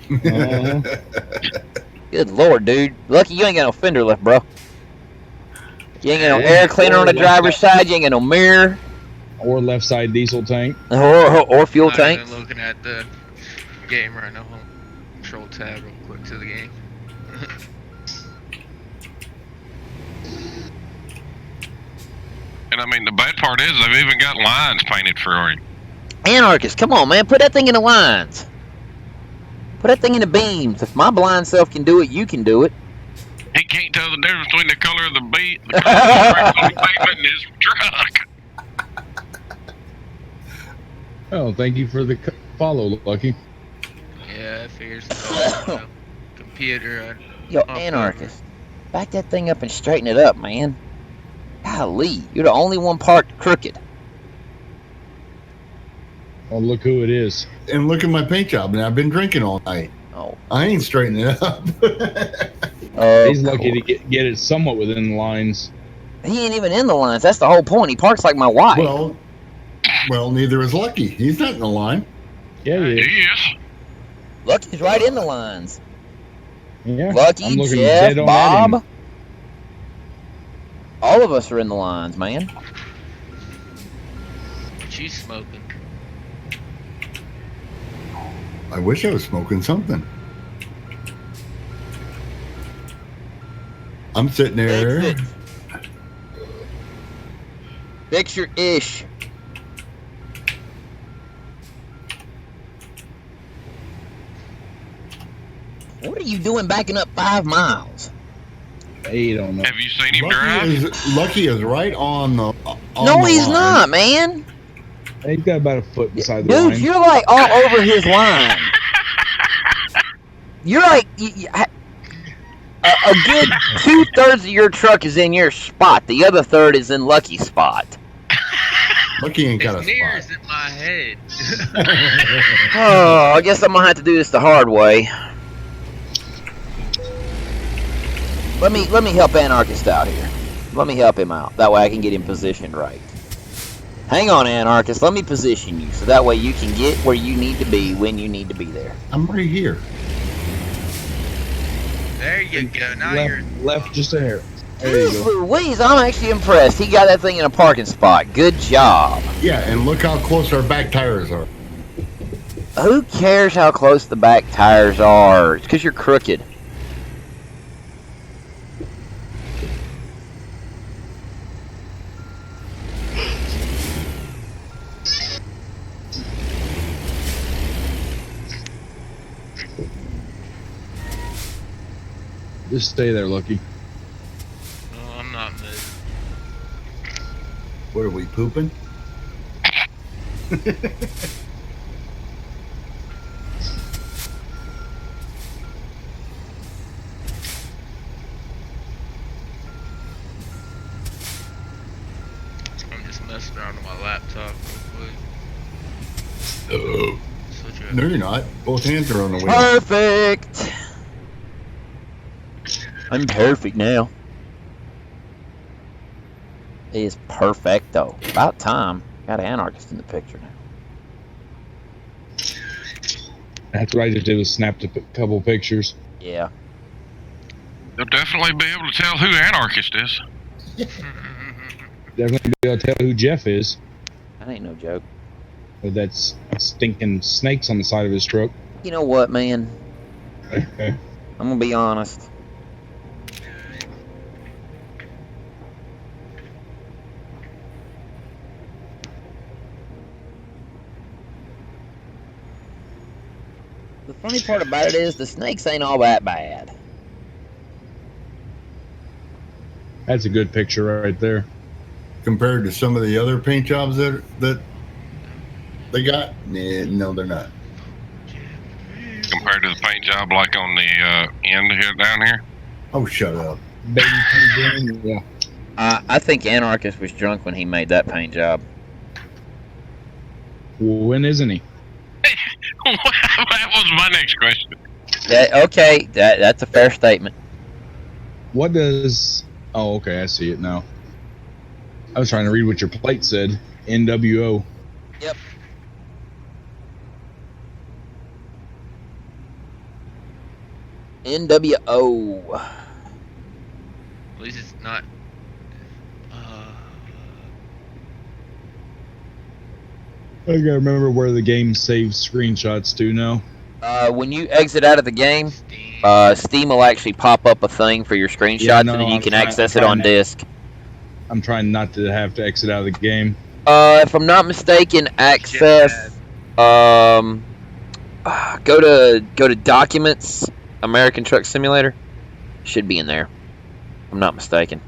Speaker 3: Good Lord, dude. Lucky, you ain't got no fender left, bro. You ain't got no air cleaner on the driver's side. You ain't got no mirror.
Speaker 4: Or left side diesel tank.
Speaker 3: Or fuel tank.
Speaker 7: I'm looking at the game right now. Control tab real quick to the game.
Speaker 6: And I mean, the bad part is they've even got lines painted for you.
Speaker 3: Anarchist, come on, man. Put that thing in the lines. Put that thing in the beams. If my blind self can do it, you can do it.
Speaker 6: He can't tell the difference between the color of the pavement in his truck.
Speaker 4: Oh, thank you for the follow, Lucky.
Speaker 7: Yeah, I figured so. Computer.
Speaker 3: Yo, Anarchist. Back that thing up and straighten it up, man. Golly, you're the only one parked crooked.
Speaker 4: Oh, look who it is.
Speaker 5: And look at my paint job, and I've been drinking all night.
Speaker 3: Oh.
Speaker 5: I ain't straightening it up.
Speaker 4: He's lucky to get it somewhat within the lines.
Speaker 3: He ain't even in the lines. That's the whole point. He parks like my wife.
Speaker 5: Well, neither is Lucky. He's not in the line.
Speaker 4: Yeah, he is.
Speaker 6: He is.
Speaker 3: Lucky's right in the lines.
Speaker 4: Yeah.
Speaker 3: Lucky,
Speaker 4: I'm looking
Speaker 3: Jeff,
Speaker 4: dead on at him.
Speaker 3: Bob. All of us are in the lines, man.
Speaker 7: She's smoking.
Speaker 5: I wish I was smoking something. I'm sitting there.
Speaker 3: Fix your ish. What are you doing backing up 5 miles?
Speaker 4: They don't know.
Speaker 6: Have you seen him drive?
Speaker 5: Lucky is right on the.
Speaker 3: No, he's not, man.
Speaker 4: He's got about a foot beside the
Speaker 3: Dude,
Speaker 4: line.
Speaker 3: you're like all over his line. You're like a good 2/3 of your truck is in your spot. The other third is in Lucky's spot.
Speaker 5: Lucky ain't got a
Speaker 7: His mirror's
Speaker 5: spot.
Speaker 7: in my head.
Speaker 3: Oh, I guess I'm gonna have to do this the hard way. Let me help Anarchist out here. Let me help him out. That way I can get him positioned right. Hang on, Anarchist. Let me position you so that way you can get where you need to be when you need to be there.
Speaker 5: I'm right here.
Speaker 7: There you go. Now you're
Speaker 4: Left just a hair. There you go.
Speaker 3: Louise, I'm actually impressed. He got that thing in a parking spot. Good job.
Speaker 5: Yeah, and look how close our back tires are.
Speaker 3: Who cares how close the back tires are? It's because you're crooked.
Speaker 4: Just stay there, Lucky.
Speaker 7: No, I'm not moving.
Speaker 5: What are we pooping?
Speaker 7: I'm just messing around on my laptop real quick. Switch it
Speaker 5: No,
Speaker 7: up.
Speaker 5: you're not. Both hands are on the wheel.
Speaker 3: Perfect. I'm perfect now. It is perfecto. About time. Got an anarchist in the picture now.
Speaker 4: That's what I just did was snapped a couple pictures.
Speaker 3: Yeah.
Speaker 6: They'll definitely be able to tell who Anarchist is.
Speaker 4: Definitely be able to tell who Jeff is.
Speaker 3: That ain't no joke.
Speaker 4: But that's stinking snakes on the side of his truck.
Speaker 3: You know what, man? I'm gonna be honest. The funny part about it is the snakes ain't all that bad.
Speaker 4: That's a good picture right there.
Speaker 5: Compared to some of the other paint jobs that they got, no, they're not.
Speaker 6: Compared to the paint job like on the end here down here.
Speaker 5: Oh, shut up.
Speaker 4: Baby green, yeah.
Speaker 3: I think Anarchist was drunk when he made that paint job.
Speaker 4: Well, when isn't he?
Speaker 6: That was my next question.
Speaker 3: Okay, that's a fair statement.
Speaker 4: What does... Oh, okay, I see it now. I was trying to read what your plate said. NWO.
Speaker 3: Yep. NWO.
Speaker 7: At least it's not.
Speaker 4: I gotta remember where the game saves screenshots to now.
Speaker 3: When you exit out of the game, Steam will actually pop up a thing for your screenshots,
Speaker 4: Yeah, no,
Speaker 3: and then you
Speaker 4: I'm
Speaker 3: can
Speaker 4: trying-
Speaker 3: access
Speaker 4: I'm
Speaker 3: it on
Speaker 4: trying to-
Speaker 3: disk.
Speaker 4: I'm trying not to have to exit out of the game.
Speaker 3: If I'm not mistaken, access. Go to Documents, American Truck Simulator. Should be in there. If I'm not mistaken.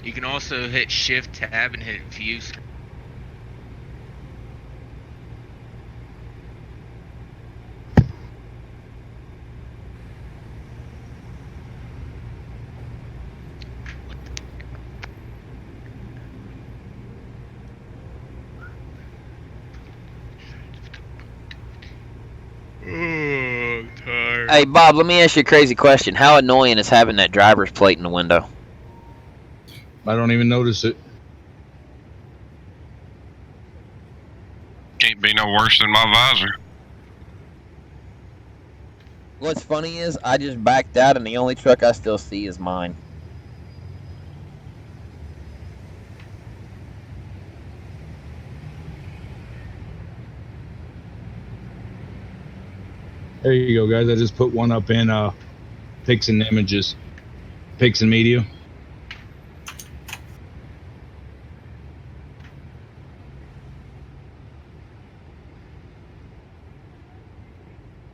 Speaker 7: You can also hit Shift Tab and hit View. Oh, tired.
Speaker 3: Hey Bob, let me ask you a crazy question. How annoying is having that driver's plate in the window?
Speaker 4: I don't even notice it.
Speaker 6: Can't be no worse than my visor.
Speaker 3: What's funny is I just backed out, and the only truck I still see is mine.
Speaker 4: There you go, guys. I just put one up in pics and images. Pics and media.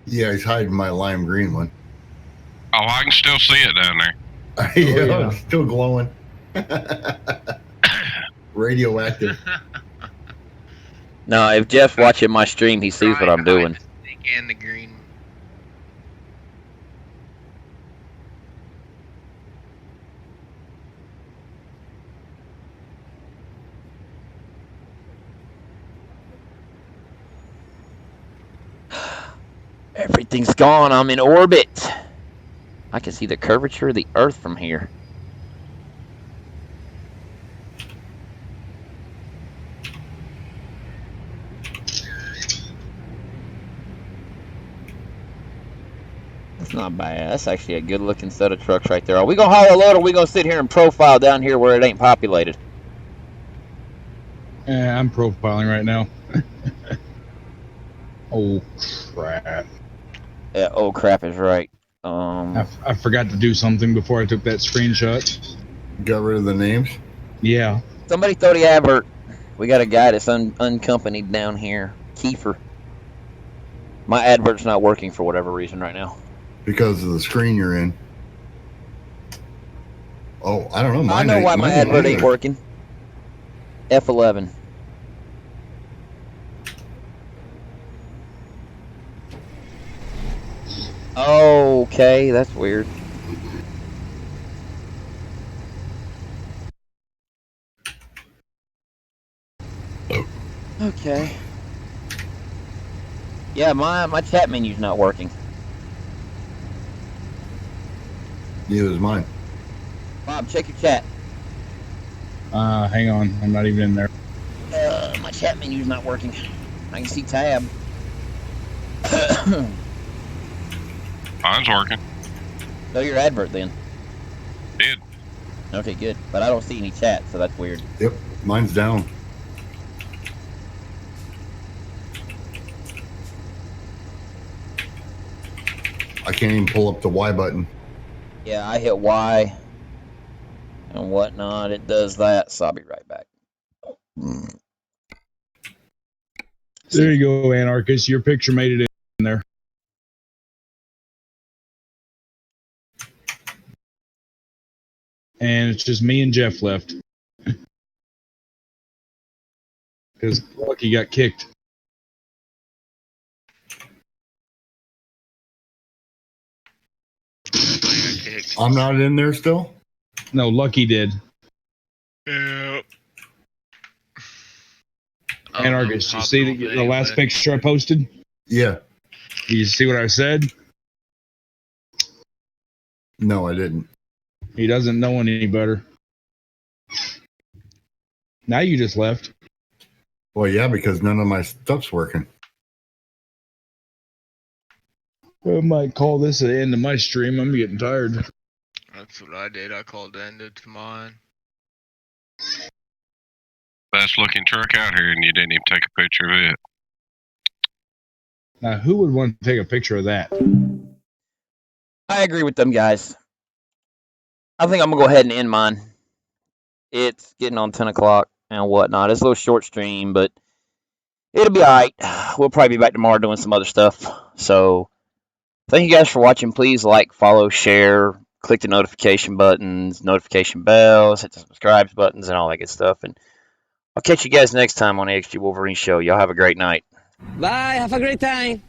Speaker 5: Yeah, he's hiding my lime green one.
Speaker 6: Oh, I can still see it down there.
Speaker 5: Yeah, it's still glowing. Radioactive.
Speaker 3: No, if Jeff's watching my stream, he sees what I'm doing.
Speaker 7: And the green.
Speaker 3: Everything's gone. I'm in orbit. I can see the curvature of the Earth from here. That's not bad. That's actually a good looking set of trucks right there. Are we gonna haul a load, or are we gonna sit here and profile down here where it ain't populated?
Speaker 4: I'm profiling right now. Oh crap!
Speaker 3: Yeah, oh crap is right.
Speaker 4: I forgot to do something before I took that screenshot.
Speaker 5: Got rid of the names.
Speaker 4: Yeah.
Speaker 3: Somebody throw the advert. We got a guy that's unaccompanied down here. Kiefer. My advert's not working for whatever reason right now.
Speaker 5: Because of the screen you're in. Oh, I don't know.
Speaker 3: I know why my advert ain't working. F11. Okay, that's weird. Okay. Yeah, my chat menu's not working.
Speaker 5: Neither is mine.
Speaker 3: Bob, check your chat.
Speaker 4: Hang on. I'm not even in there.
Speaker 3: My chat menu's not working. I can see tab.
Speaker 6: Mine's working.
Speaker 3: No, your advert then.
Speaker 6: Did.
Speaker 3: Okay, good. But I don't see any chat, so that's weird.
Speaker 5: Yep, mine's down. I can't even pull up the Y button.
Speaker 3: Yeah, I hit Y and whatnot. It does that, so I'll be right back.
Speaker 4: There you go, Anarchist. Your picture made it in there. And it's just me and Jeff left. Because Lucky got kicked.
Speaker 5: I'm not in there still?
Speaker 4: No, Lucky did.
Speaker 7: Yep.
Speaker 4: Anarchist, you see the last picture I posted?
Speaker 5: Yeah.
Speaker 4: You see what I said?
Speaker 5: No, I didn't.
Speaker 4: He doesn't know any better. Now you just left.
Speaker 5: Well, yeah, because none of my stuff's working.
Speaker 4: I might call this the end of my stream. I'm getting tired.
Speaker 7: That's what I did. I called the end to mine.
Speaker 6: Best looking truck out here, and you didn't even take a picture of it.
Speaker 4: Now, who would want to take a picture of that?
Speaker 3: I agree with them guys. I think I'm going to go ahead and end mine. It's getting on 10 o'clock and whatnot. It's a little short stream, but it'll be all right. We'll probably be back tomorrow doing some other stuff. So thank you guys for watching. Please like, follow, share, click the notification buttons, notification bells, hit the subscribe buttons, and all that good stuff. And I'll catch you guys next time on the XG Wolverine Show. Y'all have a great night.
Speaker 10: Bye. Have a great time.